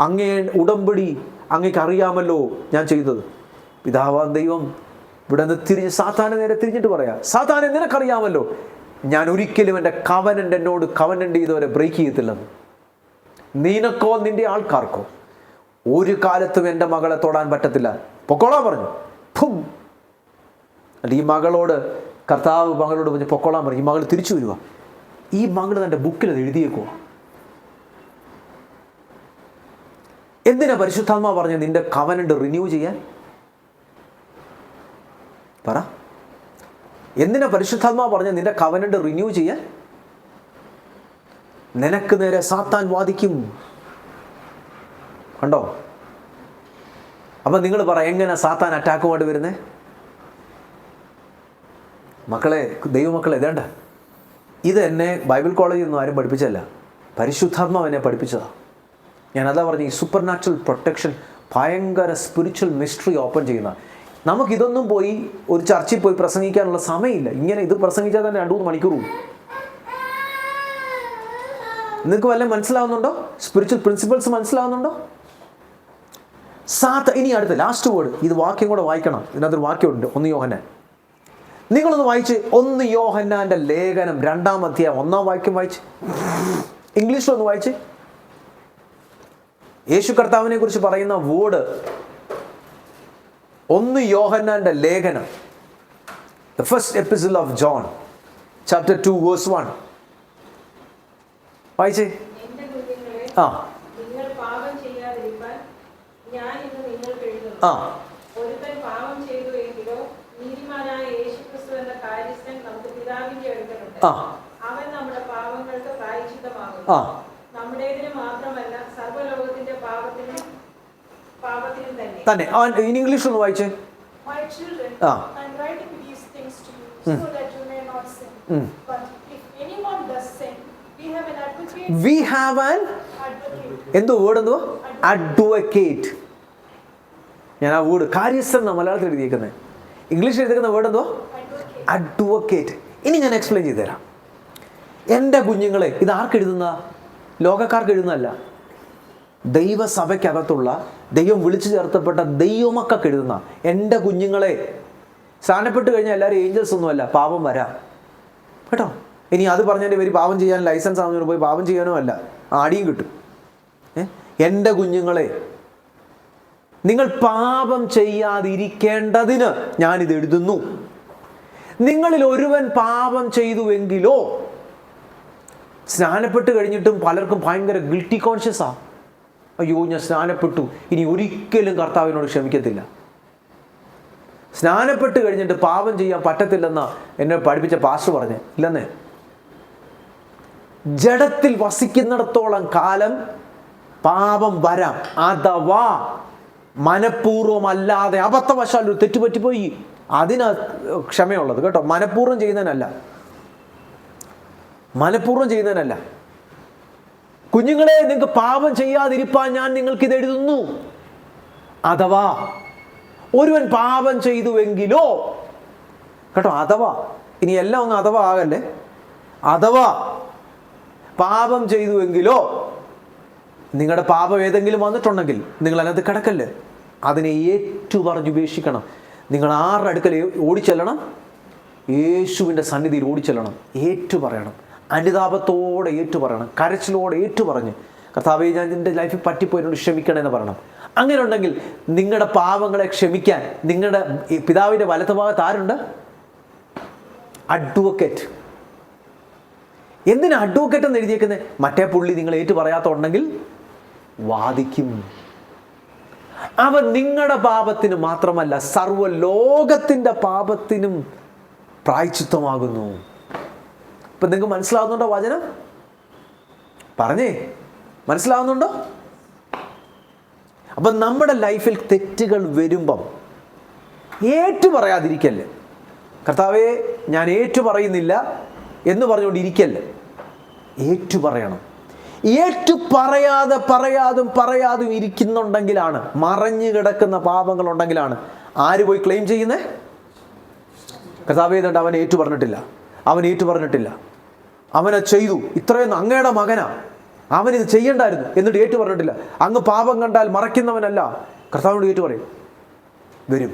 അങ്ങേ ഉടമ്പടി അങ്ങേക്ക് അറിയാമല്ലോ ഞാൻ ചെയ്തത്. പിതാവാം ദൈവം ഇവിടെ നിന്ന് തിരിഞ്ഞ് സാത്താനെ നേരെ തിരിഞ്ഞിട്ട് പറയാ, സാത്താനെ നിനക്കറിയാമല്ലോ ഞാൻ ഒരിക്കലും എൻ്റെ എന്നോട് കവനൻ്റ് ചെയ്തവരെ ബ്രേക്ക് ചെയ്യത്തില്ലെന്ന്. നിനക്കോ നിൻ്റെ ആൾക്കാർക്കോ ഒരു കാലത്തും എൻ്റെ മകളെ തൊടാൻ പറ്റത്തില്ല, പൊക്കോളാൻ പറഞ്ഞു. ഈ മകളോട് കർത്താവ് മകളോട് പറഞ്ഞ് പൊക്കോളാൻ പറഞ്ഞു. ഈ മകൾ തിരിച്ചു വരിക. ഈ മകൾ തൻ്റെ ബുക്കിൽ അത് എഴുതിയേക്കുക. എന്തിനാ പരിശുദ്ധാത്മാവ് പറഞ്ഞ് നിന്റെ കവനൻ്റ് റിന്യൂ ചെയ്യാൻ? പറ, എന്തിനാ പരിശുദ്ധാത്മാവ് പറഞ്ഞ് നിന്റെ കവനൻ്റ് റിന്യൂ ചെയ്യാൻ? നിനക്ക് നേരെ സാത്താൻ വാദിക്കും. കണ്ടോ? അപ്പം നിങ്ങൾ പറ, എങ്ങനെ സാത്താൻ അറ്റാക്കുമായിട്ട് വരുന്നേ? മക്കളെ, ദൈവമക്കളെ, ഇതേണ്ട, ഇത് എന്നെ ബൈബിൾ കോളേജിൽ ഒന്നും ആരും പഠിപ്പിച്ചല്ല, പരിശുദ്ധാത്മാവ് എന്നെ പഠിപ്പിച്ചതാണ്. ഞാനതാ പറഞ്ഞു, ഈ സൂപ്പർ നാച്ചുറൽ പ്രൊട്ടക്ഷൻ ഭയങ്കര സ്പിരിച്വൽ മിസ്റ്ററി ഓപ്പൺ ചെയ്യുന്ന. നമുക്കിതൊന്നും പോയി ഒരു ചർച്ചിൽ പോയി പ്രസംഗിക്കാനുള്ള സമയമില്ല. ഇങ്ങനെ ഇത് പ്രസംഗിച്ചാൽ തന്നെ 2-3 മണിക്കൂർ പോകും. നിങ്ങൾക്ക് വല്ലതും മനസ്സിലാവുന്നുണ്ടോ? സ്പിരിച്വൽ പ്രിൻസിപ്പിൾസ് മനസ്സിലാവുന്നുണ്ടോ? ഇനി അടുത്ത ലാസ്റ്റ് വേർഡ്, ഇത് വാക്യം കൂടെ വായിക്കണം. ഇതിനകത്തൊരു വാക്യമുണ്ട്, 1 യോഹന്നാൻ. നിങ്ങളൊന്ന് വായിച്ച് 1 യോഹന്നാൻ്റെ ലേഖനം 2-ാം അധ്യായം 1-ാം വാക്യം വായിച്ച്, ഇംഗ്ലീഷിലൊന്ന് വായിച്ച്. യേശു കർത്താവിനെ കുറിച്ച് പറയുന്ന വേർഡ് 1 യോഹന്നാൻ്റെ ലേഖനം, the first epistle of John, chapter 2 verse 1. വായിച്ചേ. ആ നിങ്ങൾ പാപം ചെയ്യാതിരിക്കാൻ ഞാൻ ഇന്ന് നിങ്ങൾക്ക് എഴുതുന്നു. ഒരുത്തൻ പാപം ചെയ്തു എങ്കിലോ നീതിമാനായ യേശുക്രിസ്തു എന്ന കാര്യസ്ഥൻ നമുക്ക് പിതാവിന്റെ അടുക്കലുണ്ട്. അവൻ നമ്മുടെ പാപങ്ങൾക്ക് പ്രായശ്ചിത്തമാകുന്നു. നമ്മുടേതിന് മാത്രമല്ല സർവ്വലോകത്തിന്റെ പാപത്തിനും തന്നെ. ഇൻ ഇംഗ്ലീഷ് ഒന്ന് വായിച്ചേ. My children, I am writing these things to you so that you may not sin. But if anyone does sin, we have an advocate. We have an എന്തോ വേർഡ് എന്തോ അഡ്വക്കേറ്റ്. ഞാൻ ആ വേർഡ് കാര്യസ്ഥൻ എന്നാണ് മലയാളത്തിൽ എഴുതിയിരിക്കുന്നത്. ഇംഗ്ലീഷിൽ എഴുതിയിരിക്കുന്ന വേർഡ് എന്തോ അഡ്വക്കേറ്റ്. ഇനി ഞാൻ എക്സ്പ്ലെയിൻ ചെയ്തു തരാം. എൻ്റെ കുഞ്ഞുങ്ങളെ, ഇത് ആർക്ക് എഴുതുന്ന? ലോകക്കാർക്ക് എഴുതുന്നതല്ല, ദൈവസഭയ്ക്കകത്തുള്ള ദൈവം വിളിച്ചു ചേർത്തപ്പെട്ട ദൈവമക്കൾക്ക് എഴുതുന്ന. എൻ്റെ കുഞ്ഞുങ്ങളെ, സ്നാനപ്പെട്ട് കഴിഞ്ഞാൽ എല്ലാവരും ഏഞ്ചൽസ് ഒന്നുമല്ല, പാപം വരാം കേട്ടോ. ഇനി അത് പറഞ്ഞതിൻ്റെ പേര് പാപം ചെയ്യാൻ ലൈസൻസ് ആവുന്നതിന് പോയി പാപം ചെയ്യാനോ അല്ല, ആടിയും കിട്ടും. എൻ്റെ കുഞ്ഞുങ്ങളെ, നിങ്ങൾ പാപം ചെയ്യാതിരിക്കേണ്ടതിന് ഞാനിത് എഴുതുന്നു. നിങ്ങളിൽ ഒരുവൻ പാപം ചെയ്തുവെങ്കിലോ, സ്നാനപ്പെട്ട് കഴിഞ്ഞിട്ടും പലർക്കും ഭയങ്കര ഗിൽറ്റി കോൺഷ്യസാ. അയ്യോ, ഞാൻ സ്നാനപ്പെട്ടു, ഇനി ഒരിക്കലും കർത്താവിനോട് ക്ഷമിക്കത്തില്ല. സ്നാനപ്പെട്ട് കഴിഞ്ഞിട്ട് പാപം ചെയ്യാൻ പറ്റത്തില്ലെന്നാ എന്നെ പഠിപ്പിച്ച പാസ്റ്റർ പറഞ്ഞേ. ഇല്ലെന്നേ, ജഡത്തിൽ വസിക്കുന്നിടത്തോളം കാലം പാപം വരാം. അഥവാ മനഃപൂർവ്വമല്ലാതെ അബദ്ധവശാൽ ഒരു തെറ്റുപറ്റിപ്പോയി, അതിന് ക്ഷമയുള്ളത് കേട്ടോ. മനഃപൂർവ്വം ചെയ്യുന്നതിനല്ല. കുഞ്ഞുങ്ങളെ, നിങ്ങൾക്ക് പാപം ചെയ്യാതിരിപ്പാൻ ഞാൻ നിങ്ങൾക്കിത് എഴുതുന്നു. അഥവാ ഒരുവൻ പാപം ചെയ്തുവെങ്കിലോ, കേട്ടോ, അഥവാ. ഇനി എല്ലാം ഒന്ന് അഥവാ ആകല്ലേ. അഥവാ പാപം ചെയ്തുവെങ്കിലോ, നിങ്ങളുടെ പാപം ഏതെങ്കിലും വന്നിട്ടുണ്ടെങ്കിൽ നിങ്ങൾ അതിനകത്ത് കിടക്കല്ലേ, അതിനെ ഏറ്റുപറഞ്ഞ് ഉപേക്ഷിക്കണം. നിങ്ങൾ ആരുടെ അടുക്കൽ ഓടിച്ചെല്ലണം? യേശുവിൻ്റെ സന്നിധിയിൽ ഓടിച്ചെല്ലണം. ഏറ്റുപറയണം, അനുതാപത്തോടെ ഏറ്റുപറയണം, കരച്ചിലോടെ ഏറ്റുപറഞ്ഞ്, കർത്താവേ, ഞാൻ എൻ്റെ ലൈഫിൽ പറ്റിപ്പോയതിനോട് ക്ഷമിക്കണമെന്ന് പറയണം. അങ്ങനെ ഉണ്ടെങ്കിൽ നിങ്ങളുടെ പാപങ്ങളെ ക്ഷമിക്കാൻ നിങ്ങളുടെ പിതാവിൻ്റെ വലത്തുഭാഗത്ത് ആരുണ്ട്? അഡ്വക്കേറ്റ്. എന്തിനാ അഡ്വക്കേറ്റ് എന്ന് എഴുതിയേക്കുന്നത്? മറ്റേ പുള്ളി നിങ്ങൾ ഏറ്റു പറയാത്തുണ്ടെങ്കിൽ വാദിക്കും. അവൻ നിങ്ങളുടെ പാപത്തിന് മാത്രമല്ല സർവ്വലോകത്തിൻ്റെ പാപത്തിനും പ്രായശ്ചിത്തമാകുന്നു. ഇപ്പം നിങ്ങൾക്ക് മനസ്സിലാവുന്നുണ്ടോ വചനം? പറഞ്ഞേ, മനസ്സിലാവുന്നുണ്ടോ? അപ്പം നമ്മുടെ ലൈഫിൽ തെറ്റുകൾ വരുമ്പം ഏറ്റു പറയാതിരിക്കല്ലേ. കർത്താവേ, ഞാൻ ഏറ്റു പറയുന്നില്ല എന്ന് പറഞ്ഞുകൊണ്ടിരിക്കല്ലേ. ഏറ്റു പറയണം. പറയാതും ഇരിക്കുന്നുണ്ടെങ്കിലാണ്, മറഞ്ഞു കിടക്കുന്ന പാപങ്ങളുണ്ടെങ്കിലാണ് ആര് പോയി ക്ലെയിം ചെയ്യുന്നേ? കർത്താവേ ഇതുകൊണ്ട് അവൻ ഏറ്റു പറഞ്ഞിട്ടില്ല, അവനെ ചെയ്തു, ഇത്രയൊന്നും അങ്ങയുടെ മകനാ, അവനിത് ചെയ്യണ്ടായിരുന്നു എന്നിട്ട് ഏറ്റു പറഞ്ഞിട്ടില്ല. അങ്ങ് പാപം കണ്ടാൽ മറയ്ക്കുന്നവനല്ല. കർത്താവിനോട് ഏറ്റു പറയും. വരും.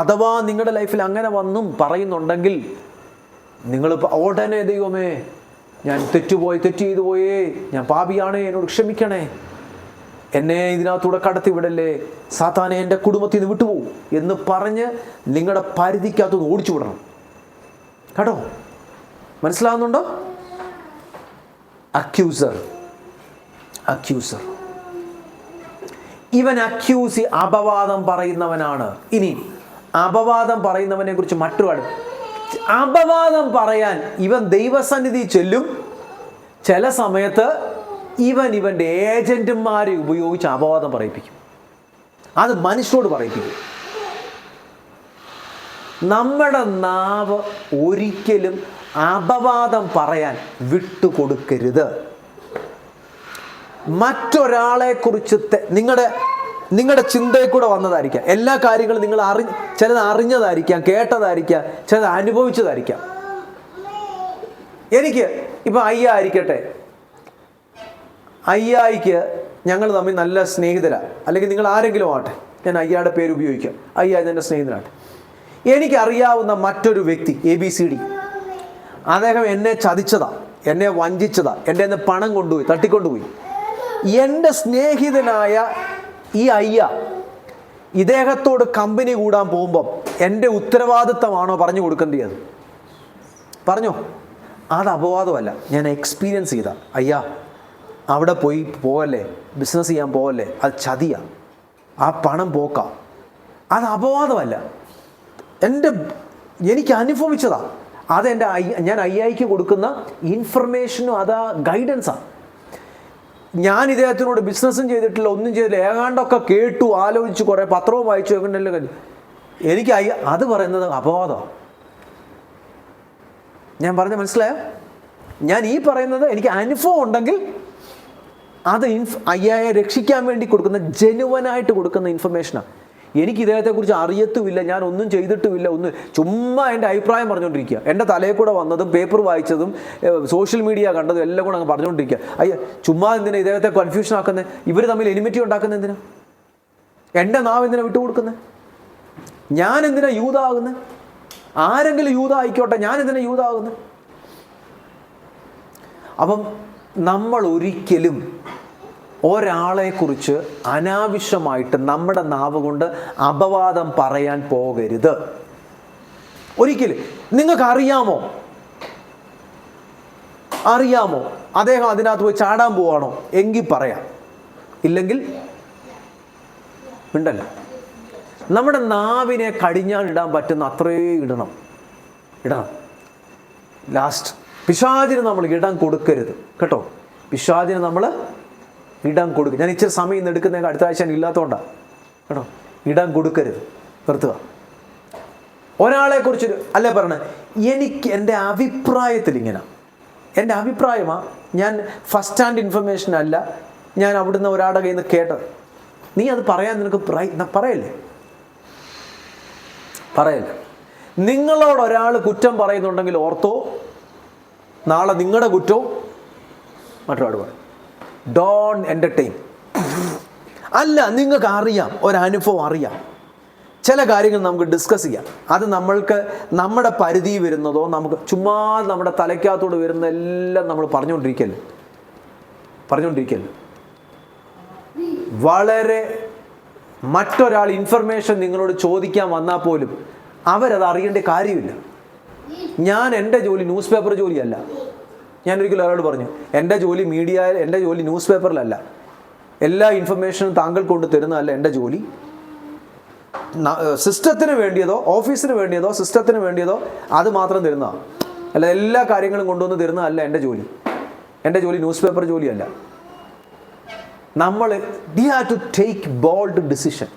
അഥവാ നിങ്ങളുടെ ലൈഫിൽ അങ്ങനെ വന്നും പറയുന്നുണ്ടെങ്കിൽ നിങ്ങൾ ഉടനെ ദൈവമേ ഞാൻ തെറ്റ് ചെയ്തു പോയേ, ഞാൻ പാപിയാണേ, എന്നോട് ക്ഷമിക്കണേ, എന്നെ ഇതിനകത്തൂടെ കടത്തി വിടല്ലേ, സാത്താനെ എൻ്റെ കുടുംബത്തിൽ നിന്ന് വിട്ടുപോകും എന്ന് പറഞ്ഞ് നിങ്ങളുടെ പരിധിക്കകത്തുനിന്ന് ഓടിച്ചു വിടണം കേട്ടോ. മനസ്സിലാവുന്നുണ്ടോ? അക്യൂസർ ഇവൻ അപവാദം പറയുന്നവനാണ്. ഇനി അപവാദം പറയുന്നവനെ കുറിച്ച് മറ്റൊരു അപവാദം പറയാൻ ഇവൻ ദൈവസന്നിധി ചെല്ലും. ചില സമയത്ത് ഇവൻ്റെ ഏജന്റുമാരെ ഉപയോഗിച്ച് അപവാദം പറയിപ്പിക്കും. അത് മനുഷ്യരോട് പറയിപ്പിക്കും. നമ്മുടെ നാവ് ഒരിക്കലും അപവാദം പറയാൻ വിട്ടുകൊടുക്കരുത്. മറ്റൊരാളെക്കുറിച്ച് നിങ്ങളുടെ ചിന്തയിൽ കൂടെ വന്നതായിരിക്കാം. എല്ലാ കാര്യങ്ങളും നിങ്ങൾ ചിലത് അറിഞ്ഞതായിരിക്കാം, കേട്ടതായിരിക്കാം, ചിലത് അനുഭവിച്ചതായിരിക്കാം. എനിക്ക് ഇപ്പം ആയിരിക്കട്ടെ, അയ്യായിക്ക് ഞങ്ങൾ തമ്മിൽ നല്ല സ്നേഹിതരാണ്, അല്ലെങ്കിൽ നിങ്ങൾ ആരെങ്കിലും ആവട്ടെ, ഞാൻ അയ്യായുടെ പേര് ഉപയോഗിക്കാം, എൻ്റെ സ്നേഹിതനാട്ടെ. എനിക്കറിയാവുന്ന മറ്റൊരു വ്യക്തി ABCD, അദ്ദേഹം എന്നെ ചതിച്ചതാ, എന്നെ വഞ്ചിച്ചതാ, എൻ്റെ നിന്ന് പണം കൊണ്ടുപോയി, തട്ടിക്കൊണ്ടുപോയി. എൻ്റെ സ്നേഹിതനായ ഈ ഇദ്ദേഹത്തോട് കമ്പനി കൂടാൻ പോകുമ്പം എൻ്റെ ഉത്തരവാദിത്തമാണോ പറഞ്ഞു കൊടുക്കേണ്ടത്? പറഞ്ഞോ? അത് അപവാദമല്ല, ഞാൻ എക്സ്പീരിയൻസ് ചെയ്ത. അവിടെ പോകല്ലേ, ബിസിനസ് ചെയ്യാൻ പോകല്ലേ, അത് ചതിയാ, ആ പണം പോക്കാം. അത് അപവാദമല്ല, എനിക്ക് അനുഭവിച്ചതാ. അതെൻ്റെ ഞാൻ അയ്യായിക്ക് കൊടുക്കുന്ന ഇൻഫർമേഷനും അതാ ഗൈഡൻസാണ്. ഞാൻ ഇദ്ദേഹത്തിനോട് ബിസിനസ്സും ചെയ്തിട്ടില്ല, ഒന്നും ചെയ്തില്ല, ഏതാണ്ടൊക്കെ കേട്ടു, ആലോചിച്ചു, കുറേ പത്രവും വായിച്ചു, എങ്ങനെയല്ലോ എനിക്ക് അത് പറയുന്നത് അപവാദമാണ്. ഞാൻ പറഞ്ഞ മനസ്സിലായോ? ഞാൻ ഈ പറയുന്നത് എനിക്ക് അനുഭവം ഉണ്ടെങ്കിൽ അത് അയ്യായെ രക്ഷിക്കാൻ വേണ്ടി കൊടുക്കുന്ന, ജെനുവനായിട്ട് കൊടുക്കുന്ന ഇൻഫർമേഷനാണ്. എനിക്ക് ഇദ്ദേഹത്തെക്കുറിച്ച് അറിയത്തുമില്ല, ഞാൻ ഒന്നും ചെയ്തിട്ടുമില്ല, ചുമ്മാ എൻ്റെ അഭിപ്രായം പറഞ്ഞുകൊണ്ടിരിക്കുക. എൻ്റെ തലയിൽ കൂടെ വന്നതും പേപ്പർ വായിച്ചതും സോഷ്യൽ മീഡിയ കണ്ടതും എല്ലാം കൂടെ അങ്ങ് പറഞ്ഞുകൊണ്ടിരിക്കുക. ചുമ്മാ എന്തിനാ ഇദ്ദേഹത്തെ കൺഫ്യൂഷൻ ആക്കുന്നത്? ഇവർ തമ്മിൽ എനിമിറ്റി ഉണ്ടാക്കുന്നത് എന്തിനാ? എൻ്റെ നാവ് എന്തിനാ വിട്ടുകൊടുക്കുന്നത്? ഞാൻ എന്തിനാ യൂത ആകുന്നത്? ആരെങ്കിലും യൂത ആയിക്കോട്ടെ, ഞാൻ എന്തിനാ യൂത ആകുന്നത്? അപ്പം നമ്മൾ ഒരിക്കലും ഒരാളെക്കുറിച്ച് അനാവശ്യമായിട്ട് നമ്മുടെ നാവ് കൊണ്ട് അപവാദം പറയാൻ പോകരുത്. ഒരിക്കലും. നിങ്ങൾക്ക് അറിയാമോ അദ്ദേഹം അതിനകത്ത് പോയി ചാടാൻ പോവാണോ? എങ്കിൽ പറയാം, ഇല്ലെങ്കിൽ ഉണ്ടല്ലോ. നമ്മുടെ നാവിനെ കടിഞ്ഞാൻ ഇടാൻ പറ്റുന്ന അത്രേ ഇടണം. ലാസ്റ്റ് പിശാചിന് നമ്മൾ ഇടം കൊടുക്കരുത് കേട്ടോ. പിശാചിന് നമ്മൾ ഇടം കൊടുക്കുക. ഞാൻ ഇച്ചിരി സമയം ഇന്ന് എടുക്കുന്നതിന് അടുത്ത ആഴ്ച ഞാൻ ഇല്ലാത്തതുകൊണ്ടാണ് കേട്ടോ. ഇടം കൊടുക്കരുത്, നിർത്തുക. ഒരാളെക്കുറിച്ചൊരു അല്ലേ പറഞ്ഞത്, എനിക്ക് എൻ്റെ അഭിപ്രായത്തിൽ ഇങ്ങനെ, എൻ്റെ അഭിപ്രായമാണ്, ഞാൻ ഫസ്റ്റ് ഹാൻഡ് ഇൻഫർമേഷൻ അല്ല, ഞാൻ അവിടുന്ന് ഒരാളുടെ കയ്യിൽ നിന്ന് കേട്ടത്. നീ അത് പറയാൻ നിനക്ക് പറയല്ലേ. നിങ്ങളോട് ഒരാൾ കുറ്റം പറയുന്നുണ്ടെങ്കിൽ ഓർത്തോ, നാളെ നിങ്ങളുടെ കുറ്റവും മറ്റൊരാൾ പറയും. Don't entertain. അല്ല, നിങ്ങൾക്ക് അറിയാം, ഒരനുഭവം അറിയാം, ചില കാര്യങ്ങൾ നമുക്ക് ഡിസ്കസ് ചെയ്യാം. അത് നമ്മൾക്ക് നമ്മുടെ പരിധി വരുന്നതോ നമുക്ക് ചുമ്മാ നമ്മുടെ തലയ്ക്കകത്തോട് വരുന്ന എല്ലാം നമ്മൾ പറഞ്ഞുകൊണ്ടിരിക്കല്ലേ. വളരെ മറ്റൊരാൾ ഇൻഫർമേഷൻ നിങ്ങളോട് ചോദിക്കാൻ വന്നാൽ പോലും അവരത് അറിയേണ്ട കാര്യമില്ല. ഞാൻ എൻ്റെ ജോലി ന്യൂസ് പേപ്പർ ജോലിയല്ല. ഞാനൊരിക്കലും ഒരാളോട് പറഞ്ഞു, എൻ്റെ ജോലി എൻ്റെ ജോലി ന്യൂസ് പേപ്പറിലല്ല, എല്ലാ ഇൻഫർമേഷനും താങ്കൾ കൊണ്ട് തരുന്നതല്ല എൻ്റെ ജോലി. സിസ്റ്റത്തിന് വേണ്ടിയതോ ഓഫീസിന് വേണ്ടിയതോ സിസ്റ്റത്തിന് വേണ്ടിയതോ അത് മാത്രം തരുന്നതാണ്, അല്ല എല്ലാ കാര്യങ്ങളും കൊണ്ടുവന്ന് തരുന്നതല്ല എൻ്റെ ജോലി. എൻ്റെ ജോലി ന്യൂസ് പേപ്പർ ജോലിയല്ല. we have to take bold decision.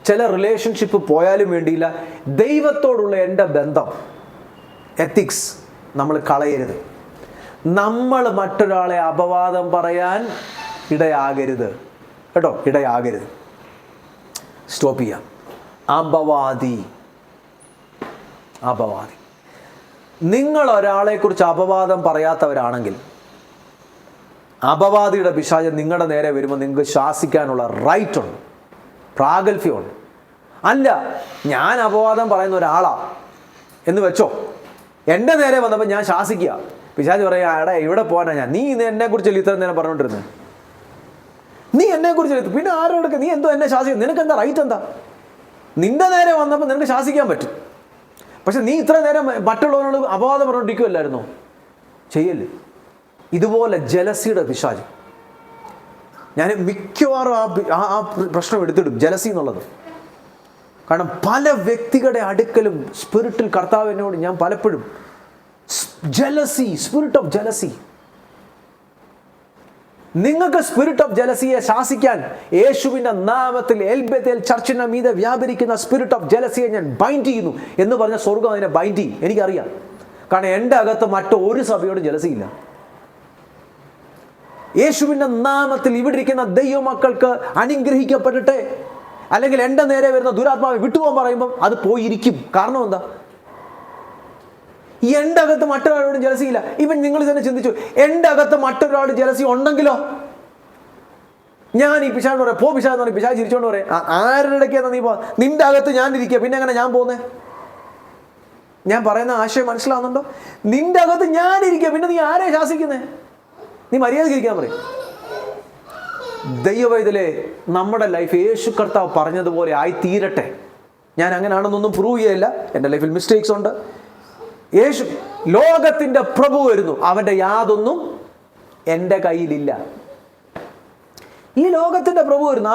ചില റിലേഷൻഷിപ്പ് പോയാലും വേണ്ടിയില്ല, ദൈവത്തോടുള്ള എൻ്റെ ബന്ധം എത്തിക്സ് നമ്മൾ കളയരുത്. നമ്മൾ മറ്റൊരാളെ അപവാദം പറയാൻ ഇടയാകരുത് കേട്ടോ, ഇടയാകരുത്. സ്റ്റോപ്പ് ചെയ്യാം. അപവാദി. നിങ്ങൾ ഒരാളെക്കുറിച്ച് അപവാദം പറയാത്തവരാണെങ്കിൽ അപവാദിയുടെ പിശാച് നിങ്ങളുടെ നേരെ വരുമ്പോൾ നിങ്ങൾക്ക് ശാസിക്കാനുള്ള റൈറ്റ് ഉണ്ട്, പ്രാഗൽഭ്യമുണ്ട്. അല്ല, ഞാൻ അപവാദം പറയുന്ന ഒരാളാണ് എന്ന് വെച്ചോ, എൻ്റെ നേരെ വന്നപ്പോൾ ഞാൻ ശാസിക്കുക, പിശാച് പറയാ, എടാ ഇവിടെ പോകാനാ ഞാൻ, നീ എന്നെക്കുറിച്ച് ഇത്ര നേരം പറഞ്ഞുകൊണ്ടിരുന്നത്, നീ എന്നെക്കുറിച്ച് പിന്നെ ആരോടൊക്കെ നീ എന്തോ എന്നെ ശാസിക്കും, നിനക്ക് എന്താ റൈറ്റ് എന്താ? നിന്റെ നേരെ വന്നപ്പോൾ നിനക്ക് ശാസിക്കാൻ പറ്റും, പക്ഷെ നീ ഇത്ര നേരം മറ്റുള്ളവരോട് അപവാദം പറഞ്ഞുകൊണ്ടിരിക്കുമല്ലായിരുന്നോ? ചെയ്യല്ലേ. ഇതുപോലെ ജലസിയുടെ പിശാച്, ഞാൻ മിക്കവാറും ആ പ്രശ്നം എടുത്തിടും, ജലസി എന്നുള്ളത്. കാരണം പല വ്യക്തികളുടെ അടുക്കലും സ്പിരിറ്റിൽ കർത്താവിനോട് ഞാൻ പലപ്പോഴും ജലസി, സ്പിരിറ്റ് ഓഫ് ജലസി. നിങ്ങൾക്ക് സ്പിരിറ്റ് ഓഫ് ജലസിയെ ശാസിക്കാൻ യേശുവിൻ്റെ നാമത്തിൽ എൽബേത്തേൽ ചർച്ചിന് മീതെ വ്യാപരിക്കുന്ന സ്പിരിറ്റ് ഓഫ് ജലസിയെ ഞാൻ ബൈൻഡ് ചെയ്യുന്നു എന്ന് പറഞ്ഞ സ്വർഗം അതിനെ ബൈൻഡ് ചെയ്യും. എനിക്കറിയാം. കാരണം എൻ്റെ അകത്ത് മറ്റൊരു സഭയോടും ജലസിയില്ല. യേശുവിൻ്റെ നാമത്തിൽ ഇവിടെ ഇരിക്കുന്ന ദൈവമക്കൾക്ക് അനുഗ്രഹിക്കപ്പെടട്ടെ, അല്ലെങ്കിൽ എൻ്റെ നേരെ വരുന്ന ദുരാത്മാവെ വിട്ടുപോകാൻ പറയുമ്പം അത് പോയിരിക്കും. കാരണം എന്താ? എൻ്റെ അകത്ത് മറ്റൊരാളോടും ജലസിയില്ല. ഇവൻ നിങ്ങൾ തന്നെ ചിന്തിച്ചു, എൻ്റെ അകത്ത് മറ്റൊരാളുടെ ജലസി ഉണ്ടെങ്കിലോ ഞാൻ ഈ പിശാചിനോട് പറയാം, പോ പിശാചെന്ന് പറയും, പിശാച് ചിരിച്ചോണ്ട് പറയാം, ആരുടെ ഇടയ്ക്കാണ് നീ പോ, നിന്റെ അകത്ത് ഞാൻ ഇരിക്കുക, പിന്നെ എങ്ങനെ ഞാൻ പോകുന്നേ? ഞാൻ പറയുന്ന ആശയം മനസ്സിലാവുന്നുണ്ടോ? നിന്റെ അകത്ത് ഞാൻ ഇരിക്കുക, പിന്നെ നീ ആരെ ശാസിക്കുന്നേ? നീ മര്യാദയ്ക്ക് ഇരിക്കാൻ പറയും. ദൈവവൈതലേ, നമ്മുടെ ലൈഫ് യേശു കർത്താവ് പറഞ്ഞതുപോലെ ആയി തീരട്ടെ. ഞാൻ അങ്ങനെയാണെന്നൊന്നും പ്രൂവ് ചെയ്യില്ല, എൻ്റെ ലൈഫിൽ മിസ്റ്റേക്സ് ഉണ്ട്. യേശു ലോകത്തിൻ്റെ പ്രഭു വരുന്നു, അവൻ്റെ യാതൊന്നും എൻ്റെ കയ്യിലില്ല. ഈ ലോകത്തിൻ്റെ പ്രഭു വരുന്നു,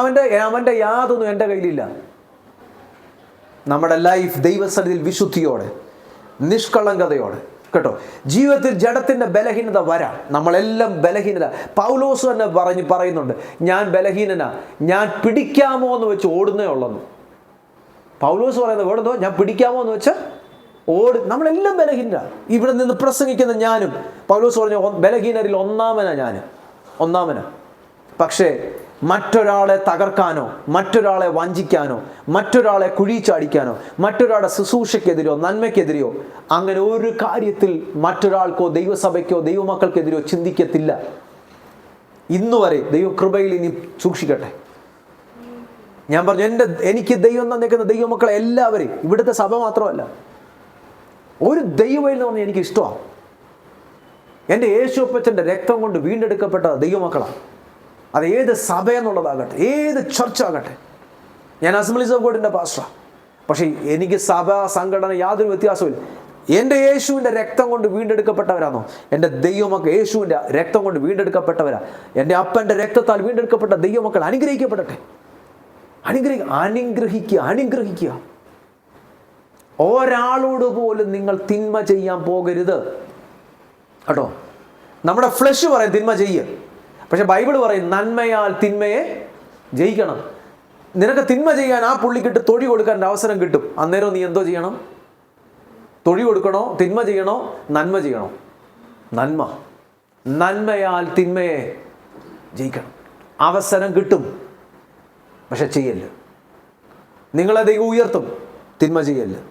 അവൻ്റെ യാതൊന്നും എൻ്റെ കയ്യിലില്ല. നമ്മുടെ ലൈഫ് ദൈവസന്നിധിയിൽ വിശുദ്ധിയോടെ, നിഷ്കളങ്കതയോടെ കേട്ടോ. ജീവിതത്തിൽ ജഡത്തിൻ്റെ ബലഹീനത വരാം, നമ്മളെല്ലാം ബലഹീനത. പൗലോസ് തന്നെ പറയുന്നുണ്ട്, ഞാൻ ബലഹീനനാ, ഞാൻ പിടിക്കാമോ എന്ന് വെച്ച് ഓടുന്നേ ഉള്ളെന്ന്. പൗലോസ് പറയുന്നത് വേണമെന്നോ, ഞാൻ പിടിക്കാമോ എന്ന് വെച്ച് നമ്മളെല്ലാം ബലഹീനരാണ്. ഇവിടെ നിന്ന് പ്രസംഗിക്കുന്ന ഞാനും, പൗലോസ് പറഞ്ഞു ബലഹീനരിൽ ഒന്നാമനാ. പക്ഷേ മറ്റൊരാളെ തകർക്കാനോ, മറ്റൊരാളെ വഞ്ചിക്കാനോ, മറ്റൊരാളെ കുഴിച്ചാടിക്കാനോ, മറ്റൊരാളുടെ ശുശ്രൂഷയ്ക്കെതിരോ നന്മയ്ക്കെതിരെയോ അങ്ങനെ ഒരു കാര്യത്തിൽ മറ്റൊരാൾക്കോ ദൈവസഭയ്ക്കോ ദൈവമക്കൾക്കെതിരെയോ ചിന്തിക്കത്തില്ല. ഇന്നുവരെ ദൈവകൃപയിൽ ഇനി സൂക്ഷിക്കട്ടെ. ഞാൻ പറഞ്ഞു, എനിക്ക് ദൈവം തന്നേക്കുന്ന ദൈവമക്കളെ എല്ലാവരെയും, ഇവിടുത്തെ സഭ മാത്രമല്ല, ഒരു ദൈവം എന്ന് പറഞ്ഞാൽ എനിക്ക് ഇഷ്ടമാണ്. എൻ്റെ യേശുപ്പച്ചൻ്റെ രക്തം കൊണ്ട് വീണ്ടെടുക്കപ്പെട്ട ദൈവമക്കളാണ്. അത് ഏത് സഭ എന്നുള്ളതാകട്ടെ, ഏത് ചർച്ചാകട്ടെ. ഞാൻ അസംബ്ലീസ് ഓഫ് ഗോഡിൻ്റെ പാസ്റ്ററാണ്, പക്ഷേ എനിക്ക് സഭ സംഘടന യാതൊരു വ്യത്യാസമില്ല. എൻ്റെ യേശുവിൻ്റെ രക്തം കൊണ്ട് വീണ്ടെടുക്കപ്പെട്ടവരാണോ എൻ്റെ ദൈവമക്കൾ? യേശുവിൻ്റെ രക്തം കൊണ്ട് വീണ്ടെടുക്കപ്പെട്ടവരാ. എൻ്റെ അപ്പൻ്റെ രക്തത്താൽ വീണ്ടെടുക്കപ്പെട്ട ദൈവമക്കൾ അനുഗ്രഹിക്കപ്പെടട്ടെ. അനുഗ്രഹിക്കുക. ഒരാളോട് പോലും നിങ്ങൾ തിന്മ ചെയ്യാൻ പോകരുത് കേട്ടോ. നമ്മുടെ ഫ്ലഷ് പറയും തിന്മ ചെയ്യുക, പക്ഷെ ബൈബിൾ പറയും നന്മയാൽ തിന്മയെ ജയിക്കണം. നിനക്ക് തിന്മ ചെയ്യാൻ ആ പുള്ളിക്കിട്ട് തൊഴി കൊടുക്കാൻ അവസരം കിട്ടും. അന്നേരം നീ എന്തോ ചെയ്യണം? തൊഴി കൊടുക്കണോ? തിന്മ ചെയ്യണോ? നന്മ ചെയ്യണോ? നന്മയാൽ തിന്മയെ ജയിക്കണം. അവസരം കിട്ടും, പക്ഷെ ചെയ്യല്ല്. നിങ്ങളെ ദൈവം ഉയർത്തും, തിന്മ ചെയ്യല്ല്.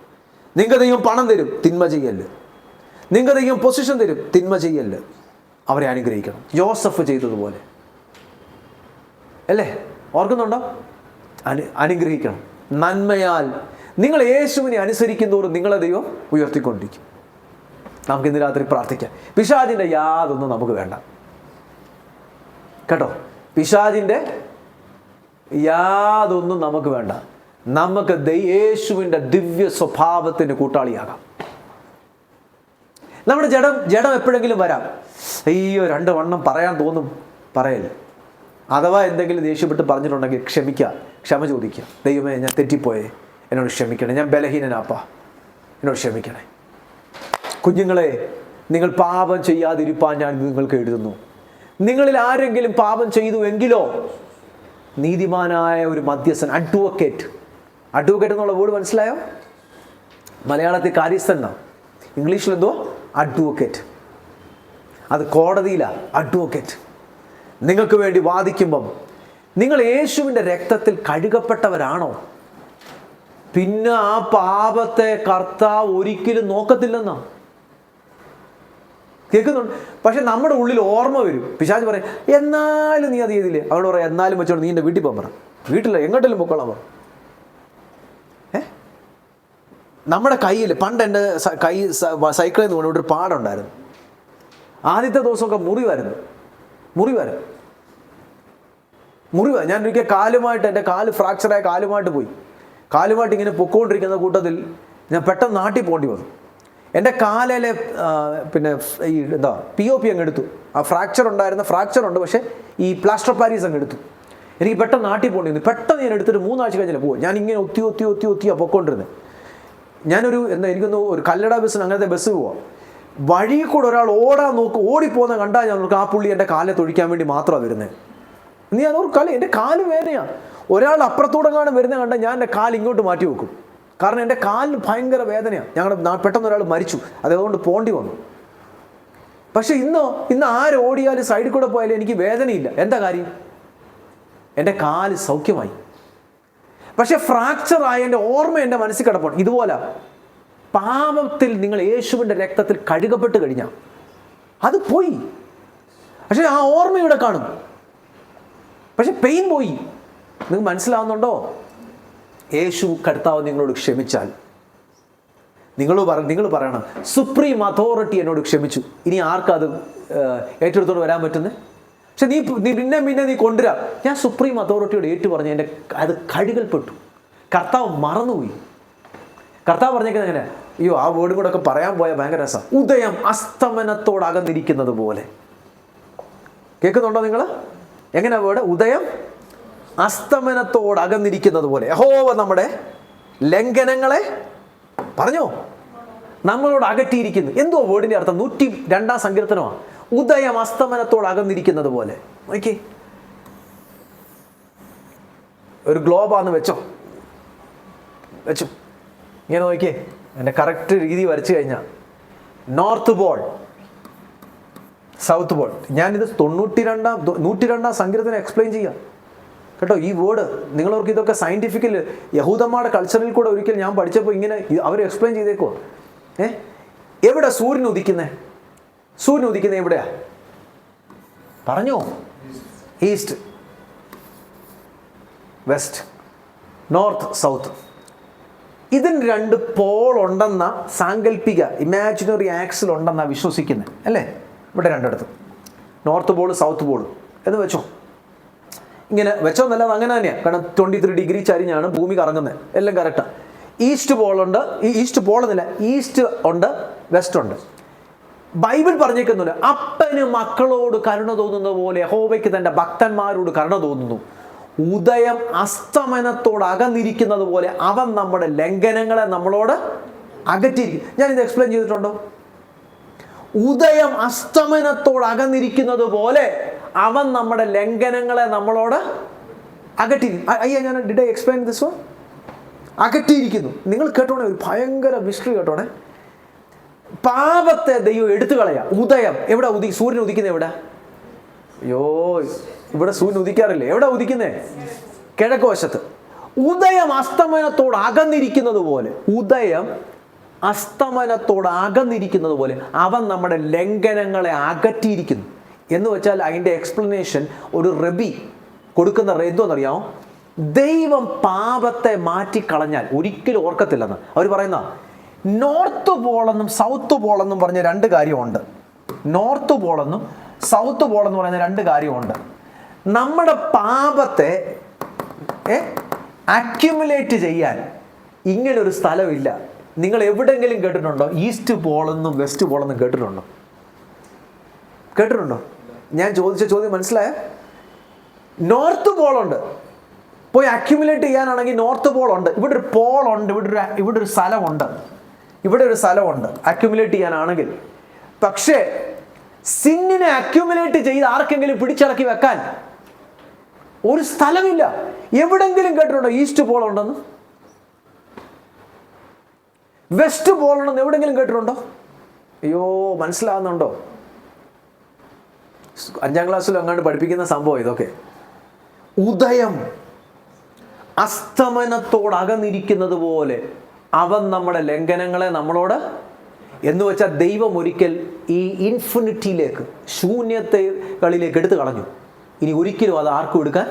നിങ്ങൾക്ക് ദൈവം പണം തരും, തിന്മ ചെയ്യല്ല്. നിങ്ങൾക്ക് ദൈവം പൊസിഷൻ തരും, തിന്മ ചെയ്യല്ല്. അവരെ അനുഗ്രഹിക്കണം, യോസഫ് ചെയ്തതുപോലെ അല്ലേ? ഓർക്കുന്നുണ്ടോ? അനുഗ്രഹിക്കണം. നന്മയാൽ നിങ്ങൾ യേശുവിനെ അനുസരിക്കുന്നതോറും നിങ്ങളെ ദൈവം ഉയർത്തിക്കൊണ്ടിരിക്കും. നമുക്ക് ഇന്ന് രാത്രി പ്രാർത്ഥിക്കാം. പിശാചിൻ്റെ യാതൊന്നും നമുക്ക് വേണ്ട കേട്ടോ. പിശാചിൻ്റെ യാതൊന്നും നമുക്ക് വേണ്ട. നമുക്ക് യേശുവിൻ്റെ ദിവ്യ സ്വഭാവത്തിന് കൂട്ടാളിയാകാം. നമ്മുടെ ജഡം എപ്പോഴെങ്കിലും വരാം. അയ്യോ 2 വണ്ണം പറയാൻ തോന്നും, പറയല്ലേ. അഥവാ എന്തെങ്കിലും ദേഷ്യപ്പെട്ട് പറഞ്ഞിട്ടുണ്ടെങ്കിൽ ക്ഷമ ചോദിക്കുക. ദൈവമേ, ഞാൻ തെറ്റിപ്പോയേ, എന്നോട് ക്ഷമിക്കണേ, ഞാൻ ബലഹീനനാപ്പാ, എന്നോട് ക്ഷമിക്കണേ. കുഞ്ഞുങ്ങളെ, നിങ്ങൾ പാപം ചെയ്യാതിരിപ്പാൻ ഞാൻ നിങ്ങൾക്ക് എഴുതുന്നു. നിങ്ങളിൽ ആരെങ്കിലും പാപം ചെയ്തു എങ്കിലോ നീതിമാനായ ഒരു മധ്യസ്ഥൻ, അഡ്വക്കേറ്റ് എന്നുള്ള വേർഡ് മനസ്സിലായോ? മലയാളത്തിൽ കാര്യസ്ഥൻ. ഇംഗ്ലീഷിൽ എന്തോ അഡ്വക്കേറ്റ്. അത് കോടതിയിലാണ് അഡ്വക്കേറ്റ്. നിങ്ങൾക്ക് വേണ്ടി വാദിക്കുമ്പം നിങ്ങൾ യേശുവിൻ്റെ രക്തത്തിൽ കഴുകപ്പെട്ടവരാണോ? പിന്നെ ആ പാപത്തെ കർത്താവ് ഒരിക്കലും നോക്കത്തില്ലെന്നാ കേൾക്കുന്നുണ്ട്. പക്ഷെ നമ്മുടെ ഉള്ളിൽ ഓർമ്മ വരും. പിശാച് പറയും, എന്നാലും നീ അത് ചെയ്തില്ലേ? അവളോട് പറയാം, എന്നാലും വെച്ചോണ്ട് നീ എൻ്റെ വീട്ടിൽ പോകാൻ പറ, വീട്ടിൽ എങ്ങോട്ടെങ്കിലും പൊക്കോളാൻ പറ. നമ്മുടെ കയ്യിൽ പണ്ട് എൻ്റെ കൈ സൈക്കിളിൽ നിന്ന് ഇവിടെ ഒരു പാടുണ്ടായിരുന്നു. ആദ്യത്തെ ദിവസമൊക്കെ മുറിവായിരുന്നു. ഞാൻ ഒരിക്കൽ കാലുമായിട്ട്, എൻ്റെ കാല് ഫ്രാക്ചറായ കാലുമായിട്ട് പോയി. കാലുമായിട്ട് ഇങ്ങനെ പൊക്കോണ്ടിരിക്കുന്ന കൂട്ടത്തിൽ ഞാൻ പെട്ടെന്ന് നാട്ടിൽ പോകേണ്ടി വന്നു. എൻ്റെ കാലിലെ പിന്നെ ഈ POP അങ്ങ് എടുത്തു. ആ ഫ്രാക്ചർ ഉണ്ട്, പക്ഷേ ഈ പ്ലാസ്റ്റർ ഓഫ് പാരീസ് അങ്ങ് എടുത്തു. എനിക്ക് പെട്ടെന്ന് നാട്ടിൽ പോകേണ്ടി വന്നു. പെട്ടെന്ന് ഞാൻ എടുത്തിട്ട് 3 ആഴ്ച കഴിഞ്ഞാൽ പോകും. ഞാൻ ഇങ്ങനെ ഒത്തിയാണ് പൊക്കോണ്ടിരുന്നത്. ഞാനൊരു എനിക്കൊന്ന് ഒരു കല്ലട ബസ്സിന് അങ്ങനത്തെ ബസ് പോവാം. വഴിയിൽ കൂടെ ഒരാൾ ഓടിപ്പോകുന്ന കണ്ടാൽ ഞാൻ ആ പുള്ളി എൻ്റെ കാലിനെ തൊഴിക്കാൻ വേണ്ടി മാത്രമാണ് വരുന്നത്. എൻ്റെ കാല് വേദനയാണ്. ഒരാൾ അപ്പുറത്തൂടെ കാണാൻ വരുന്നത് കണ്ടാൽ ഞാൻ എൻ്റെ കാല് ഇങ്ങോട്ട് മാറ്റി വെക്കും. കാരണം എൻ്റെ കാലിന് ഭയങ്കര വേദനയാണ്. പെട്ടെന്ന് ഒരാൾ മരിച്ചു, അതുകൊണ്ട് പോണ്ടി വന്നു. പക്ഷെ ഇന്ന് ആര് ഓടിയാലും സൈഡിൽ കൂടെ പോയാലും എനിക്ക് വേദനയില്ല. എന്താ കാര്യം? എൻ്റെ കാല് സൗഖ്യമായി. പക്ഷെ ഫ്രാക്ചറായ എൻ്റെ ഓർമ്മ എൻ്റെ മനസ്സിൽ കിടപ്പുണ്ട്. ഇതുപോലെ പാപത്തിൽ നിങ്ങൾ യേശുവിൻ്റെ രക്തത്തിൽ കഴുകപ്പെട്ട് കഴിഞ്ഞാൽ അത് പോയി. പക്ഷെ ആ ഓർമ്മ ഇവിടെ കാണും. പക്ഷെ പെയിൻ പോയി. നിങ്ങൾക്ക് മനസ്സിലാവുന്നുണ്ടോ? യേശു കർത്താവ് നിങ്ങളോട് ക്ഷമിച്ചാൽ നിങ്ങൾ പറയണം, സുപ്രീം അതോറിറ്റി എന്നോട് ക്ഷമിച്ചു, ഇനി ആർക്കത് ഏറ്റെടുത്തോണ്ട് വരാൻ പറ്റുന്നത്? പക്ഷെ നീ പിന്നെ നീ കൊണ്ടുവരാ, ഞാൻ സുപ്രീം അതോറിറ്റിയോട് ഏറ്റു പറഞ്ഞ് എൻ്റെ അത് കഴുകൽപ്പെട്ടു. കർത്താവ് മറന്നുപോയി. കർത്താവ് പറഞ്ഞേക്കുന്നത് എങ്ങനെ? അയ്യോ, ആ വേർഡും കൂടെ ഒക്കെ പറയാൻ പോയാൽ ഭയങ്കര രസം. ഉദയം അസ്തമനത്തോടകന്നിരിക്കുന്നത് പോലെ. കേൾക്കുന്നുണ്ടോ നിങ്ങൾ? എങ്ങനെ വേർഡ്? ഉദയം അസ്തമനത്തോടകന്നിരിക്കുന്നത് പോലെ. യഹോവ നമ്മുടെ ലംഘനങ്ങളെ പറഞ്ഞോ നമ്മളോട് അകറ്റിയിരിക്കുന്നു. എന്തോ വേർഡിന്റെ അർത്ഥം? 102 സങ്കീർത്തനമാണ്. ഉദയം അസ്തമനത്തോടകന്നിരിക്കുന്നത് പോലെ. നോക്കി, ഒരു ഗ്ലോബാന്ന് വെച്ചു ഇങ്ങനെ നോക്കിയേ. എൻ്റെ കറക്റ്റ് രീതി വരച്ചു കഴിഞ്ഞാൽ നോർത്ത് പോൾ, സൗത്ത് പോൾ. ഞാനിത് 102 സങ്കീർത്തനം എക്സ്പ്ലെയിൻ ചെയ്യാം കേട്ടോ. ഈ വേർഡ് നിങ്ങളവർക്ക് ഇതൊക്കെ സയൻറ്റിഫിക്കൽ യഹൂദന്മാരുടെ കൾച്ചറിൽ കൂടെ ഒരിക്കൽ ഞാൻ പഠിച്ചപ്പോൾ ഇങ്ങനെ അവർ എക്സ്പ്ലെയിൻ ചെയ്തേക്കോ. എവിടെ സൂര്യൻ ഉദിക്കുന്നത് എവിടെയാ? പറഞ്ഞോ? East, west, north, south. ഇതിന് 2 പോൾ ഉണ്ടെന്ന സാങ്കല്പിക ഇമാജിനറി ആക്സിൽ ഉണ്ടെന്നാണ് വിശ്വസിക്കുന്നത്, അല്ലേ? ഇവിടെ 2 ഇടത്ത് നോർത്ത് പോൾ, സൗത്ത് പോൾ എന്ന് വെച്ചോ. ഇങ്ങനെ വെച്ചോന്നല്ല, അങ്ങനെ തന്നെയാണ്. കാരണം 23 ഡിഗ്രി ചരിഞ്ഞാണ് ഭൂമി കറങ്ങുന്നത്. എല്ലാം കറക്റ്റാണ്. ഈസ്റ്റ് പോളുണ്ട്, ഈസ്റ്റ് പോളെന്നില്ല, ഈസ്റ്റ് ഉണ്ട്, വെസ്റ്റ് ഉണ്ട്. ബൈബിൾ പറഞ്ഞേക്കുന്നില്ല, അപ്പന് മക്കളോട് കരുണ തോന്നുന്ന പോലെ യഹോവയ്ക്ക് തൻ്റെ ഭക്തന്മാരോട് കരുണ തോന്നുന്നു. ഉദയം അസ്തമനത്തോട് അകന്നിരിക്കുന്നത് പോലെ അവൻ നമ്മുടെ ലംഘനങ്ങളെ നമ്മളോട് അകറ്റിയിരിക്കും. ഞാനിത് എക്സ്പ്ലെയിൻ ചെയ്തിട്ടുണ്ടോ? ഉദയം അസ്തമനത്തോട് അകന്നിരിക്കുന്നത് പോലെ അവൻ നമ്മുടെ ലംഘനങ്ങളെ നമ്മളോട് അകറ്റിയിരിക്കും. Did I explain this one? അകറ്റിയിരിക്കുന്നു. നിങ്ങൾ കേട്ടോണേ, ഒരു ഭയങ്കര മിസ്റ്ററി കേട്ടോണേ. പാപത്തെ ദൈവം എടുത്തു കളയാ. ഉദയം എവിടെ സൂര്യൻ ഉദിക്കുന്നത് എവിടെ? അയ്യോ, ഇവിടെ സൂര്യൻ ഉദിക്കാറില്ലേ? എവിടെ ഉദിക്കുന്നേ? കിഴക്ക് വശത്ത്. ഉദയം അസ്തമനത്തോട് അകന്നിരിക്കുന്നത് പോലെ, ഉദയം അസ്തമനത്തോട് അകന്നിരിക്കുന്നത് പോലെ അവൻ നമ്മുടെ ലംഘനങ്ങളെ അകറ്റിയിരിക്കുന്നു എന്ന് വെച്ചാൽ അതിൻ്റെ എക്സ്പ്ലനേഷൻ ഒരു റബി കൊടുക്കുന്ന എന്തോന്നറിയാമോ? ദൈവം പാപത്തെ മാറ്റിക്കളഞ്ഞാൽ ഒരിക്കലും ഓർക്കത്തില്ലെന്ന് അവർ പറയുന്ന. നോർത്ത് പോളെന്നും സൗത്ത് പോളെന്നും പറഞ്ഞ 2 കാര്യമുണ്ട്. നോർത്ത് പോളെന്നും സൗത്ത് പോളെന്ന് പറയുന്ന 2 കാര്യമുണ്ട്. നമ്മുടെ പാപത്തെ അക്യുമുലേറ്റ് ചെയ്യാൻ ഇങ്ങനൊരു സ്ഥലമില്ല. നിങ്ങൾ എവിടെയെങ്കിലും കേട്ടിട്ടുണ്ടോ ഈസ്റ്റ് പോളെന്നും വെസ്റ്റ് പോളെന്നും കേട്ടിട്ടുണ്ടോ? ഞാൻ ചോദിച്ച ചോദ്യം മനസ്സിലായ? നോർത്ത് പോളുണ്ട്. പോയി അക്യുമുലേറ്റ് ചെയ്യാനാണെങ്കിൽ നോർത്ത് പോളുണ്ട്. ഇവിടെ ഒരു പോളുണ്ട്, ഇവിടെ ഒരു സ്ഥലമുണ്ട് അക്യുമുലേറ്റ് ചെയ്യാനാണെങ്കിൽ. പക്ഷേ സിന്നിനെ അക്യുമുലേറ്റ് ചെയ്ത് ആർക്കെങ്കിലും പിടിച്ചടക്കി വെക്കാൻ ഒരു സ്ഥലമില്ല. എവിടെങ്കിലും കേട്ടിട്ടുണ്ടോ ഈസ്റ്റ് പോളുണ്ടെന്ന്? വെസ്റ്റ് പോളുണ്ടെന്ന് എവിടെങ്കിലും കേട്ടിട്ടുണ്ടോ? അയ്യോ, മനസ്സിലാവുന്നുണ്ടോ? 5ാം ക്ലാസ്സിലും അങ്ങാണ്ട് പഠിപ്പിക്കുന്ന സംഭവം ഇതൊക്കെ. ഉദയം അസ്തമനത്തോടകന്നിരിക്കുന്നത് പോലെ അവൻ നമ്മുടെ ലംഘനങ്ങളെ നമ്മളോട്, എന്ന് വെച്ചാൽ ദൈവം ഒരിക്കൽ ഈ ഇൻഫിനിറ്റിയിലേക്ക്, ശൂന്യതകളിലേക്ക് എടുത്തു കളഞ്ഞു. ഇനി ഒരിക്കലും അത് ആർക്കും എടുക്കാൻ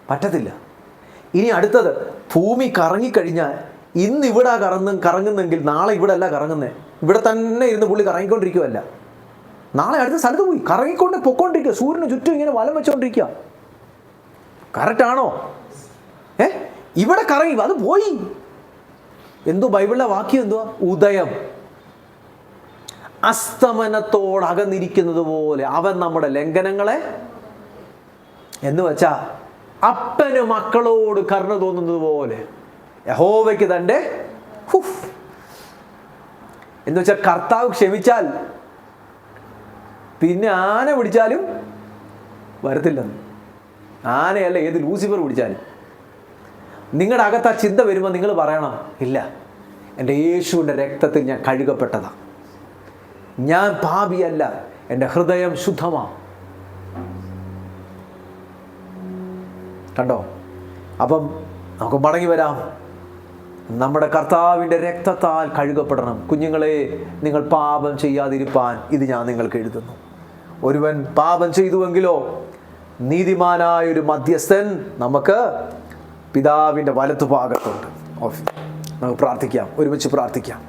പറ്റത്തില്ല. ഇനി അടുത്തത്, ഭൂമി കറങ്ങിക്കഴിഞ്ഞാൽ ഇന്ന് ഇവിടെ കറങ്ങുന്നെങ്കിൽ നാളെ ഇവിടെ അല്ല കറങ്ങുന്നത്. ഇവിടെ തന്നെ ഇരുന്ന് പുള്ളി കറങ്ങിക്കൊണ്ടിരിക്കുകയല്ല, നാളെ അടുത്ത സ്ഥലത്ത് പോയി പൊക്കോണ്ടിരിക്കുക. സൂര്യന് ചുറ്റും ഇങ്ങനെ വലം വെച്ചോണ്ടിരിക്കുക. കറക്റ്റാണോ? ഇവിടെ കറങ്ങി അത് പോയി. എന്തോ ബൈബിളിലെ വാക്യം എന്തുവാ? ഉദയം അസ്തമനത്തോടകന്നിരിക്കുന്നത് പോലെ അവൻ നമ്മുടെ ലംഘനങ്ങളെ, എന്ന് വെച്ചാ അപ്പന് മക്കളോട് കരുണ തോന്നുന്നത് പോലെ യഹോവയ്ക്ക് തൻ്റെ എന്ന് വെച്ചാൽ കർത്താവ് ക്ഷമിച്ചാൽ പിന്നെ ആന പിടിച്ചാലും വരത്തില്ലെന്ന്. ആനയല്ല, ഏത് ലൂസിഫർ പിടിച്ചാലും. നിങ്ങളുടെ അകത്ത് ആ ചിന്ത വരുമ്പോൾ നിങ്ങൾ പറയണം, ഇല്ല, എൻ്റെ യേശുവിൻ്റെ രക്തത്തിൽ ഞാൻ കഴുകപ്പെട്ടതാണ്, ഞാൻ പാപിയല്ല, എൻ്റെ ഹൃദയം ശുദ്ധമാണ്. കണ്ടോ? അപ്പം നമുക്ക് മടങ്ങി വരാം. നമ്മുടെ കർത്താവിൻ്റെ രക്തത്താൽ കഴുകപ്പെടണം. കുഞ്ഞുങ്ങളെ, നിങ്ങൾ പാപം ചെയ്യാതിരിപ്പാൻ ഇത് ഞാൻ നിങ്ങൾക്ക് എഴുതുന്നു. ഒരുവൻ പാപം ചെയ്തുവെങ്കിലോ നീതിമാനായൊരു മധ്യസ്ഥൻ നമുക്ക് പിതാവിൻ്റെ വലത്തുഭാഗത്തുണ്ട്. നമുക്ക് പ്രാർത്ഥിക്കാം, ഒരുമിച്ച് പ്രാർത്ഥിക്കാം.